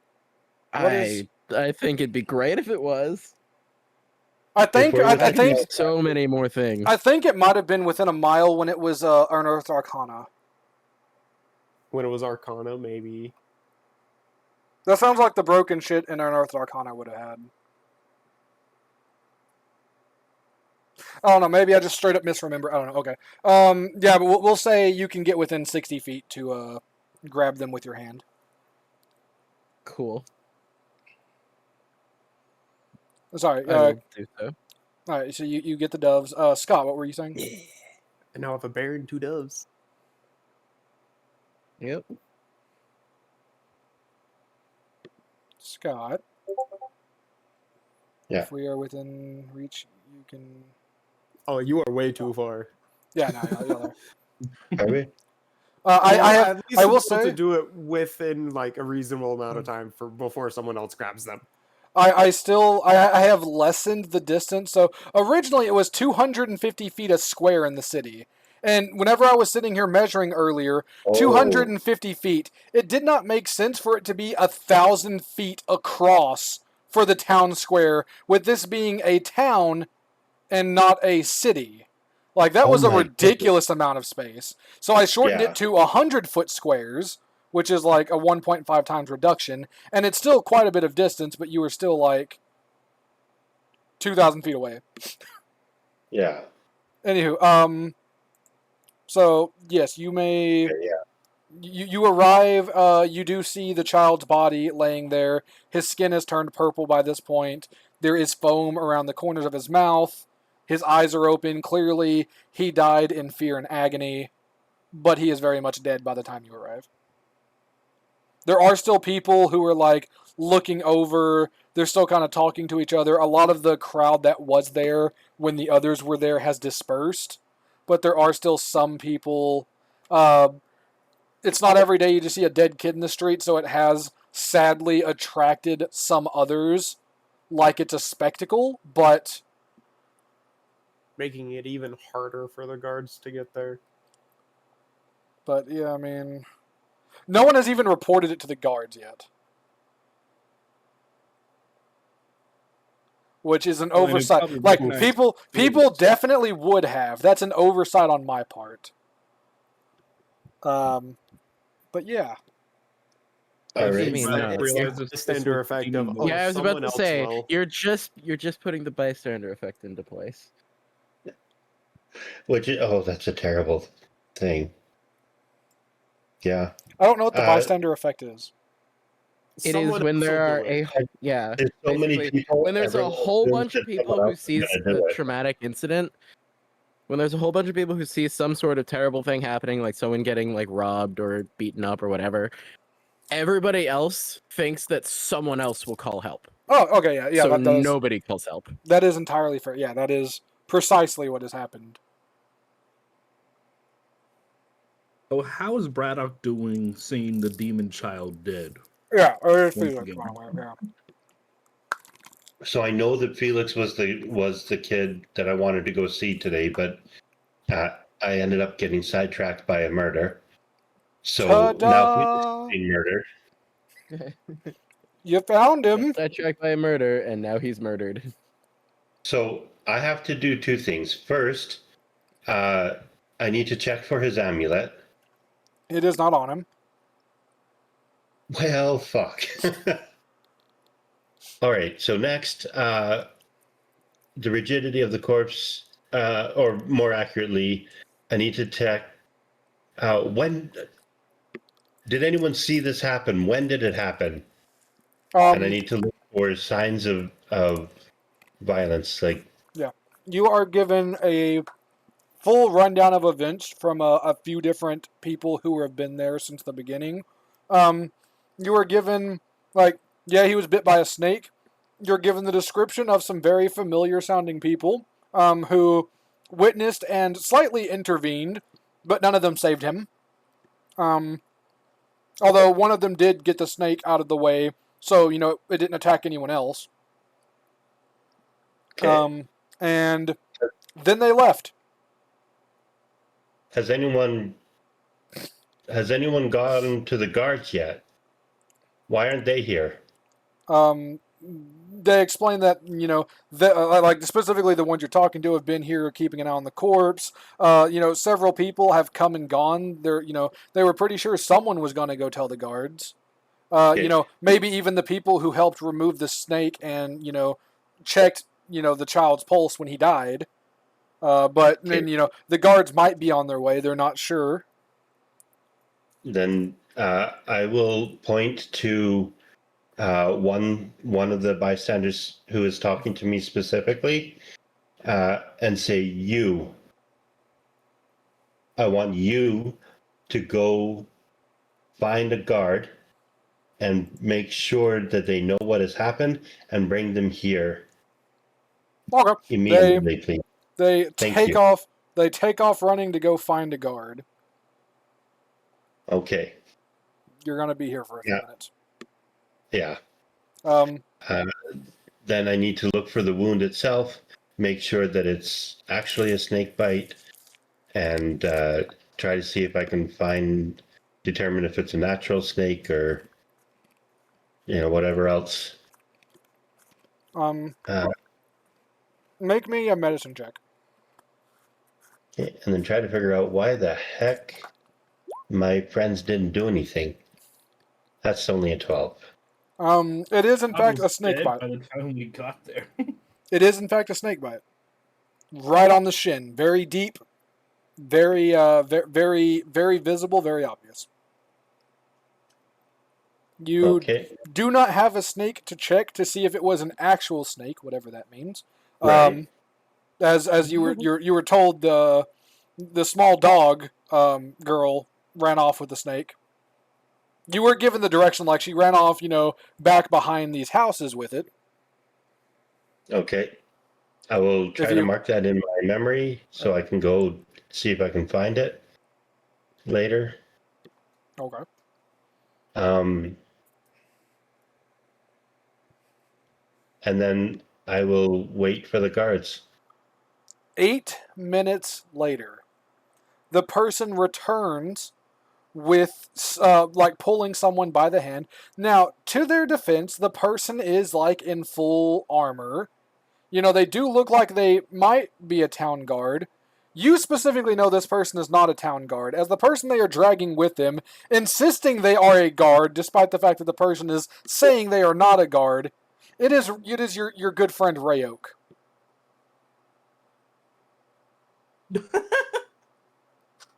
What is- I think it'd be great if it was. I think we're I, with I I can do think so many more things. I think it might have been within a mile when it was Unearthed Arcana. When it was Arcana, maybe. That sounds like the broken shit in Unearthed Arcana would have had. I don't know. Maybe I just straight up misremember. I don't know. Okay. Yeah, but we'll say you can get within 60 feet to grab them with your hand. Cool. Sorry. I will do so. All right. So you get the doves. Scott, what were you saying? And now I have a bear and 2 doves. Yep. Scott. Yeah. If we are within reach, you can. Oh, you are way too far. Yeah. No. You're there. Are we? I At least I will to be able say to do it within like a reasonable amount of time before someone else grabs them. I have lessened the distance. So originally it was 250 feet a square in the city. And whenever I was sitting here measuring earlier, 250 feet, it did not make sense for it to be 1,000 feet across for the town square, with this being a town and not a city. Like, that Oh was a my ridiculous amount of space. So I shortened Yeah. it to 100-foot squares, which is like a 1.5 times reduction, and it's still quite a bit of distance, but you were still like 2,000 feet away. Yeah. Anywho, so yes, you may. Okay, yeah. You arrive. You do see the child's body laying there. His skin has turned purple by this point. There is foam around the corners of his mouth. His eyes are open. Clearly, he died in fear and agony, but he is very much dead by the time you arrive. There are still people who are like looking over. They're still kind of talking to each other. A lot of the crowd that was there when the others were there has dispersed, but there are still some people. It's not every day you just see a dead kid in the street, so it has sadly attracted some others like it's a spectacle, but Making it even harder for the guards to get there. yeah, I mean, no one has even reported it to the guards yet. Which is an Well, and it oversight. probably Like, recognized people Felix. definitely would have. That's an oversight on my part. But yeah. All What do you right. mean, Brad no? realizes The this bystander was effect demon of, voice. Yeah, I was about someone to else say will. you're just putting the bystander effect into place. That's a terrible thing. Yeah. I don't know what the bystander effect is. It is Someone when else there will are do it. yeah. There's so many Basically, people. when there's a everyone whole assumes bunch that of people someone who else is sees gonna do a it. traumatic incident, when there's a whole bunch of people who see some sort of terrible thing happening, like someone getting like robbed or beaten up or whatever, everybody else thinks that someone else will call help. Oh, okay, yeah, So that does. nobody calls help. That is entirely fair. Yeah, that is precisely what has happened. So how is Braddock doing seeing the demon child dead? Yeah, Once Felix, again. yeah. So I know that Felix was the kid that I wanted to go see today, but I ended up getting sidetracked by a murder. So now Felix Ta-da! is being murdered. You found him. Sidetracked by a murder, and now he's murdered. So I have to do 2 things. First, I need to check for his amulet. It is not on him. Well, fuck. All right. So next, the rigidity of the corpse, or more accurately, I need to check when did anyone see this happen? When did it happen? And I need to look for signs of violence. Like, You are given a full rundown of events from a few different people who have been there since the beginning. You are given, like, yeah, he was bit by a snake. You're given the description of some very familiar sounding people who witnessed and slightly intervened, but none of them saved him. Although one of them did get the snake out of the way, so, you know, it didn't attack anyone else. okay. And then they left. Has anyone gone to the guards yet? Why aren't they here? they explain that like specifically the ones you're talking to have been here keeping an eye on the corpse. Several people have come and gone. They were pretty sure someone was going to go tell the guards. Okay. Maybe even the people who helped remove the snake and checked the child's pulse when he died. But Okay. then the guards might be on their way. They're not sure. Then I will point to one of the bystanders who is talking to me specifically, and say, "You. I want you to go find a guard and make sure that they know what has happened and bring them here Okay. immediately, please." They Thank take you. off. They take off running to go find a guard. Okay. You're gonna be here for a few Yeah. minutes. Yeah. Um, Then I need to look for the wound itself, make sure that it's actually a snake bite, and try to see if I can determine if it's a natural snake or whatever else. um, Uh, make me a medicine check. and then try to figure out why the heck my friends didn't do anything. That's only a 12. It is in I fact was a snake dead bite. by the time we got there. It is in fact a snake bite. Right on the shin, very deep, very very very visible, very obvious. You Okay. do not have a snake to check to see if it was an actual snake, whatever that means. Right. As you were told, the small dog girl ran off with the snake. You were given the direction like she ran off, back behind these houses with it. Okay. I will try If to you mark that in my memory so I can go see if I can find it later. okay, Um, and then I will wait for the guards. 8 minutes later, the person returns with like pulling someone by the hand. Now, to their defense, the person is like in full armor. They do look like they might be a town guard. You specifically know this person is not a town guard, as the person they are dragging with them, insisting they are a guard, despite the fact that the person is saying they are not a guard. It is your good friend Rayok.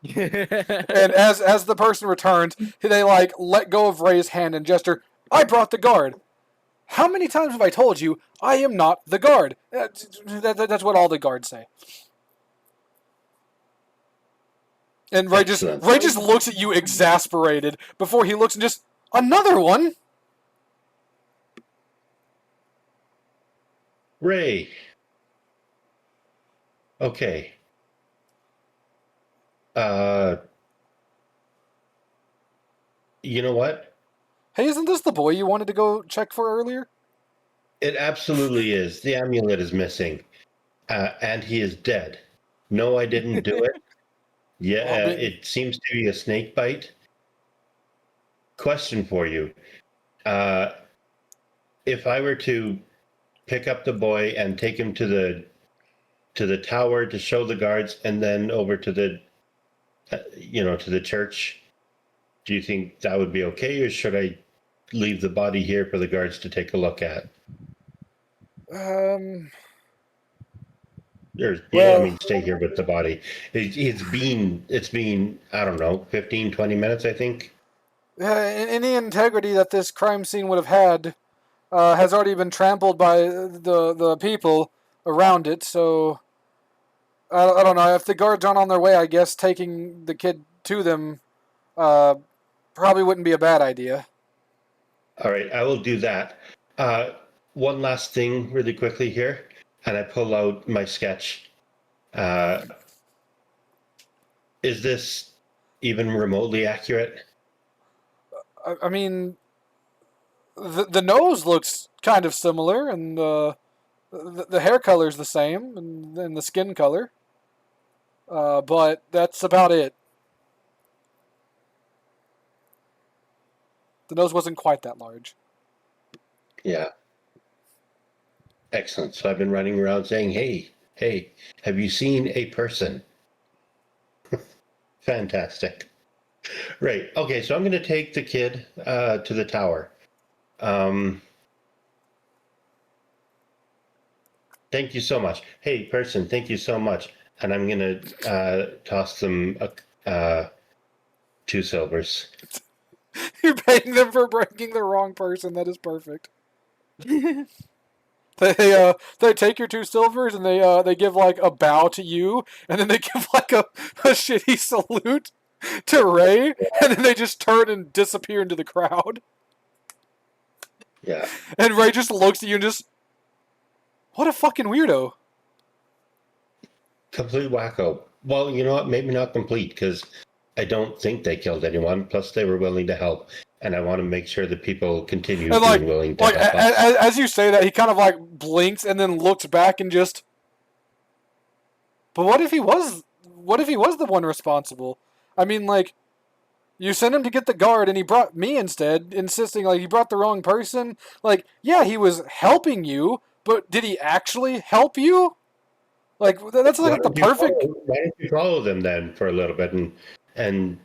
And as the person returns, they like let go of Ray's hand and gesture, "I brought the guard." How many times have I told you I am not the guard? That's what all the guards say. And Excellent. Ray just looks at you exasperated before he looks and just, "Another one?" Ray. Okay. You know what? Hey, isn't this the boy you wanted to go check for earlier? It absolutely is. The amulet is missing, and he is dead. No, I didn't do it. Yeah, Well, it seems to be a snake bite. Question for you: if I were to pick up the boy and take him to the tower to show the guards, and then over to the to the church, do you think that would be okay, or should I leave the body here for the guards to take a look at? Or yeah, I Well, mean, stay here with the body. It's been I don't know, 15, 20 minutes, I think. any integrity that this crime scene would have had has already been trampled by the people around it. So I don't know if the guards aren't on their way. I guess taking the kid to them uh, probably wouldn't be a bad idea. All right, I will do that. One last thing, really quickly here, and I pull out my sketch. Uh, is this even remotely accurate? I mean, the nose looks kind of similar, and the hair color's the same, and the skin color. But that's about it. The nose wasn't quite that large. Yeah. Excellent. So I've been running around saying, hey, have you seen a person? Fantastic. Right. Okay, so I'm going to take the kid to the tower. Thank you so much. Hey, person, thank you so much. And I'm going to toss them 2 silvers. You're paying them for breaking the wrong person. That is perfect. They take your 2 silvers and they give like a bow to you, and then they give like a shitty salute to Ray, and then they just turn and disappear into the crowd. Yeah. And Ray just looks at you and just, what a fucking weirdo. Complete wacko. Well, you know what? Maybe not complete, because I don't think they killed anyone. Plus, they were willing to help, and I want to make sure that people continue And being willing to help us. as you say that, he kind of like blinks and then looks back and just. But what if he was? What if he was the one responsible? I mean, like, you sent him to get the guard, and he brought me instead, insisting like he brought the wrong person. Like, yeah, he was helping you, but did he actually help you? Like, that's like the perfect. Why don't you follow them then for a little bit and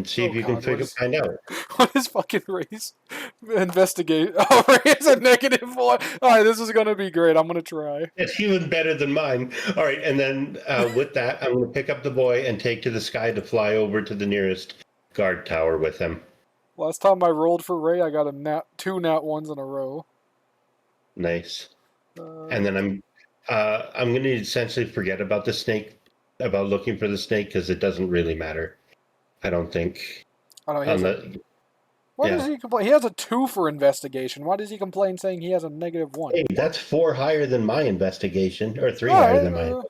see if you can find out? What is fucking Ray's investigate? Oh, Ray is a -1. All right, this is gonna be great. I'm gonna try. It's even better than mine. All right, and then with that, I'm going to pick up the boy and take to the sky to fly over to the nearest guard tower with him. Last time I rolled for Ray, I got a 2 nat 1s in a row. Nice. And then I'm going to essentially forget about the snake, about looking for the snake, because it doesn't really matter. I don't think. I don't know. Why does he complain? He has a 2 for investigation. Why does he complain saying he has a -1? Hey, that's 4 higher than my investigation, or 3 higher than mine.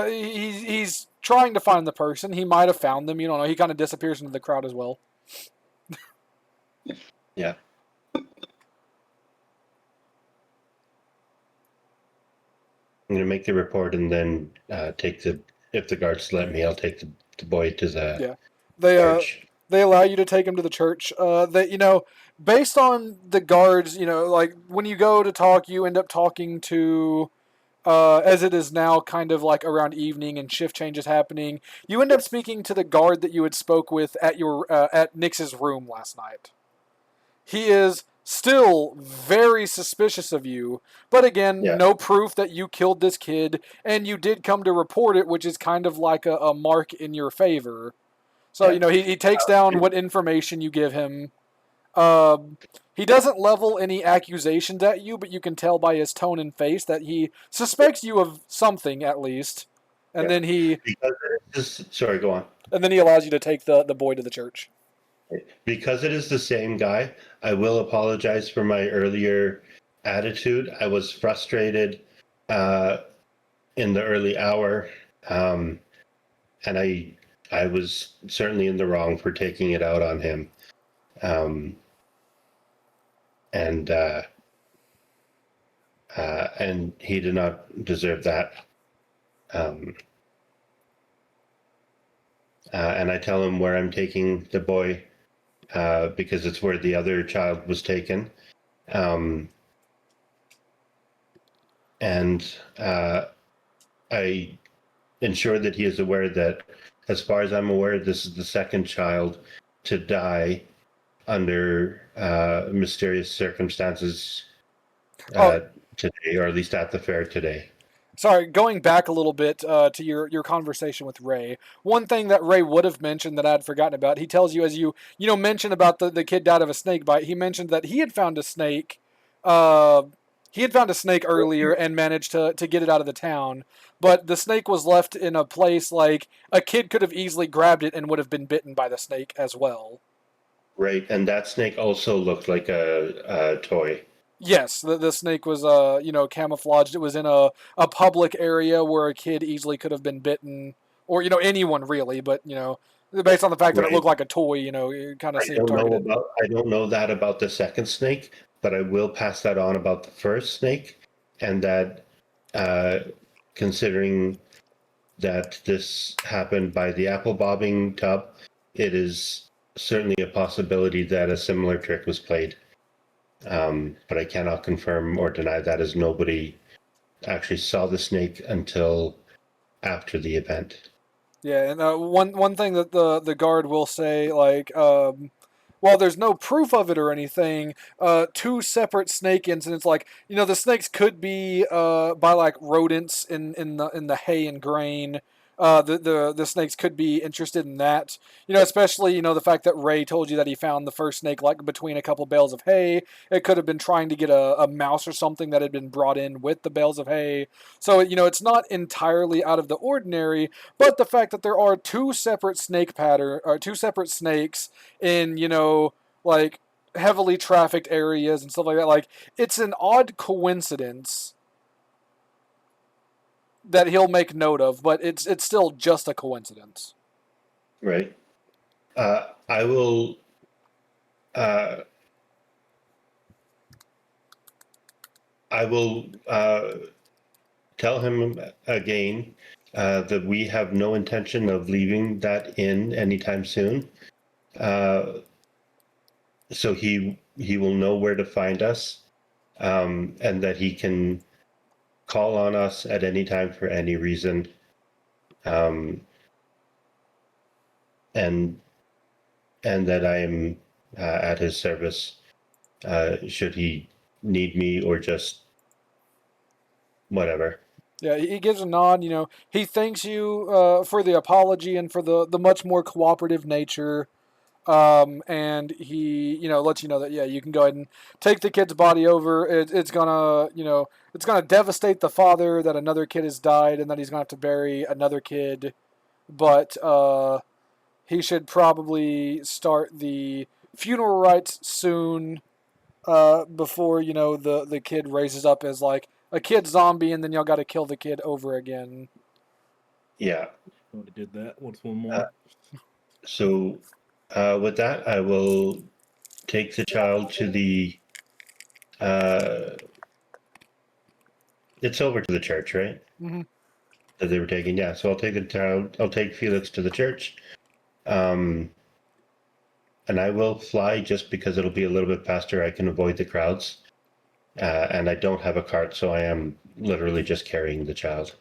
He's trying to find the person. He might have found them. You don't know. He kind of disappears into the crowd as well. Yeah. I'm going to make the report and then take the. If the guards let me, I'll take the boy to the church. They allow you to take him to the church. Based on the guards, like when you go to talk, you end up talking to, as it is now kind of like around evening and shift changes happening, you end up speaking to the guard that you had spoke with at at Nix's room last night. He is still very suspicious of you, but again, no proof that you killed this kid, and you did come to report it, which is kind of like a mark in your favor. So, he takes down what information you give him. He doesn't level any accusations at you, but you can tell by his tone and face that he suspects you of something, at least. And then Sorry, go on. And then he allows you to take the boy to the church. Because it is the same guy, I will apologize for my earlier attitude. I was frustrated in the early hour, and I was certainly in the wrong for taking it out on him. And he did not deserve that. And I tell him where I'm taking the boy, because it's where the other child was taken. And I ensure that he is aware that, as far as I'm aware, this is the second child to die under mysterious circumstances today, or at least at the fair today. Sorry, going back a little bit to your conversation with Ray. One thing that Ray would have mentioned that I'd forgotten about, he tells you, as you mentioned about the kid died of a snake bite, he mentioned that he had found a snake. He had found a snake earlier and managed to get it out of the town, but the snake was left in a place like a kid could have easily grabbed it and would have been bitten by the snake as well. Right, and that snake also looked like a toy. Yes, the snake was camouflaged. It was in a public area where a kid easily could have been bitten, or anyone really, but based on the fact that it looked like a toy, it kind of seemed targeted. I don't know that about the second snake, but I will pass that on about the first snake, and that considering that this happened by the apple bobbing tub, it is certainly a possibility that a similar trick was played. But I cannot confirm or deny that, as nobody actually saw the snake until after the event. Yeah, and one thing that the guard will say, like, while there's no proof of it or anything, two separate snake incidents, like, the snakes could be by like rodents in the hay and grain. The snakes could be interested in that. Especially the fact that Ray told you that he found the first snake like between a couple bales of hay. It could have been trying to get a mouse or something that had been brought in with the bales of hay. So it's not entirely out of the ordinary, but the fact that there are two separate two separate snakes in like heavily trafficked areas and stuff like that, like it's an odd coincidence that he'll make note of, but it's still just a coincidence. Right. I will. I will tell him again that we have no intention of leaving that inn anytime soon. So he will know where to find us, and that he can call on us at any time for any reason, um, and that I am at his service should he need me, or just whatever. Yeah, he gives a nod. He thanks you for the apology and for the much more cooperative nature. And he, lets you know that, yeah, you can go ahead and take the kid's body over. It's gonna, it's gonna devastate the father that another kid has died and that he's gonna have to bury another kid. But he should probably start the funeral rites soon, before the kid raises up as like a kid zombie, and then y'all got to kill the kid over again. Yeah. Already did that. What's one Uh, more? So with that, I will take the child to the. It's over to the church, right? Mm-hmm. That they were taking. Yeah. So I'll take the child. I'll take Felix to the church. Um, and I will fly just because it'll be a little bit faster. I can avoid the crowds. And I don't have a cart, so I am literally just carrying the child.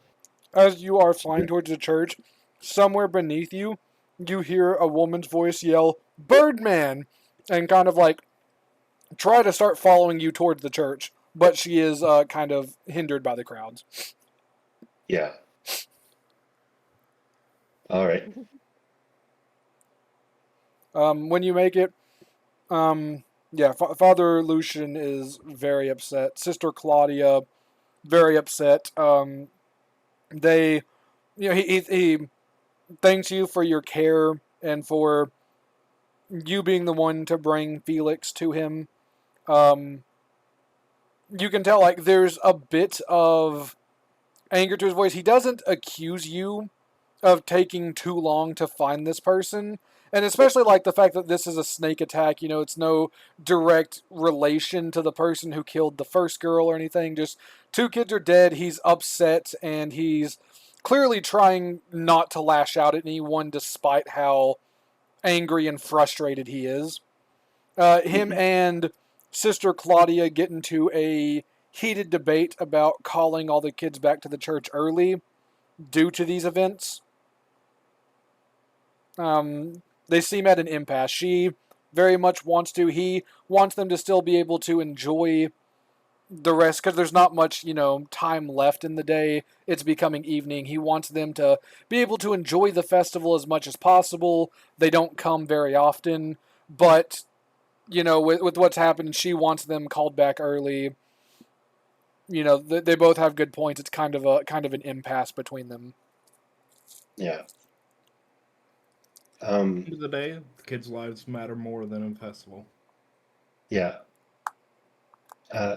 As you are flying towards the church, somewhere beneath you, you hear a woman's voice yell, "Birdman!" and kind of like try to start following you towards the church, but she is kind of hindered by the crowds. Yeah. All right. When you make it, yeah, Father Lucian is very upset. Sister Claudia, very upset. They, he thanks you for your care and for you being the one to bring Felix to him. Um, you can tell like there's a bit of anger to his voice. He doesn't accuse you of taking too long to find this person. And especially like the fact that this is a snake attack, it's no direct relation to the person who killed the first girl or anything. Just two kids are dead. He's upset and he's clearly trying not to lash out at anyone despite how angry and frustrated he is. Him and Sister Claudia get into a heated debate about calling all the kids back to the church early due to these events. They seem at an impasse. She very much wants to. He wants them to still be able to enjoy the rest because there's not much, time left in the day. It's becoming evening. He wants them to be able to enjoy the festival as much as possible. They don't come very often, but with what's happened, she wants them called back early. They both have good points. It's kind of an impasse between them. Yeah. At the end of the day, the kids' lives matter more than a festival. Yeah. I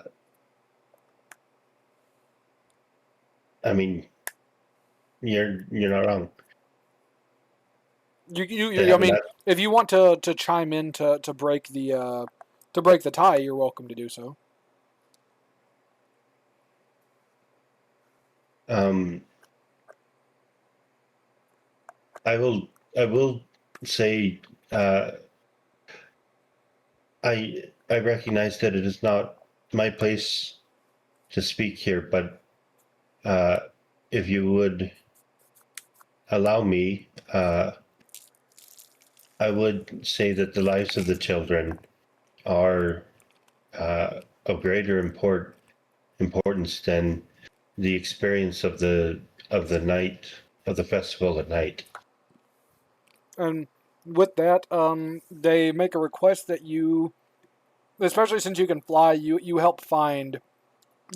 mean, you're not wrong. I mean, if you want to chime in to break the tie, you're welcome to do so. I will say, I I recognize that it is not my place to speak here, but if you would allow me, I would say that the lives of the children are of greater importance than the experience of the night of the festival at night. And with that, they make a request that you, especially since you can fly, you help find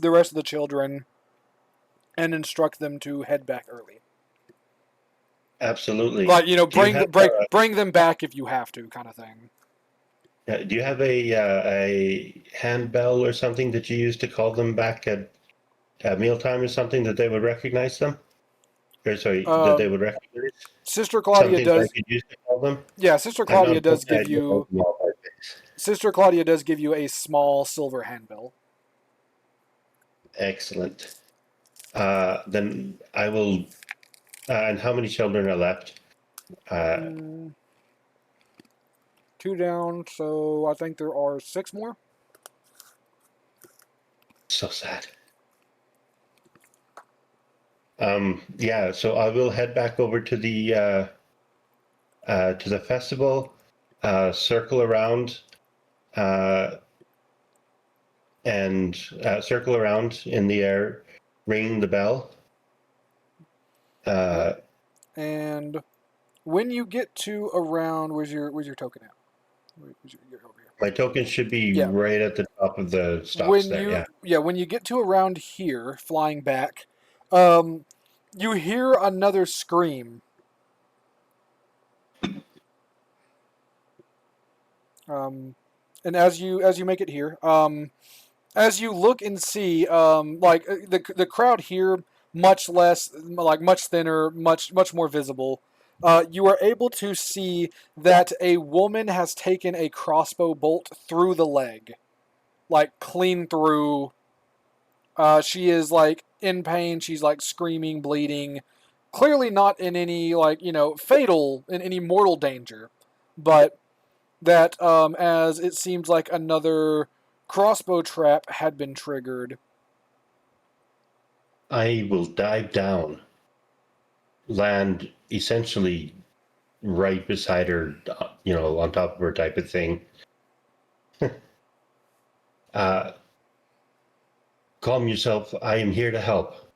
the rest of the children and instruct them to head back early. Absolutely. Like, you know, Do you have, bring them back if you have to, kind of thing. do you have a handbell or something that you use to call them back at mealtime or something that they would recognize them? Or sorry, that they would recognize? Sister Claudia Something that I does. could use to call them? Yeah, Sister Claudia does give I don't know you. them all by face. Sister Claudia does give you a small silver handbill. Excellent. Then I will. And how many children are left? Two down, so I think there are 6 more. So sad. Yeah, so I will head back over to the festival, circle around, and circle around in the air, ring the bell. And when you get to around, where's your token at? You're over here. My token should be Yeah. right at the top of the stops there. Yeah. When you get to around here, flying back, you hear another scream. And as you make it here, as you look and see, like the crowd here, much less, like much thinner, much more visible. You are able to see that a woman has taken a crossbow bolt through the leg, like clean through. She is like in pain. She's like screaming, bleeding. Clearly not in any like fatal in any mortal danger, but that as it seems like another crossbow trap had been triggered. I will dive down, land essentially right beside her, on top of her type of thing. Calm yourself. I am here to help.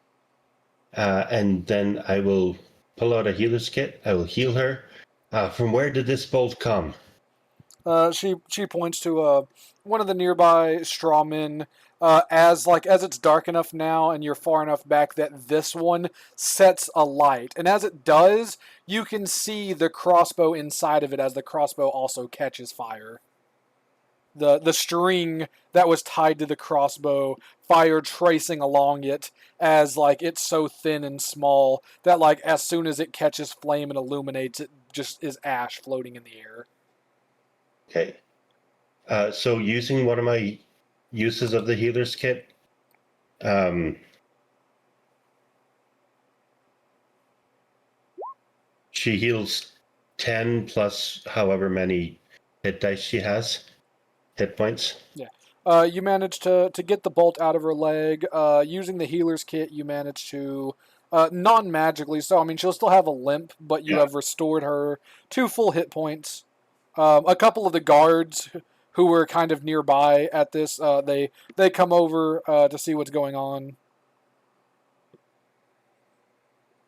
And then I will pull out a healer's kit. I will heal her. From where did this bolt come? She points to one of the nearby strawmen. As it's dark enough now and you're far enough back that this one sets a light, and as it does, you can see the crossbow inside of it as the crossbow also catches fire. The string that was tied to the crossbow, fire tracing along it as like it's so thin and small that like as soon as it catches flame and illuminates, it just is ash floating in the air. Okay. So using one of my uses of the healer's kit, she heals 10 plus however many hit dice she has, hit points. Yeah. You managed to get the bolt out of her leg. Using the healer's kit, you managed to, non-magically, so I mean, she'll still have a limp, but you have restored her 2 full hit points. A couple of the guards who were kind of nearby at this, they come over to see what's going on.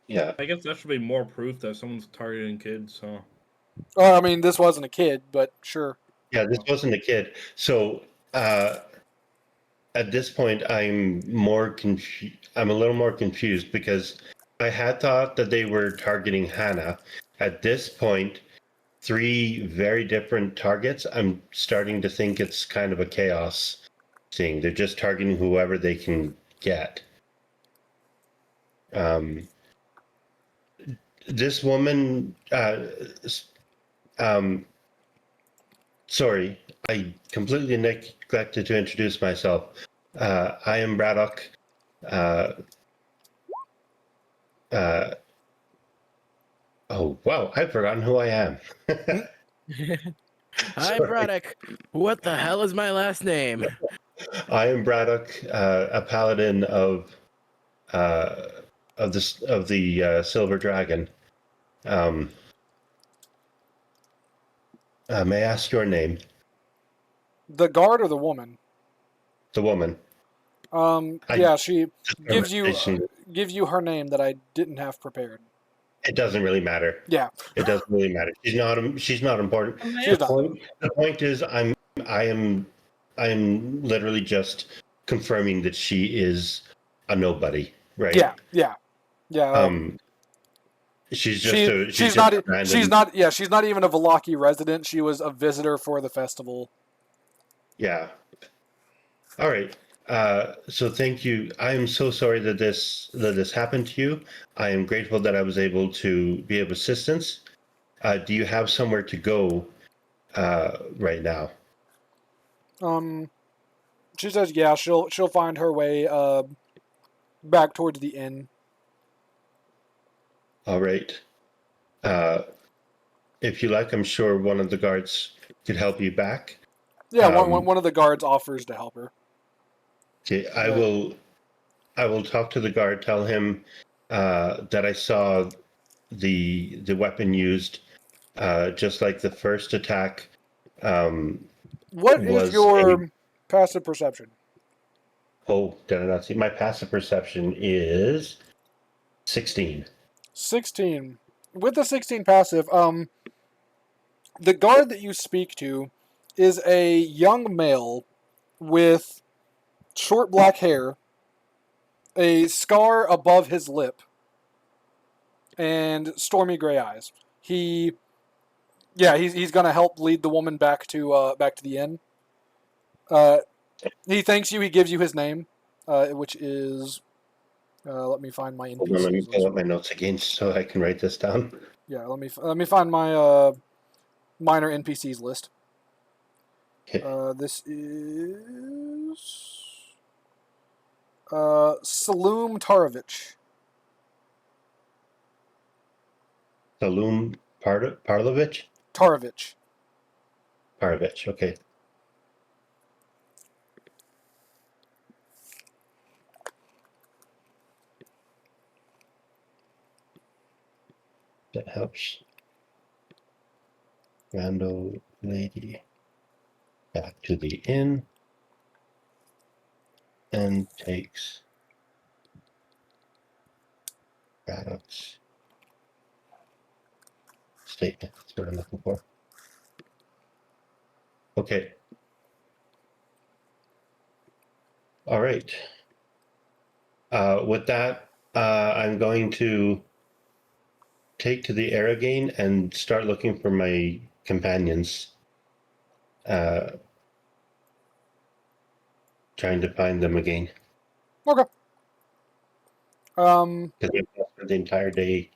Yeah. I guess that should be more proof that someone's targeting kids, huh? I mean, this wasn't a kid, but sure. Yeah, this wasn't a kid. So at this point, I'm a little more confused because I had thought that they were targeting Hannah. At this point, 3 very different targets. I'm starting to think it's kind of a chaos thing. They're just targeting whoever they can get. This woman, sorry, I completely neglected to introduce myself. I am Braddock. Oh, wow, I've forgotten who I am. Hi, Sorry. Braddock. What the hell is my last name? I am Braddock, a paladin uh, of the Silver Dragon. May I ask your name? The guard or the woman? The woman. Yeah, she gives Conversation. you her name that I didn't have prepared. It doesn't really matter. Yeah, It doesn't really matter. She's not important. she's The not. point is I'm literally just confirming that she is a nobody, right? Yeah. She's just She's just not a random. she's not even a Velaki resident. She was a visitor for the festival. Yeah. All right. So thank you. I am so sorry that this happened to you. I am grateful that I was able to be of assistance. Do you have somewhere to go right now? She says, yeah, she'll find her way back towards the inn. All right. Uh, if you like, I'm sure one of the guards could help you back. Yeah, one of the guards offers to help her. Okay, I Right. will talk to the guard. Tell him that I saw the weapon used, just like the first attack. What is Was a your passive perception? Oh, did I not see? My passive perception is 16. 16. With the 16 passive, the guard that you speak to is a young male with short black hair, a scar above his lip, and stormy gray eyes. He's gonna help lead the woman back to the inn. He thanks you. He gives you his name, which is let me find my Hold on, let me NPCs pull list. up my notes again so I can write this down. Yeah, let me find my minor NPCs list. Okay. This is Saloom Tarovich. Salum Parlovich? Tarovich. Parovich, okay. That helps. Rando lady back to the inn and takes Braddock's statement. That's what I'm looking for. Okay. All right. With that, I'm going to take to the air again and start looking for my companions. Trying to find them again. Okay. Because I've spent the entire day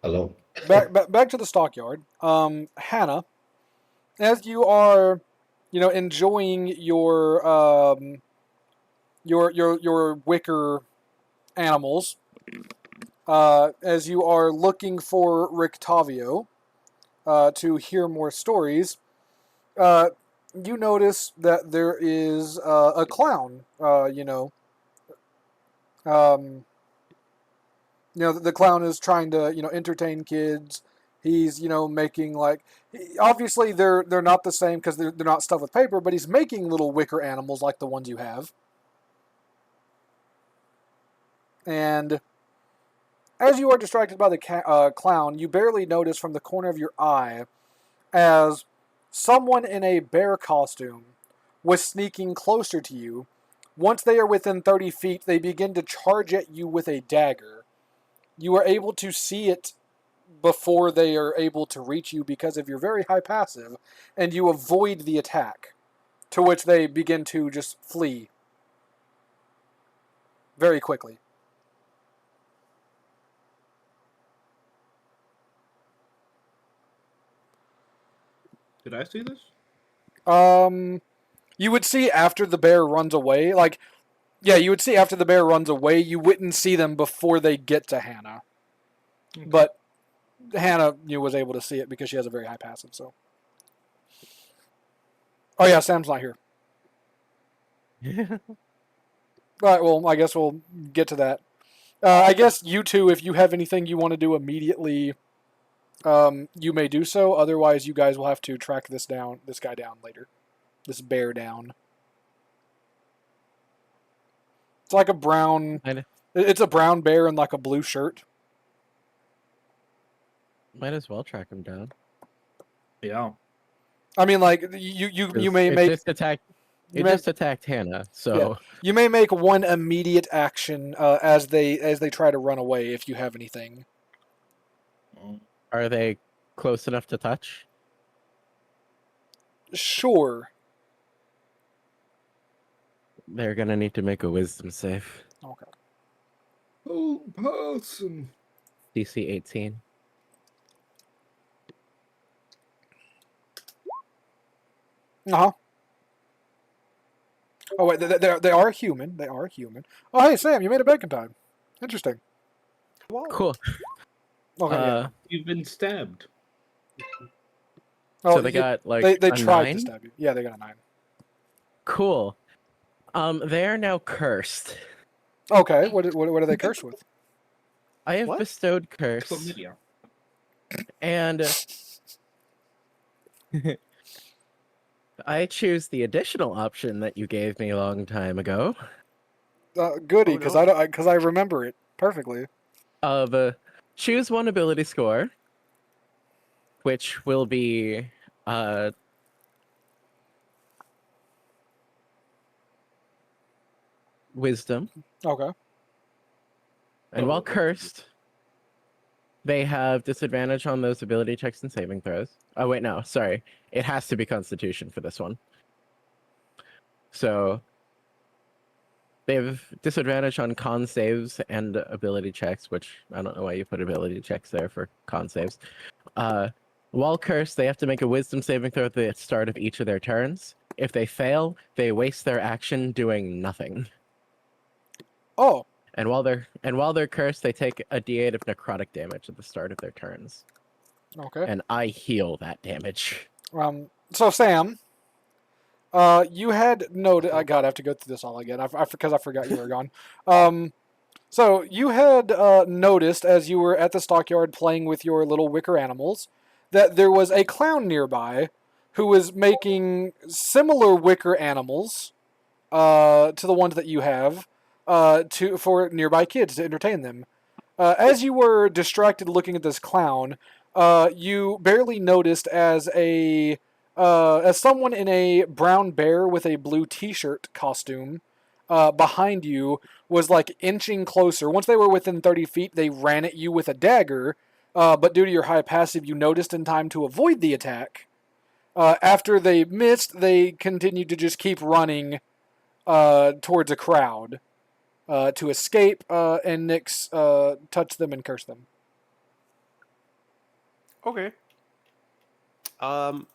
alone. Back to the stockyard. Hannah, as you are, enjoying your wicker animals, as you are looking for Rictavio to hear more stories, uh, you notice that there is a clown. Um, the clown is trying to entertain kids. He's making obviously they're not the same because they're not stuffed with paper, but he's making little wicker animals like the ones you have. And as you are distracted by the clown, you barely notice from the corner of your eye as someone in a bear costume was sneaking closer to you. Once they are within 30 feet, they begin to charge at you with a dagger. You are able to see it before they are able to reach you because of your very high passive, and you avoid the attack, to which they begin to just flee very quickly. Did I see this? You would see after the bear runs away, you would see after the bear runs away. You wouldn't see them before they get to Hannah, but Hannah was able to see it because she has a very high passive. So, Oh yeah, Sam's not here. All right, well, I guess we'll get to that. I guess you two, if you have anything you want to do immediately, you may do so. Otherwise, you guys will have to track this guy down later. This bear down. It's like a brown. It's a brown bear in like a blue shirt. Might as well track him down. Yeah. I mean, like you may It make. just attacked. You It may, just attacked Hannah. So you may make one immediate action as they try to run away. If you have anything. are they close enough to touch? Sure. They're gonna need to make a wisdom save. Okay. Oh, person. DC 18. Uh huh. Oh wait, they are human. They are human. Oh hey Sam, you made it back in time. Interesting. Cool. Okay. Yeah. You've been stabbed. Oh, So they got like they a tried 9? to stab you. Yeah, they got a 9. Cool. They are now cursed. Okay. What are they cursed with? I have What? bestowed curse, Chlamydia. and I choose the additional option that you gave me a long time ago Goody, Oh, because no. I remember it perfectly. of choose one ability score, which will be wisdom, Okay. and while cursed, they have disadvantage on those ability checks and saving throws. Oh wait, no, sorry, it has to be Constitution for this one. So they have disadvantage on con saves and ability checks, which I don't know why you put ability checks there for con saves. While cursed, they have to make a wisdom saving throw at the start of each of their turns. If they fail, they waste their action doing nothing. Oh. And while they're cursed, they take a d8 of necrotic damage at the start of their turns. Okay. And I heal that damage. So Sam, you had noted. God, I have to go through this all again. Because I forgot you were gone. So you had noticed as you were at the stockyard playing with your little wicker animals that there was a clown nearby who was making similar wicker animals to the ones that you have for nearby kids to entertain them. As you were distracted looking at this clown, you barely noticed as someone in a brown bear with a blue T-shirt costume behind you was like inching closer. Once they were within 30 feet, they ran at you with a dagger. But due to your high passive, you noticed in time to avoid the attack. After they missed, they continued to just keep running towards a crowd to escape, and Nyx touch them and curse them. Okay. So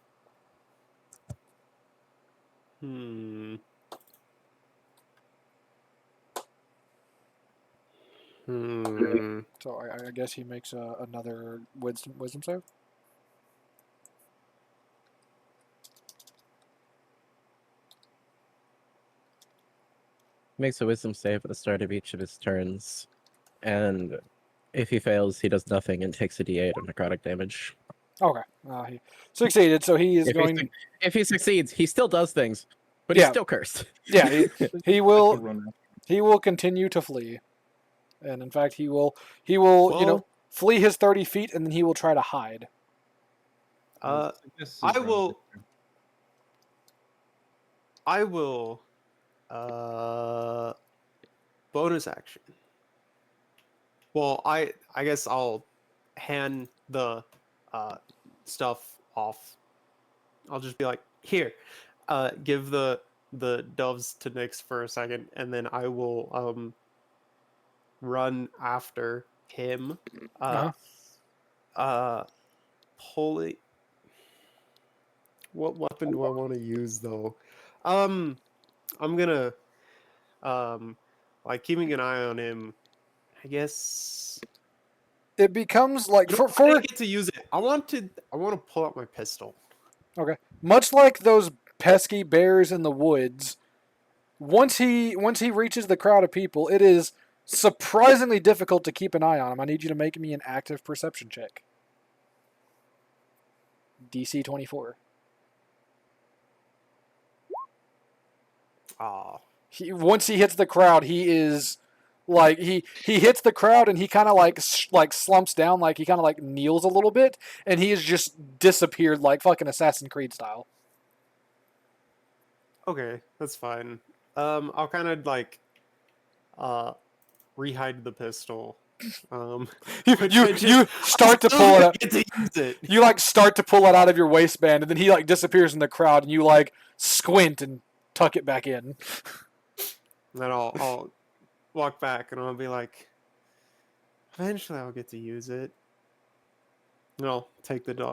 I guess he makes another wisdom save. Makes a wisdom save at the start of each of his turns. And if he fails, he does nothing and takes a d8 of necrotic damage. Okay, he succeeded. So he is going. If he succeeds, he still does things, but Yeah. he's still cursed. Yeah, he will. Run. He will continue to flee, and in fact, he will. Flee his 30 feet, and then he will try to hide. I will bonus action. Well, I guess I'll hand the stuff off. I'll just be like, here, give the doves to Nyx for a second, and then I will run after him. Pulling. What weapon do I want to use though? I'm gonna like keeping an eye on him. I guess It becomes like I didn't get to use it. I want to pull out my pistol. Okay. Much like those pesky bears in the woods. Once he reaches the crowd of people, it is surprisingly difficult to keep an eye on him. I need you to make me an active perception check. DC 24. Oh, Once he hits the crowd, he is like he hits the crowd and he kind of like slumps down, like he kind of like kneels a little bit, and he has just disappeared like fucking Assassin's Creed style. okay, that's fine. I'll kind of like rehide the pistol. You start to pull it out. Get to use it. You like start to pull it out of your waistband, and then he like disappears in the crowd, and you like squint and tuck it back in. And then I'll walk back and I'll be like, eventually I'll get to use it. And I'll take the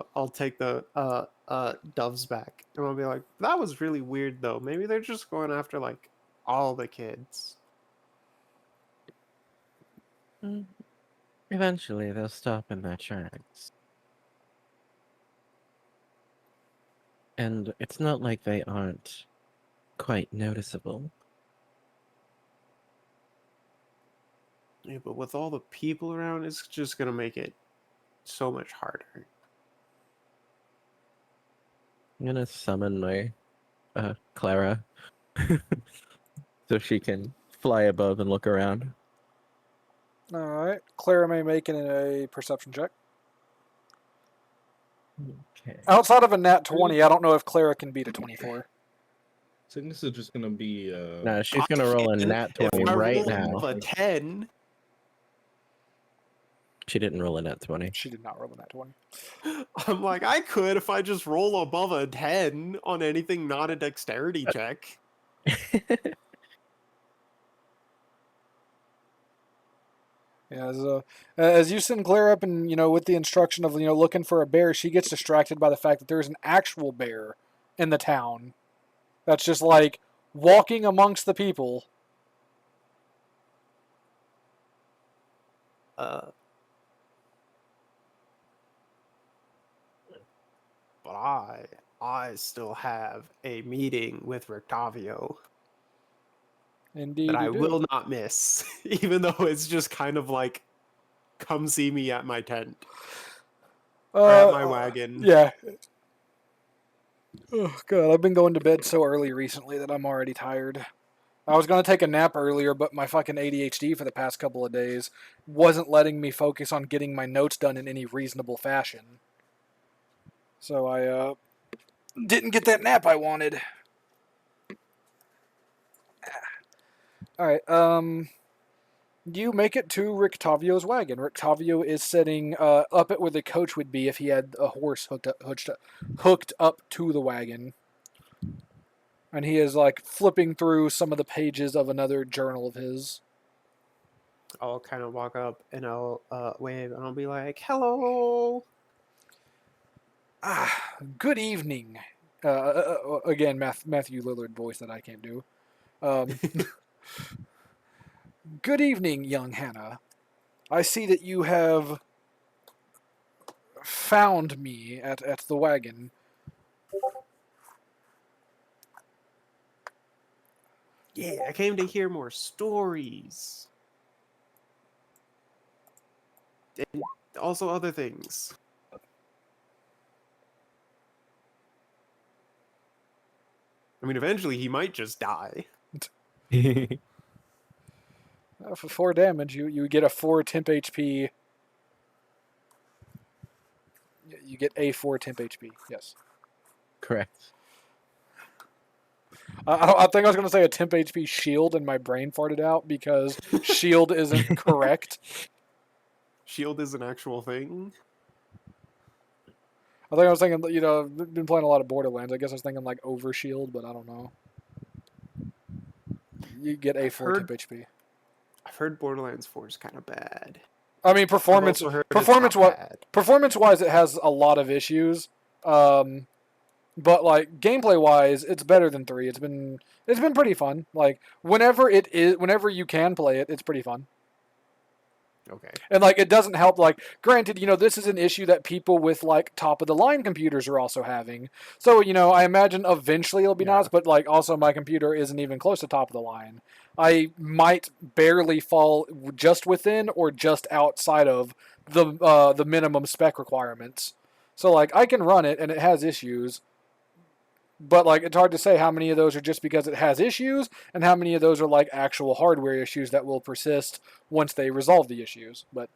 doves back, and I'll be like, that was really weird though. Maybe they're just going after like all the kids. Eventually, they'll stop in their tracks. And it's not like they aren't quite noticeable. Yeah, but with all the people around, it's just gonna make it so much harder. I'm gonna summon my Clara so she can fly above and look around. All right, Clara may make it a perception check. Okay. Outside of a nat 20, I don't know if Clara can beat a 24. So this is just gonna be. No, she's gonna roll a nat 20 If I right roll now. a 10, She didn't roll a nat 20. She did not roll a nat 20. I'm like, I could if I just roll above a 10 on anything not a dexterity check. Yeah, as you send Claire up and, with the instruction of, looking for a bear, she gets distracted by the fact that there's an actual bear in the town that's just, like, walking amongst the people. But I still have a meeting with Rictavio Indeed, that I you do. will not miss, even though it's just kind of like, come see me at my tent. Or at my wagon. Yeah. Oh, God, I've been going to bed so early recently that I'm already tired. I was going to take a nap earlier, but my fucking ADHD for the past couple of days wasn't letting me focus on getting my notes done in any reasonable fashion. So I didn't get that nap I wanted. Alright, you make it to Rictavio's wagon. Rictavio is sitting up at where the coach would be if he had a horse hooked up to the wagon. And he is, like, flipping through some of the pages of another journal of his. I'll kind of walk up and I'll wave and I'll be like, hello. Good evening. Again, Matthew Lillard voice that I can't do. Good evening, young Hannah. I see that you have found me at the wagon. Yeah, I came to hear more stories. And also other things. I mean, eventually he might just die. For 4 damage, you get a 4 temp HP. You get a 4 temp HP, yes. Correct. I think I was going to say a temp HP shield, and my brain farted out because shield isn't correct. Shield is an actual thing. I think I was thinking, I've been playing a lot of Borderlands. I guess I was thinking like over shield, but I don't know. You get a 4 temp HP. I've heard Borderlands 4 is kind of bad. I mean, performance wise, it has a lot of issues. But like gameplay wise, it's better than 3. It's been pretty fun. Like whenever you can play it, it's pretty fun. Okay. And like it doesn't help. Like, granted, this is an issue that people with like top of the line computers are also having. So I imagine eventually it'll be Yeah. nice. But like also my computer isn't even close to top of the line. I might barely fall just within or just outside of the minimum spec requirements. So like I can run it and it has issues, but like it's hard to say how many of those are just because it has issues and how many of those are like actual hardware issues that will persist once they resolve the issues. But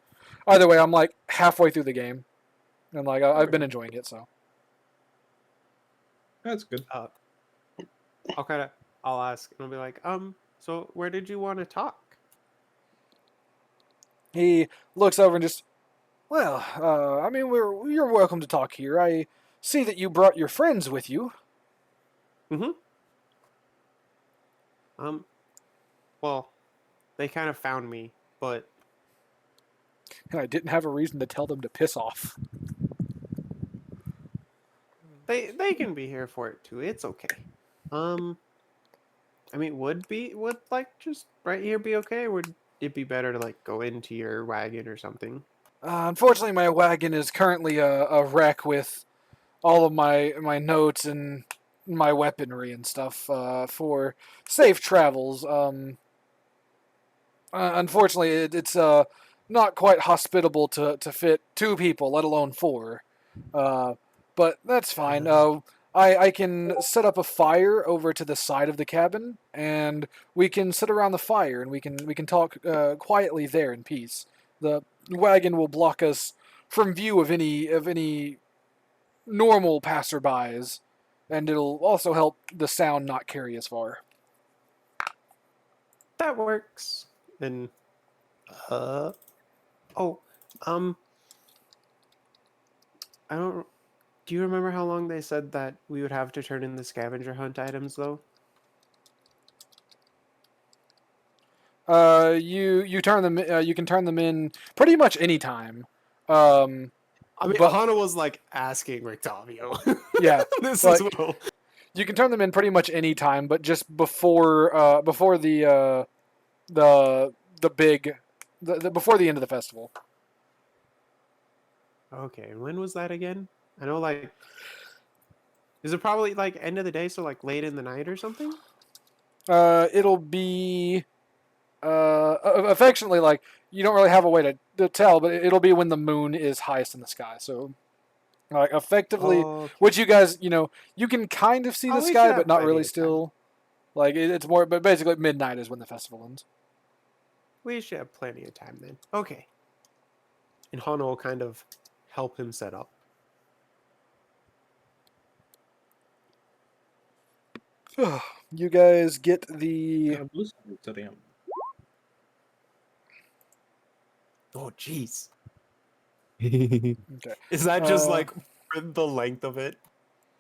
either way, I'm like halfway through the game, and like I've been enjoying it. So That's good. I'll ask and I'll be like, so where did you want to talk? he looks over and just, well, I mean, you're welcome to talk here. I see that you brought your friends with you. Mm-hmm. Well, they kind of found me, but And I didn't have a reason to tell them to piss off. they can be here for it too. It's okay. I mean, would like just right here be okay? Or would it be better to like go into your wagon or something? Unfortunately, my wagon is currently a wreck with all of my notes and my weaponry and stuff for safe travels. Unfortunately, it's not quite hospitable to fit two people, let alone four. But that's fine. I can set up a fire over to the side of the cabin, and we can sit around the fire, and we can talk quietly there in peace. The wagon will block us from view of any normal passerbys, and it'll also help the sound not carry as far. That works. And oh, um, I don't. Do you remember how long they said that we would have to turn in the scavenger hunt items though? You turn them. You can turn them in pretty much any time. Um, I mean, But- Hana was like asking Rictavio. Yeah, this like- as well. you can turn them in pretty much any time, but just before the big before the end of the festival. Okay, when was that again? I know, like, is it probably like end of the day, so like late in the night or something? It'll be affectionately like you don't really have a way to tell, but it'll be when the moon is highest in the sky. So like effectively, Okay. which you guys you can kind of see Oh, the we should sky, have but not plenty really of time. still. Like it's more, but basically midnight is when the festival ends. We should have plenty of time then. Okay. And Hana will kind of help him set up. You guys get the Blue side today. Oh, jeez. okay. Is that just Uh, like the length of it?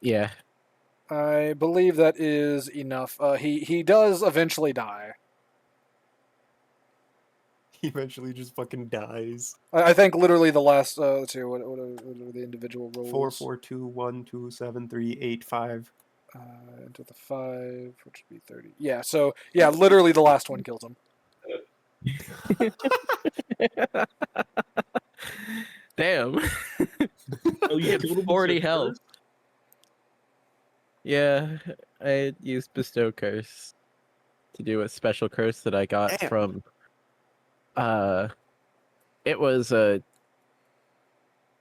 Yeah. I believe that is enough. He does eventually die. He eventually just fucking dies. I think literally the last. Let's see what are the individual rolls. 4, 4, 2, 1, 2, 7, 3, 8, 5. Into the 5, which would be 30. Yeah. So yeah, literally the last one kills him. Damn. Oh, you killed him with 40 your health. curse? Yeah, I used bestow curse to do a special curse that I got Damn. from. It was a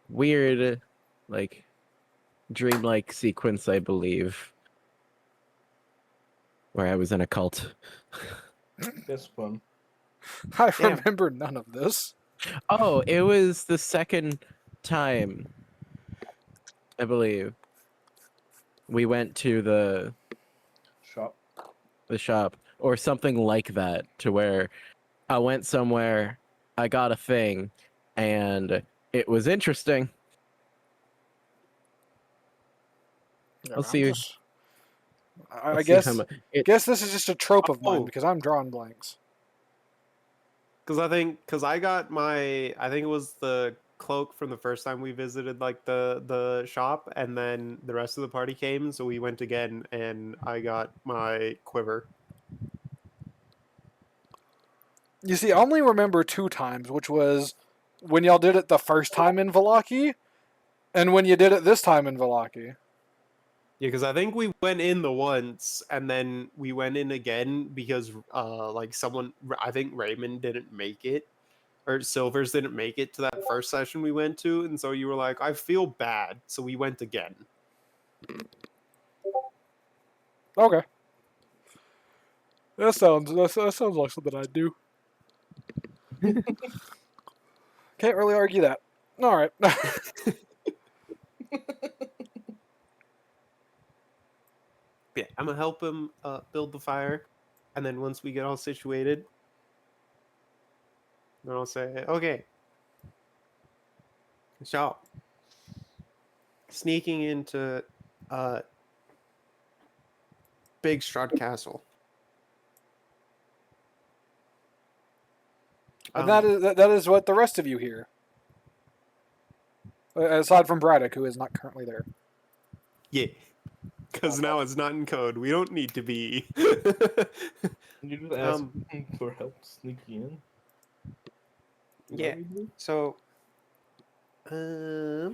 weird, like, dreamlike sequence, I believe, where I was in a cult. This one. I Damn. remember none of this. Oh, it was the second time, I believe. We went to the shop or something like that, to where I went somewhere, I got a thing, and it was interesting. Yeah, I'll I'm see. just- I Let's see guess. how I guess this is just a trope of mine Oh. because I'm drawing blanks. Because I got my, I think it was the cloak from the first time we visited like the shop, and then the rest of the party came, so we went again, and I got my quiver. You see, I only remember 2 times, which was when y'all did it the first time in Valaki, and when you did it this time in Valaki. Yeah, because I think we went in the once, and then we went in again because, like someone, I think Raymond didn't make it, or Silvers didn't make it to that first session we went to, and so you were like, I feel bad, so we went again. Okay. That sounds like something I'd do. Can't really argue that. All right. Yeah, I'm gonna help him build the fire, and then once we get all situated, then I'll say, okay, so sneaking into Big Strahd Castle. And that is what the rest of you hear. Aside from Braddock, who is not currently there. Yeah, because now it's not in code. We don't need to be. You just ask for help sneaking in. Yeah. So, yeah,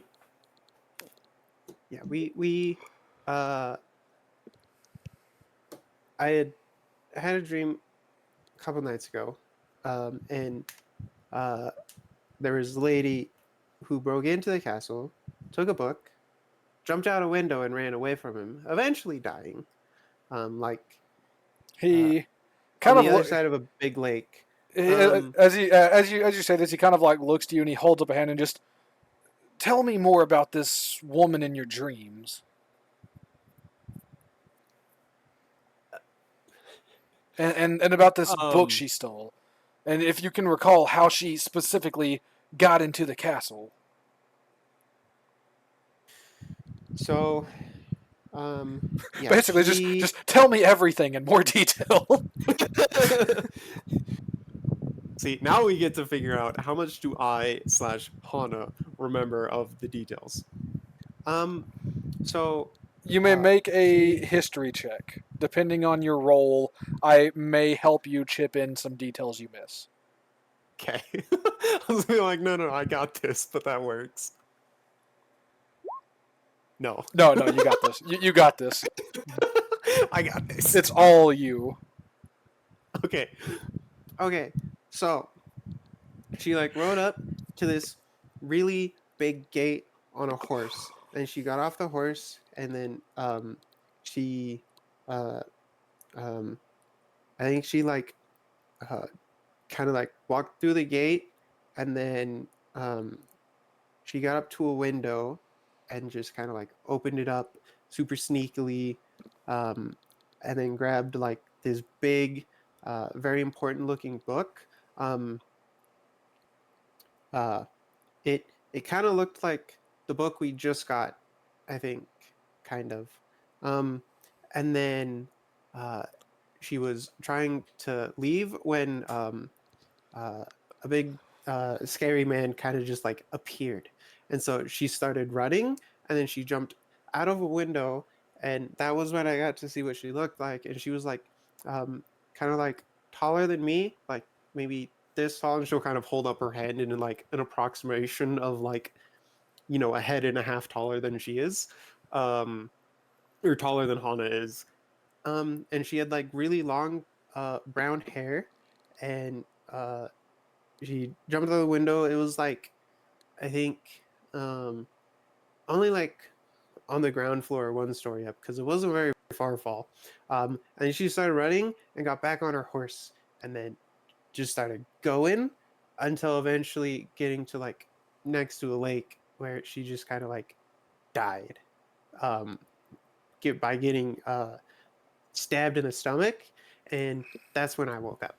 I had a dream a couple nights ago, and there was a lady who broke into the castle, took a book, jumped out a window, and ran away from him, eventually dying. Like He on kind the of other side of a big lake. as you say this, he kind of like looks to you and he holds up a hand and just tell me more about this woman in your dreams. And about this book she stole. And if you can recall how she specifically got into the castle. So, yeah, Basically, just tell me everything in more detail. See, now we get to figure out how much do I/Hana remember of the details. So You may make a she- history check. Depending on your role, I may help you chip in some details you miss. Okay. I was gonna be like, no, I got this, but that works. No. No, you got this. You got this. I got this. It's all you. Okay. Okay. So she like rode up to this really big gate on a horse. And she got off the horse and then she uh I think she like kind of like walked through the gate and then she got up to a window and just kind of like opened it up super sneakily and then grabbed like this big very important looking book. um, uh, it kind of looked like the book we just got, I think, kind of. um, and then uh, she was trying to leave when a big scary man kind of just like appeared, and so she started running, and then she jumped out of a window, and that was when I got to see what she looked like, and she was like kind of like taller than me, like maybe this tall, and she'll kind of hold up her hand in like an approximation of like, you know, a head and a half taller than she is, or taller than Hana is. And she had like really long brown hair, and she jumped out the window. It was like, I think, um, only like on the ground floor, 1 story up, because it wasn't a very far fall. And she started running and got back on her horse, and then just started going until eventually getting to like next to a lake where she just kind of like died. Um, by getting stabbed in the stomach, and that's when I woke up.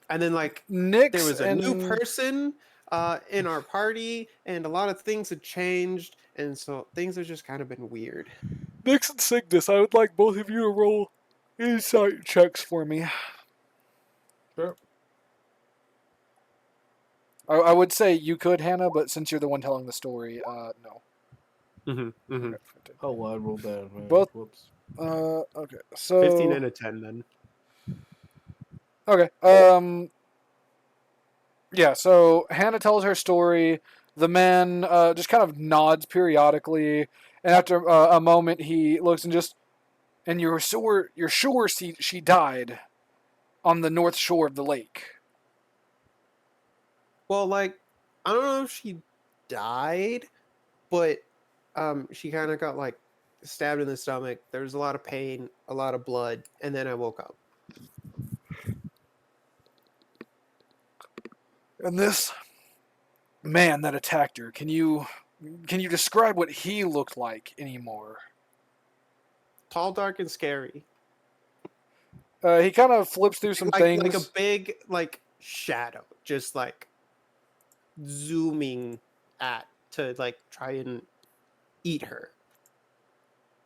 And then like Nyx there was a new and person in our party, and a lot of things had changed, and so things have just kind of been weird. Nyx and Cygnus, I would like both of you to roll insight checks for me. Sure. I would say you could, Hannah, but since you're the one telling the story, no. Mm-hmm, mm-hmm. Okay, Oh, well, I rolled that. Man. Both- Whoops. okay, so 15 and a 10 then. Okay. Yeah. So Hannah tells her story. The man just kind of nods periodically, and after a moment, he looks and just. And you're sure she died on the north shore of the lake. Well, like, I don't know if she died, but she kind of got like stabbed in the stomach. There was a lot of pain, a lot of blood, and then I woke up. And this man that attacked her, can you describe what he looked like anymore? Tall, dark, and scary. He kind of flips through some things. Like a big like shadow, just like zooming at to like try and eat her.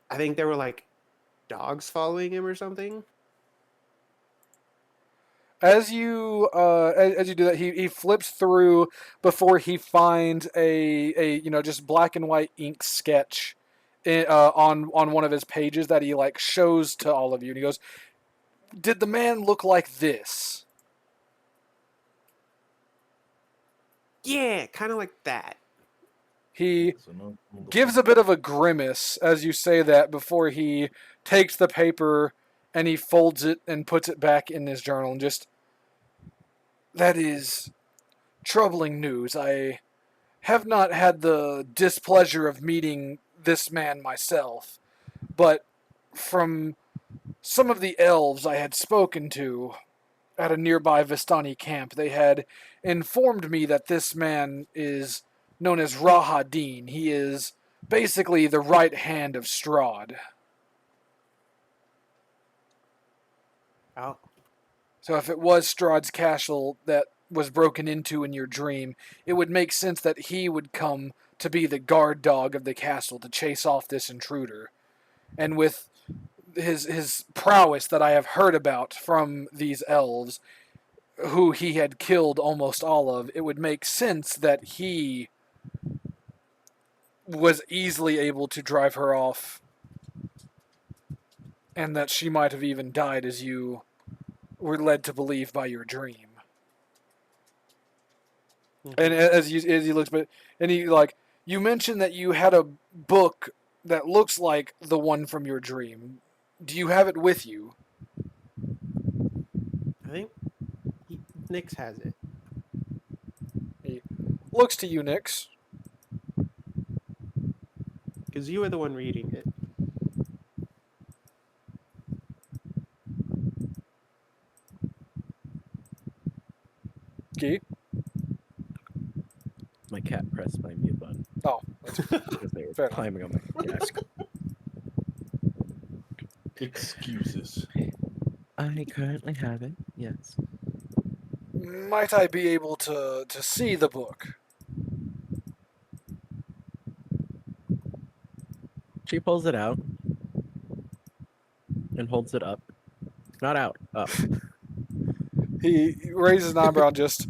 I think there were like dogs following him or something. As you do that, he flips through before he finds a just black and white ink sketch on one of his pages that he like shows to all of you, and he goes, "Did the man look like this?" Yeah, kind of like that. He So no, gives a bit of a grimace as you say that before he takes the paper and he folds it and puts it back in his journal and just, that is troubling news. I have not had the displeasure of meeting this man myself, but from some of the elves I had spoken to at a nearby Vistani camp, they had informed me that this man is known as Rahadin. He is basically the right hand of Strahd. Oh, So if it was Strahd's castle that was broken into in your dream, it would make sense that he would come to be the guard dog of the castle to chase off this intruder. And with his prowess that I have heard about from these elves, who he had killed almost all of, it would make sense that he was easily able to drive her off, and that she might have even died as you were led to believe by your dream. And as he looks, but and he like, you mentioned that you had a book that looks like the one from your dream. Do you have it with you? I think Nyx has it. He looks to you, Nyx. Because you were the one reading it. Key. My cat pressed my mute button Oh, because they Fair were enough. climbing on my desk. excuses. I currently have it. Yes. might I be able to see the book? She pulls it out and holds it up. Not out. Up. He raises an eyebrow just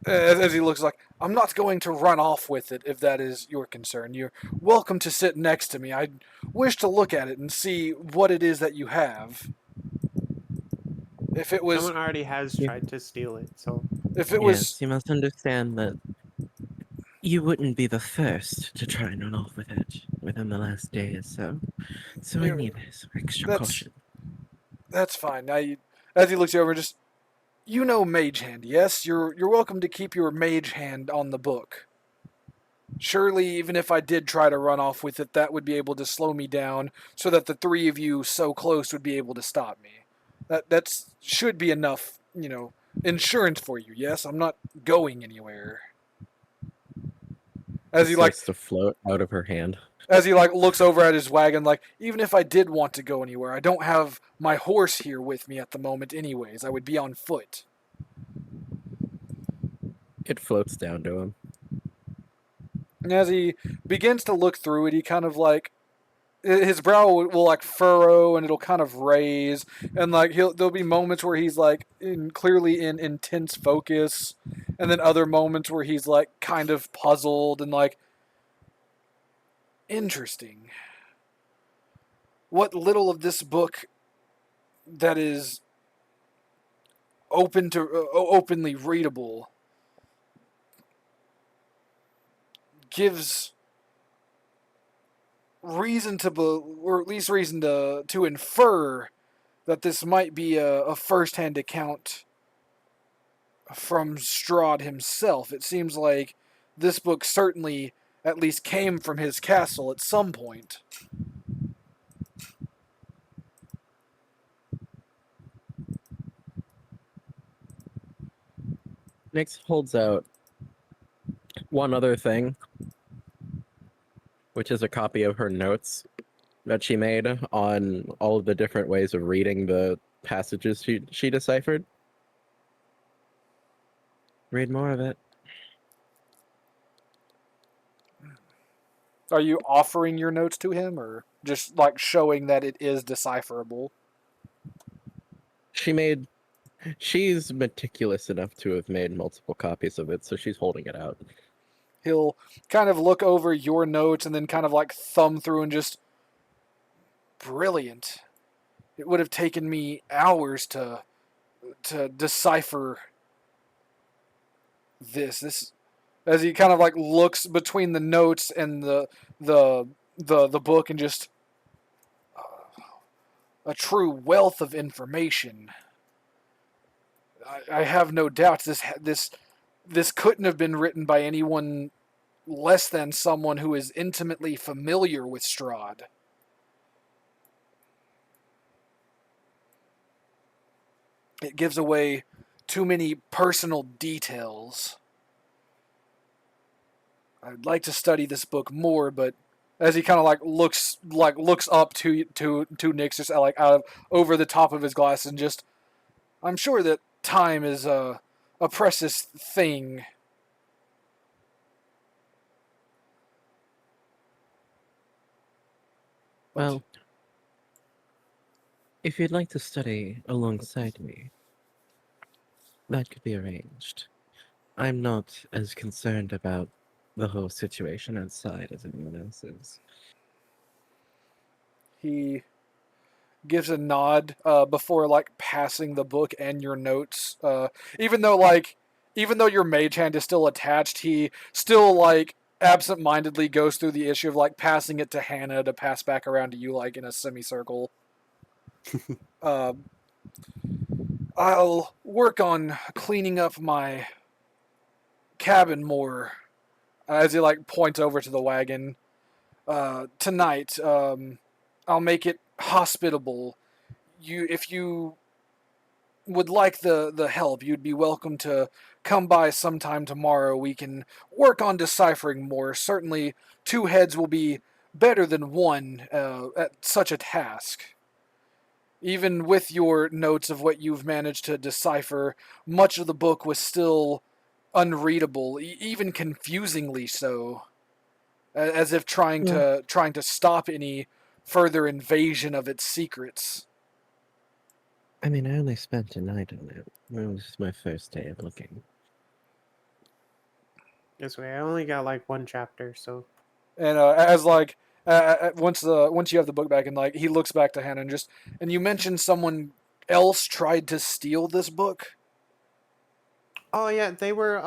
as he looks like, I'm not going to run off with it if that is your concern. You're welcome to sit next to me. I wish to look at it and see what it is that you have. If it was, Someone already has Yeah. tried to steal it, so if it was, Yes, you must understand that you wouldn't be the first to try and run off with it within the last day or so. So I You're- need some extra that's- caution. that's fine. As he looks you over, just, you know Mage Hand, yes? You're welcome to keep your Mage Hand on the book. Surely, even if I did try to run off with it, that would be able to slow me down, so that the three of you so close would be able to stop me. That's should be enough, insurance for you. Yes, I'm not going anywhere. As he like, Starts to float out of her hand. as he like looks over at his wagon, like, even if I did want to go anywhere, I don't have my horse here with me at the moment. Anyways, I would be on foot. It floats down to him. And as he begins to look through it, he kind of like, his brow will like furrow and it'll kind of raise, and like there'll be moments where he's like clearly in intense focus, and then other moments where he's like kind of puzzled and like, interesting. What little of this book that is openly readable gives reason to or at least reason to infer that this might be a first-hand account from Strahd himself. It seems like this book certainly at least came from his castle at some point. Nyx holds out one other thing, which is a copy of her notes that she made on all of the different ways of reading the passages she deciphered. Read more of it. Are you offering your notes to him, or just like showing that it is decipherable? She's meticulous enough to have made multiple copies of it, so she's holding it out. He'll kind of look over your notes and then kind of like thumb through and just, brilliant. It would have taken me hours to decipher this as he kind of like looks between the notes and the book and just a true wealth of information. I have no doubts this couldn't have been written by anyone less than someone who is intimately familiar with Strahd. It gives away too many personal details. I'd like to study this book more, but as he kind of looks up to Nyx, just like out of over the top of his glass, and just, I'm sure that time is a precious thing. Well, if you'd like to study alongside me, that could be arranged. I'm not as concerned about the whole situation outside as anyone else is. He gives a nod before like passing the book and your notes. Even though your mage hand is still attached, he still like absent-mindedly goes through the issue of like passing it to Hannah to pass back around to you like in a semicircle. I'll work on cleaning up my cabin more as he like points over to the wagon. Tonight, I'll make it hospitable. If you would like the help, you'd be welcome to come by sometime tomorrow. We can work on deciphering more. Certainly, two heads will be better than one at such a task. Even with your notes of what you've managed to decipher, much of the book was still unreadable, even confusingly so, as if trying to stop any further invasion of its secrets. I mean, I only spent a night on it. It was my first day of looking. This way, I only got like one chapter, so. And as like once you have the book back, and like he looks back to Hannah and you mentioned someone else tried to steal this book. Oh yeah, they were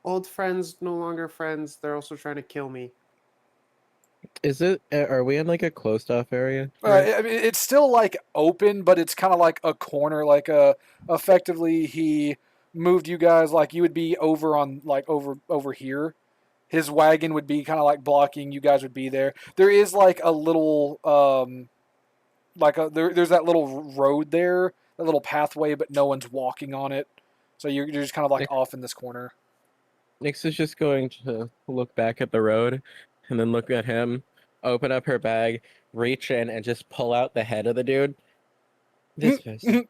old friends, no longer friends. They're also trying to kill me. Is it? Are we in like a closed off area? I mean, it's still like open, but it's kind of like a corner. Like effectively, he moved you guys. Like you would be over on like over here. His wagon would be kind of like blocking. You guys would be there. There is like a little there's that little road there, that little pathway, but no one's walking on it. So you're just kind of like off in this corner. Nyx is just going to look back at the road and then look at him, open up her bag, reach in, and just pull out the head of the dude. This person.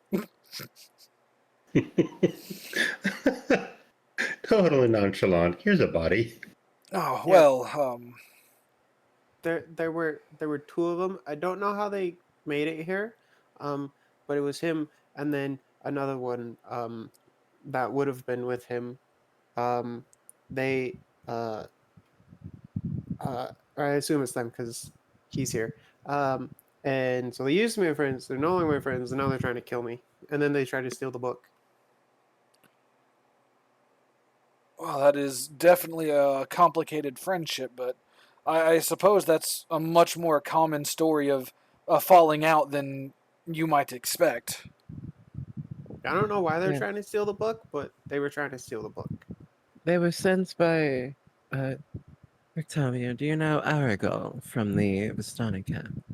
Totally nonchalant. Here's a body. Oh Yeah. well, There were two of them. I don't know how they made it here, but it was him and then another one that would have been with him. They I assume it's them because he's here. And so they used to be my friends. They're no longer my friends, and now they're trying to kill me. And then they try to steal the book. Well, that is definitely a complicated friendship, but I suppose that's a much more common story of a falling out than you might expect. I don't know why they're Yeah. trying to steal the book, but they were trying to steal the book. They were sent by, Octavio, do you know Aragol from the Vistani camp?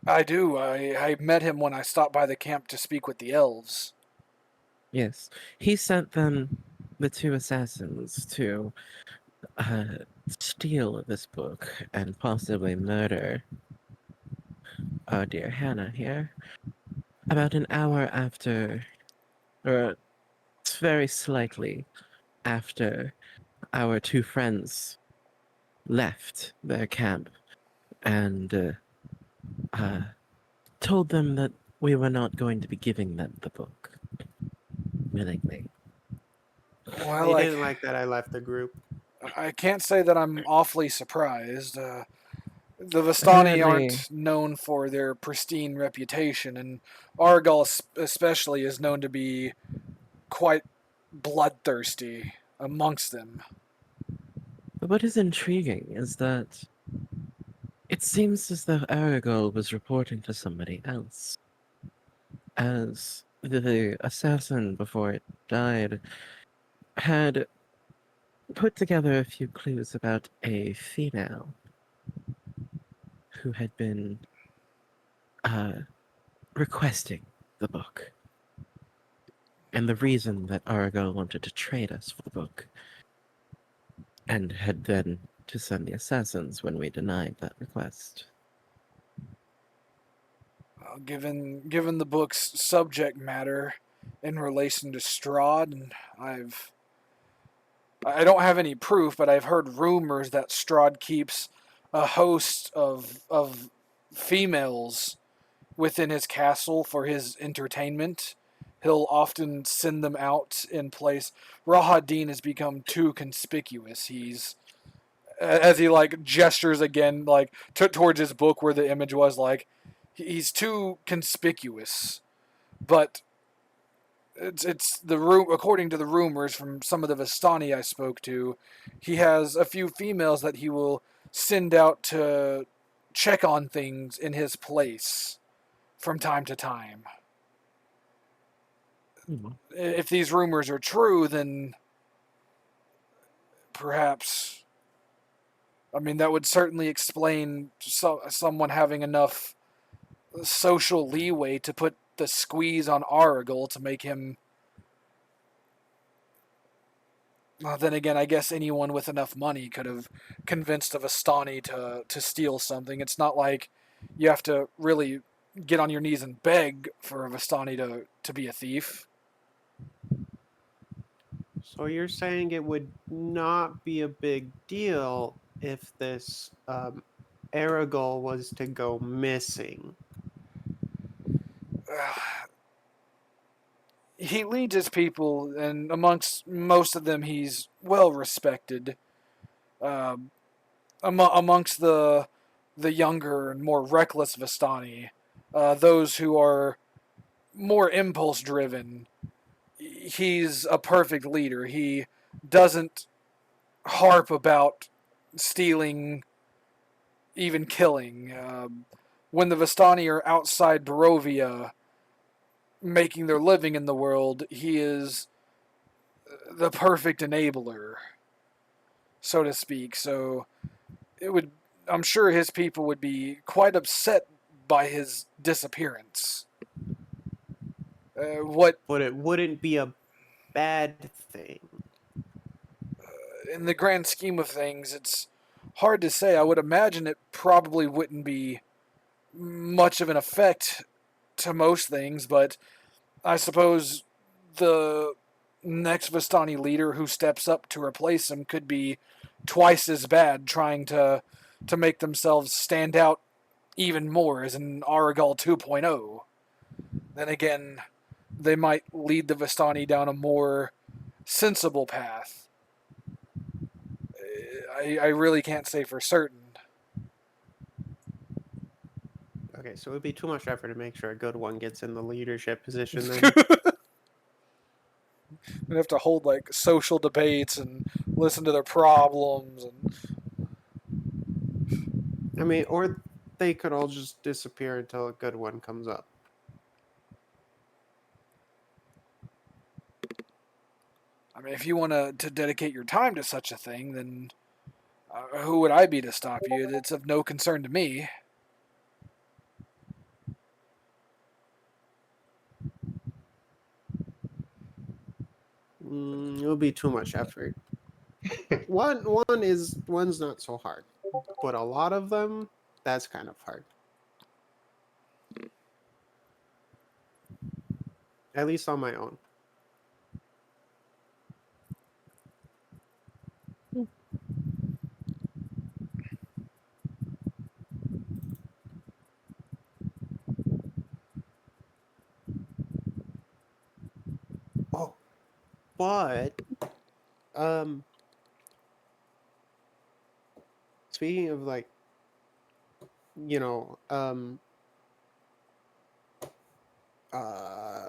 I do. I met him when I stopped by the camp to speak with the elves. Yes. He sent them, the two assassins, to, uh, steal this book and possibly murder our dear Hannah here. About an hour after, or very slightly after our two friends left their camp and uh, told them that we were not going to be giving them the book willingly. Well, They didn't like that I left the group. I can't say that I'm awfully surprised. The Vistani Apparently, aren't known for their pristine reputation, and Argal especially is known to be quite bloodthirsty amongst them. but what is intriguing is that it seems as though Aragol was reporting to somebody else. As the assassin before it died had put together a few clues about a female who had been uh, requesting the book. And the reason that Aragol wanted to trade us for the book, and had then to send the assassins when we denied that request. Given the book's subject matter in relation to Strahd, and I don't have any proof, but I've heard rumors that Strahd keeps a host of females within his castle for his entertainment. He'll often send them out in place. Rahadin has become too conspicuous. He's as he like gestures again, like towards his book where the image was. Like he's too conspicuous. But it's the room. According to the rumors from some of the Vistani I spoke to, he has a few females that he will send out to check on things in his place from time to time. If these rumors are true, then perhaps, I mean, that would certainly explain someone having enough social leeway to put the squeeze on Aragol to make him. Well, then again, I guess anyone with enough money could have convinced a Vistani to steal something. It's not like you have to really get on your knees and beg for a Vistani to be a thief. So you're saying it would not be a big deal if this Aragol was to go missing? He leads his people, and amongst most of them, he's well respected. Um, amongst the younger and more reckless Vistani, those who are more impulse driven, he's a perfect leader. He doesn't harp about stealing, even killing. When the Vistani are outside Barovia making their living in the world, he is the perfect enabler, so to speak. So it would, I'm sure his people would be quite upset by his disappearance. What But it wouldn't be a bad thing. in the grand scheme of things, it's hard to say. I would imagine it probably wouldn't be much of an effect to most things, but I suppose the next Vistani leader who steps up to replace him could be twice as bad, trying to make themselves stand out even more as an Aragal 2.0. Then again, they might lead the Vistani down a more sensible path. I really can't say for certain. Okay, so it would be too much effort to make sure a good one gets in the leadership position then. and have to hold like social debates and listen to their problems. And I mean, or they could all just disappear until a good one comes up. I mean, if you want to dedicate your time to such a thing, then who would I be to stop you? It's of no concern to me. It'll be too much effort. One's not so hard, but a lot of them, that's kind of hard. At least on my own. Oh, but um, speaking of like, you know, uh,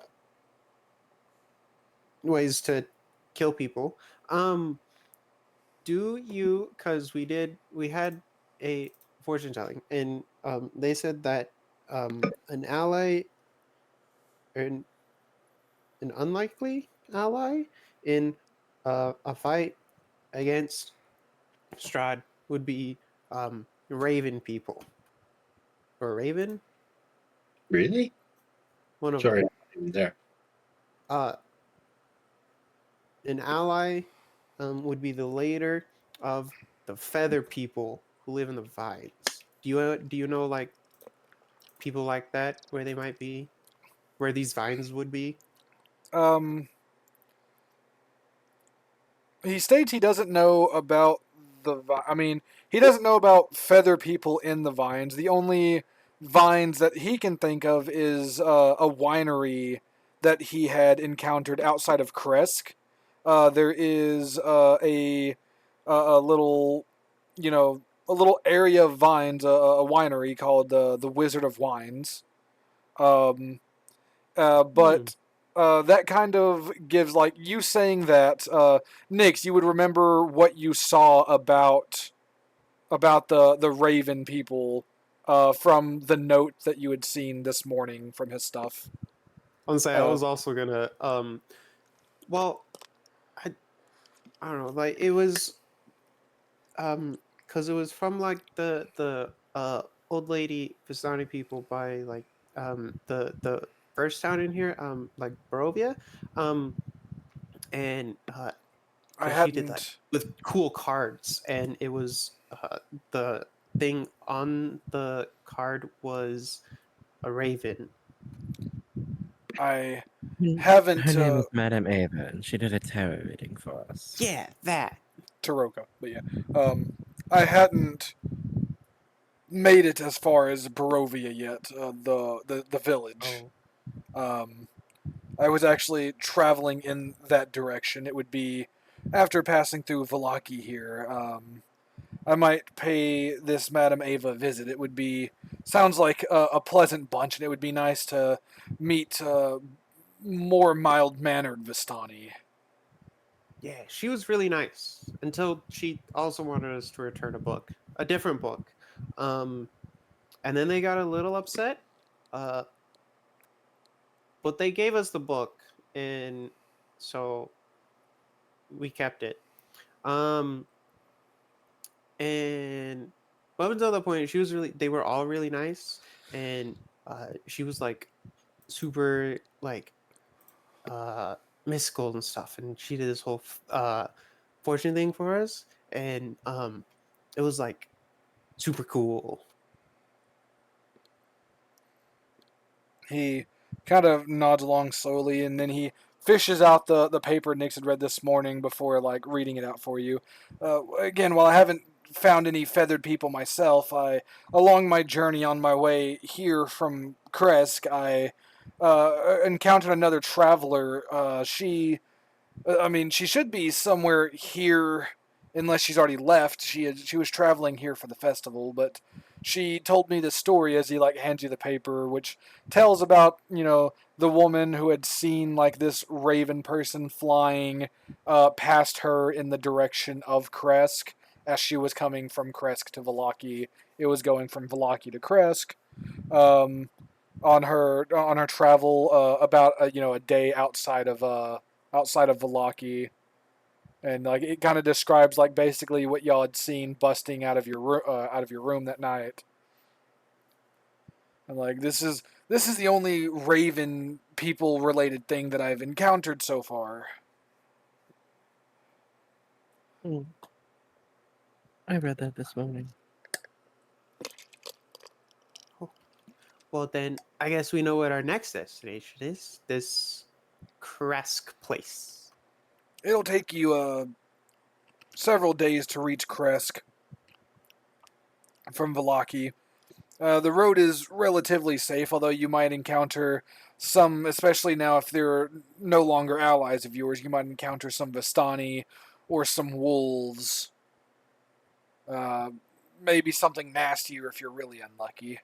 ways to kill people. Do you? Because we had a fortune telling, and they said that an ally, an an unlikely ally in a fight against Strahd would be Raven people or Raven, Really? one of them. Sorry, there. Uh, an ally would be the leader of the feather people who live in the vines. Do you know like people like that where they might be, where these vines would be? Um, he states he doesn't know about I mean, he doesn't know about feather people in the vines. The only vines that he can think of is a winery that he had encountered outside of Kresk. There is a little, a little area of vines, a winery called the Wizard of Wines. Um, Hmm. but that kind of gives, like, you saying that, Nix, you would remember what you saw about the Raven people from the note that you had seen this morning from his stuff. I'll say I Uh, was also gonna well, I I don't know, like it was because it was from like the old lady Vistani people by like the first town in here, like Barovia, um and I because she did like hadn't. with cool cards, and it was the thing on the card was a raven. I Her haven't. name is Madame Ava, and she did a tarot reading for us. Yeah, that. Taroka, but yeah. I hadn't made it as far as Barovia yet, the village. Oh. Um, I was actually traveling in that direction. It would be after passing through Valaki here. I might pay this Madame Ava a visit. It would be sounds like a pleasant bunch, and it would be nice to meet more mild mannered Vistani. Yeah, she was really nice until she also wanted us to return a book, a different book. Um, and then they got a little upset. Uh, but they gave us the book, and so we kept it. Um, and up until that point, they were all really nice, and she was like super like mystical and stuff, and she did this whole fortune thing for us, and it was like super cool. He kind of nods along slowly, and then he fishes out the paper Nix had read this morning before, like, reading it out for you. Again, while I haven't found any feathered people myself, along my journey on my way here from Kresk, I encountered another traveler. I mean, she should be somewhere here, unless she's already left. She was traveling here for the festival, but she told me the story as he like hands you the paper, which tells about the woman who had seen like this raven person flying past her in the direction of Kresk as she was coming from Kresk to Vallaki. It was going from Vallaki to Kresk. On her travel about a day outside of Vallaki, and like it kind of describes like basically what y'all had seen busting out of your room that night. And like this is the only Raven people related thing that I've encountered so far. Hmm. I read that this morning. Well, then I guess we know what our next destination is. This Kresk place. It'll take you several days to reach Kresk from Vallaki. The road is relatively safe, although you might encounter some, especially now if they're no longer allies of yours, you might encounter some Vistani or some wolves. Uh, Maybe something nastier if you're really unlucky.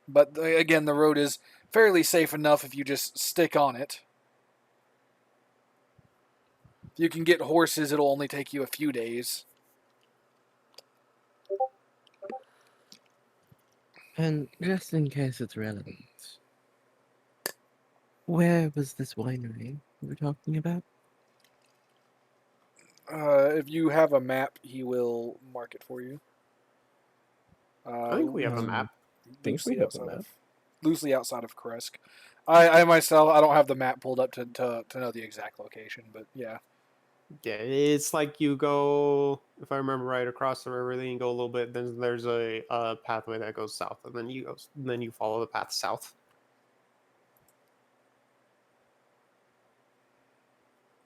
But again, the road is fairly safe enough if you just stick on it. If you can get horses, it'll only take you a few days. And just in case it's relevant, where was this winery we were talking about? If you have a map, he will mark it for you. I think we have a map. Think we have a map. Loosely outside of Kresk. I myself, I don't have the map pulled up to know the exact location, but yeah. Yeah, it's like you go, if I remember right, across the river. Then you go a little bit. Then there's a pathway that goes south, and then you follow the path south.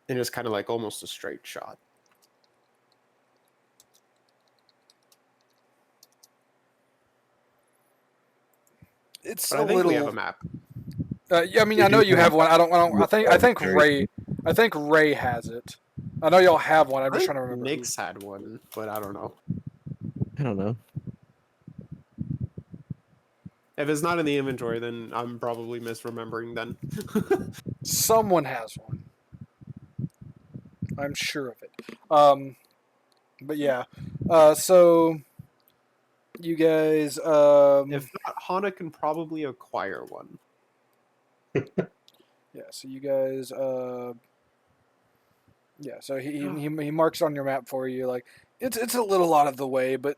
And it's kind of like almost a straight shot. It's But a I think we have a little. map. Yeah, I mean, We I know do you have one. I don't. I think very- Ray has it. I know y'all have one. I'm I just think trying to remember. Nick's had one, but I don't know. I don't know. If it's not in the inventory, then I'm probably misremembering then. Someone has one. I'm sure of it. But yeah. So you guys. If not, Hana can probably acquire one. Yeah. So you guys. Yeah. So he marks on your map for you. Like it's a little out of the way, but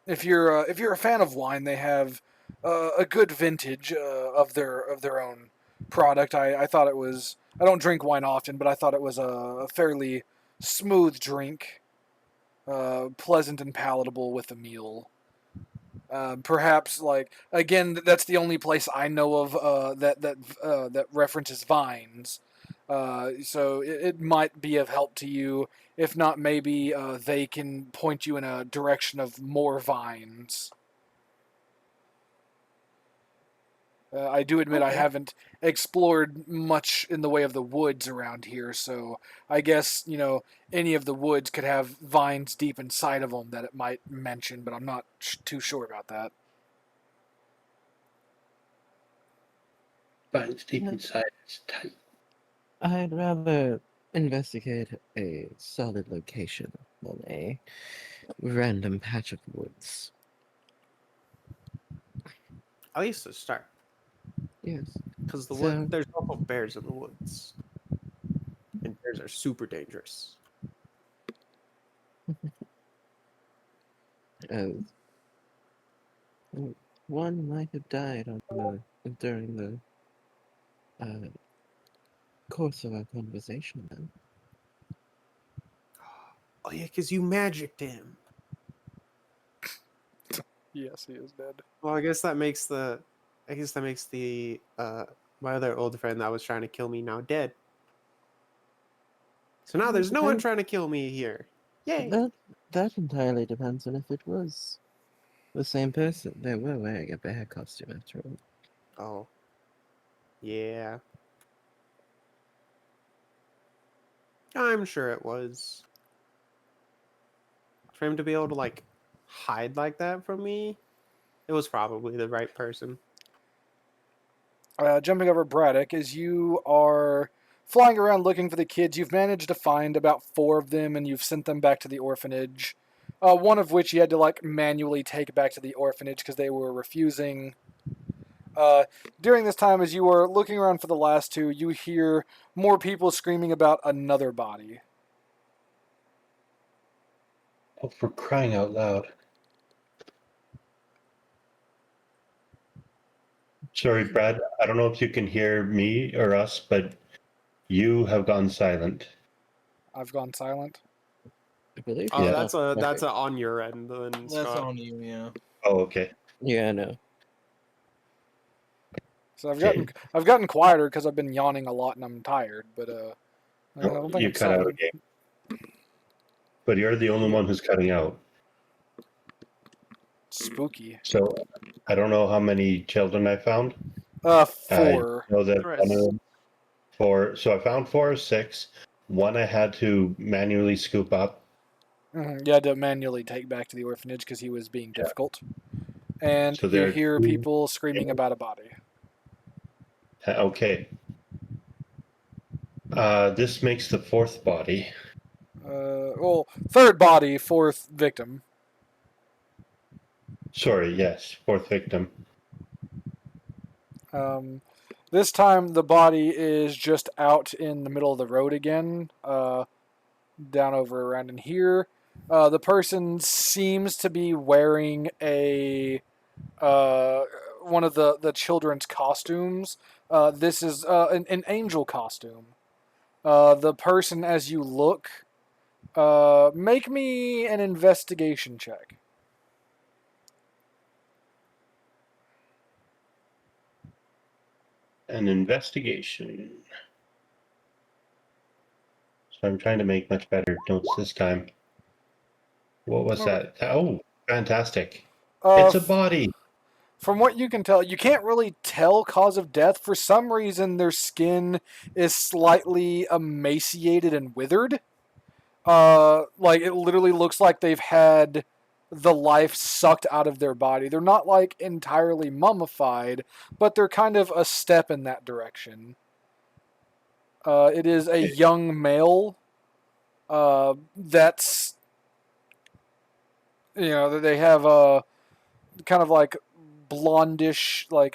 if you're a fan of wine, they have a good vintage of their own product. I thought it was. I don't drink wine often, but I thought it was a fairly smooth drink, pleasant and palatable with a meal. Perhaps like again, that's the only place I know of that references vines. So it might be of help to you. If not, maybe they can point you in a direction of more vines. I do admit I Okay. haven't explored much in the way of the woods around here, so I guess any of the woods could have vines deep inside of them that it might mention, but I'm not too sure about that. Finds deep No. inside its tight. I'd rather investigate a solid location than a random patch of woods. At least to start. Yes. Because So- there's also bears in the woods. And bears are super dangerous. As one might have died during the course of our conversation. Then Oh yeah, because you magicked him. Yes, he is dead. Well, I guess that makes the my other old friend that was trying to kill me now dead. So now there's no one trying to kill me here. Yay! That entirely depends on if it was the same person. They were wearing a bear costume after all. Oh. Yeah. I'm sure it was. For him to be able to like hide like that from me, it was probably the right person. Jumping over Braddock, as you are flying around looking for the kids, you've managed to find about 4 of them, and you've sent them back to the orphanage. One of which you had to like manually take back to the orphanage because they were refusing. During this time, as you were looking around for the last 2, you hear more people screaming about another body. Oh, for crying out loud. Sorry, Brad. I don't know if you can hear me or us, but you have gone silent. I've gone silent. I believe. Oh, Yeah. that's Okay. on your end then, That's Scott. on you, yeah. Oh, okay. Yeah, no. So Okay. I've gotten quieter because I've been yawning a lot and I'm tired. But I Oh, don't think you I'm cut out silent. again. But you're the only one who's cutting out. Spooky. So I don't know how many children I found. I 4. know that There one of is. them, 4. So I found 4 or 6. One I had to manually scoop up. You had to manually take back to the orphanage because he was being Yeah. difficult. And So you there are hear 2. people screaming about a body. Okay. This makes the 4th body. Well, 3rd body, 4th victim. Sorry, yes, 4th victim. This time the body is just out in the middle of the road again, down over around in here. The person seems to be wearing a one of the children's costumes. This is an angel costume. The person, as you look, make me an investigation check. An investigation. So I'm trying to make much better notes this time. What was Okay. that? Oh, fantastic. Uh, It's a body. From what you can tell, you can't really tell cause of death. For some reason, their skin is slightly emaciated and withered. Like it literally looks like they've had the life sucked out of their body. They're not like entirely mummified, but they're kind of a step in that direction. It is a young male. That's they have kind of like blondish, like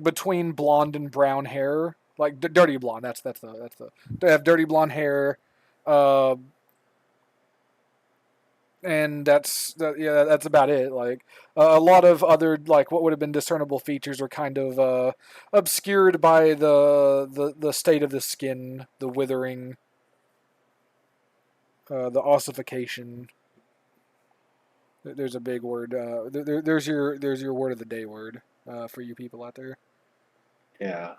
between blonde and brown hair, like dirty blonde. That's the. They have dirty blonde hair, uh, and that's about it. Like a lot of other like what would have been discernible features are kind of obscured by the state of the skin, the withering, the ossification. There's a big word. There's your word of the day word for you people out there. Yeah.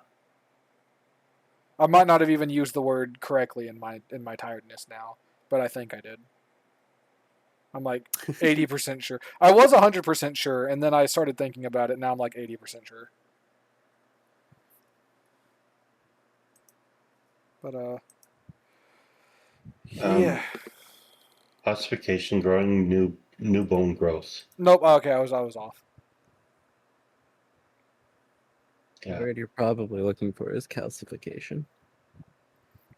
I might not have even used the word correctly in my tiredness now, but I think I did. I'm like 80% sure. I was 100% sure, and then I started thinking about it. Now I'm like 80% sure. But yeah. Ossification, growing new bone growth. Nope. Okay, I was off. The Yeah. word you're probably looking for is calcification.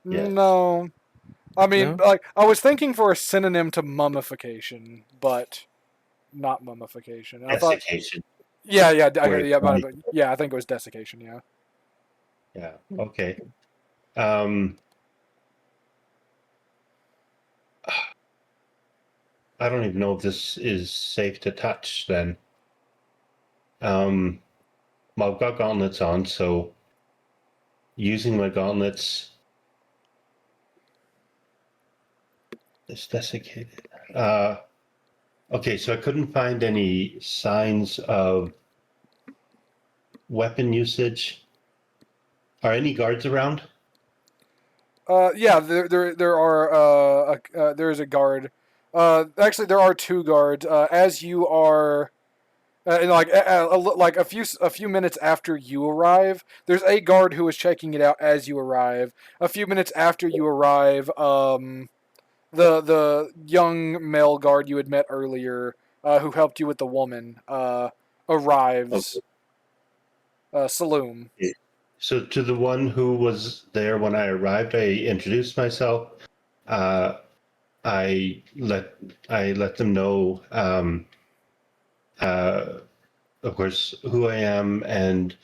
Yes. No. I mean, No? like I was thinking for a synonym to mummification, but not mummification. I thought, Desiccation. yeah, Where it's like, yeah, I think it was desiccation. Yeah. yeah. Okay. I don't even know if this is safe to touch then. Well, I've got gauntlets on, so using my gauntlets is desiccated. Okay, so I couldn't find any signs of weapon usage. Are any guards around? Yeah, there are there is a guard. Actually, there are 2 guards. As you are, and like a few minutes after you arrive, there's a guard who is checking it out as you arrive. A few minutes after you arrive, the young male guard you had met earlier who helped you with the woman, arrives. Saloon. So to the one who was there when I arrived, I introduced myself. Uh, I let them know, of course, who I am and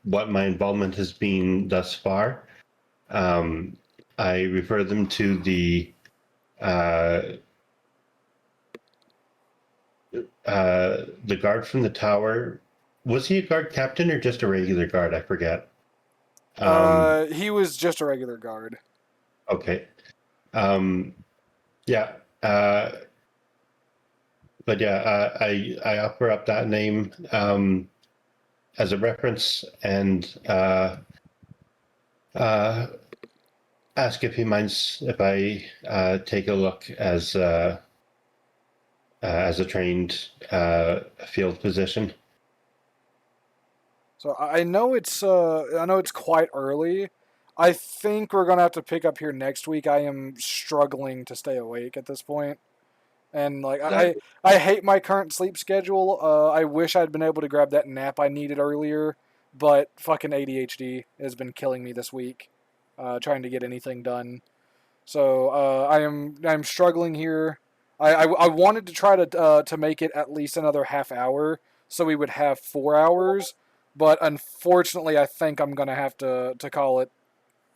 what my involvement has been thus far. I refer them to uh, the guard from the tower. Was he a guard captain or just a regular guard? I forget. He was just a regular guard. Okay. Yeah. But yeah, I offer up that name as a reference and uh, ask if he minds if I take a look as a trained field physician. So I know it's quite early. I think we're gonna have to pick up here next week. I am struggling to stay awake at this point. And like I hate my current sleep schedule. I wish I'd been able to grab that nap I needed earlier, but fucking ADHD has been killing me this week, trying to get anything done. So I'm struggling here. I wanted to try to make it at least another half hour, so we would have 4 hours. But unfortunately, I think I'm gonna have to call it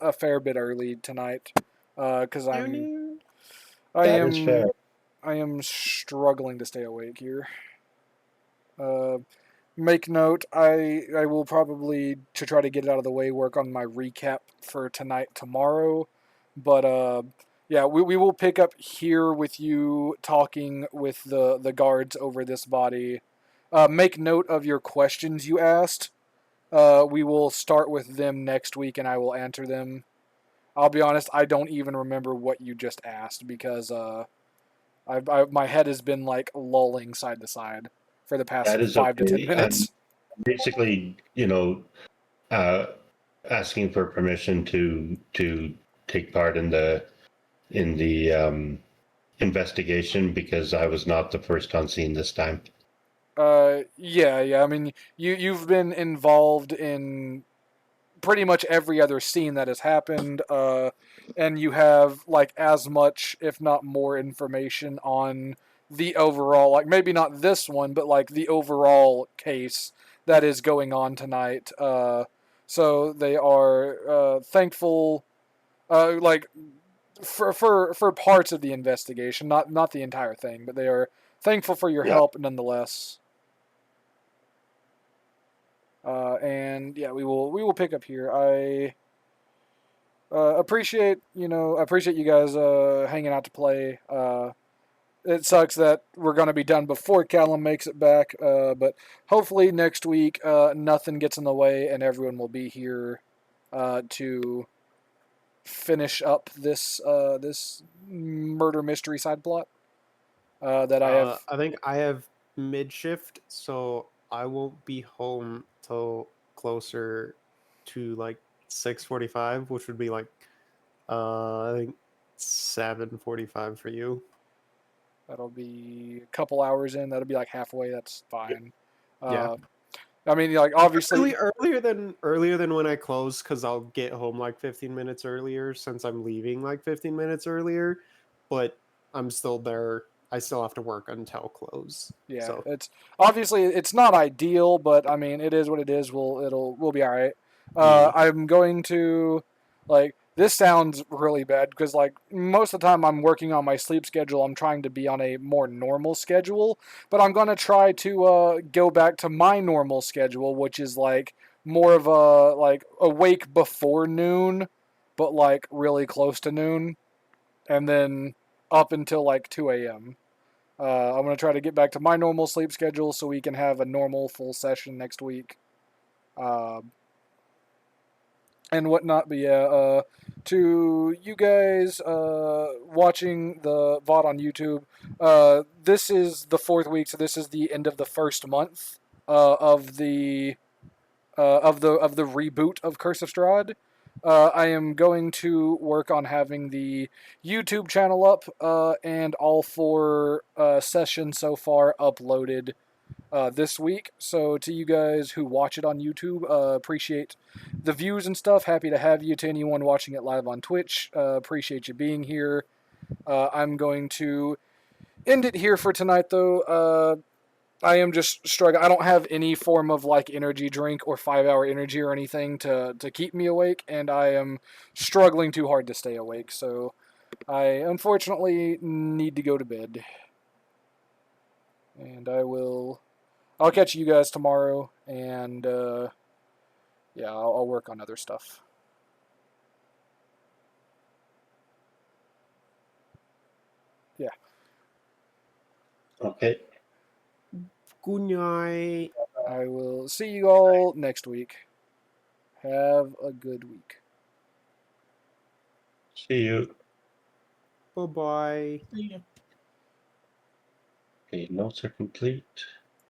a fair bit early tonight, because I That is fair. am I am struggling to stay awake here. Uh, Make note, I will probably, to try to get it out of the way, work on my recap for tonight tomorrow. But yeah, we will pick up here with you talking with the guards over this body. Make note of your questions you asked. We will start with them next week, and I will answer them. I'll be honest, I don't even remember what you just asked because my head has been like lolling side to side for the past That is 5 to 10 okay. minutes. Basically, uh, asking for permission to take part in the investigation because I was not the first on scene this time. Yeah. I mean, you've been involved in pretty much every other scene that has happened, and you have like as much, if not more, information on the overall, like maybe not this one, but like the overall case that is going on tonight. So they are thankful, like for parts of the investigation, not the entire thing, but they are thankful for your Yeah. help nonetheless. And yeah, we will pick up here. I appreciate you guys hanging out to play. It sucks that we're gonna be done before Callum makes it back, but hopefully next week nothing gets in the way and everyone will be here to finish up this murder mystery side plot that I have. I think I have mid shift, so I won't be home till closer to like 6:45, which would be like I think 7:45 for you. That'll be a couple hours in. That'll be like halfway. That's fine. Yeah. I mean, like obviously, Earlier than when I close, because I'll get home like 15 minutes earlier since I'm leaving like 15 minutes earlier, but I'm still there. I still have to work until close. yeah, So it's not ideal, but I mean, it is what it is. We'll be all right. yeah. I'm going to, like, this sounds really bad because like most of the time I'm working on my sleep schedule. I'm trying to be on a more normal schedule, but I'm gonna try to go back to my normal schedule, which is like more of a like awake before noon, but like really close to noon, and then up until like 2 a.m. I'm going to try to get back to my normal sleep schedule so we can have a normal full session next week. Uh, and whatnot. But yeah, to you guys watching the VOD on YouTube, this is the 4th week, so this is the end of the first month of the reboot of Curse of Strahd. I am going to work on having the YouTube channel up and all 4 sessions so far uploaded this week. So to you guys who watch it on YouTube, appreciate the views and stuff. Happy to have you. To anyone watching it live on Twitch, appreciate you being here. I'm going to end it here for tonight, though. I am just struggling. I don't have any form of like energy drink or 5-hour energy or anything to keep me awake, and I am struggling too hard to stay awake. So I unfortunately need to go to bed. And I'll catch you guys tomorrow, and yeah, I'll work on other stuff. Yeah. Okay. Good night. I will see you all next week. Have a good week. See you. Bye bye. See ya. Okay, notes are complete.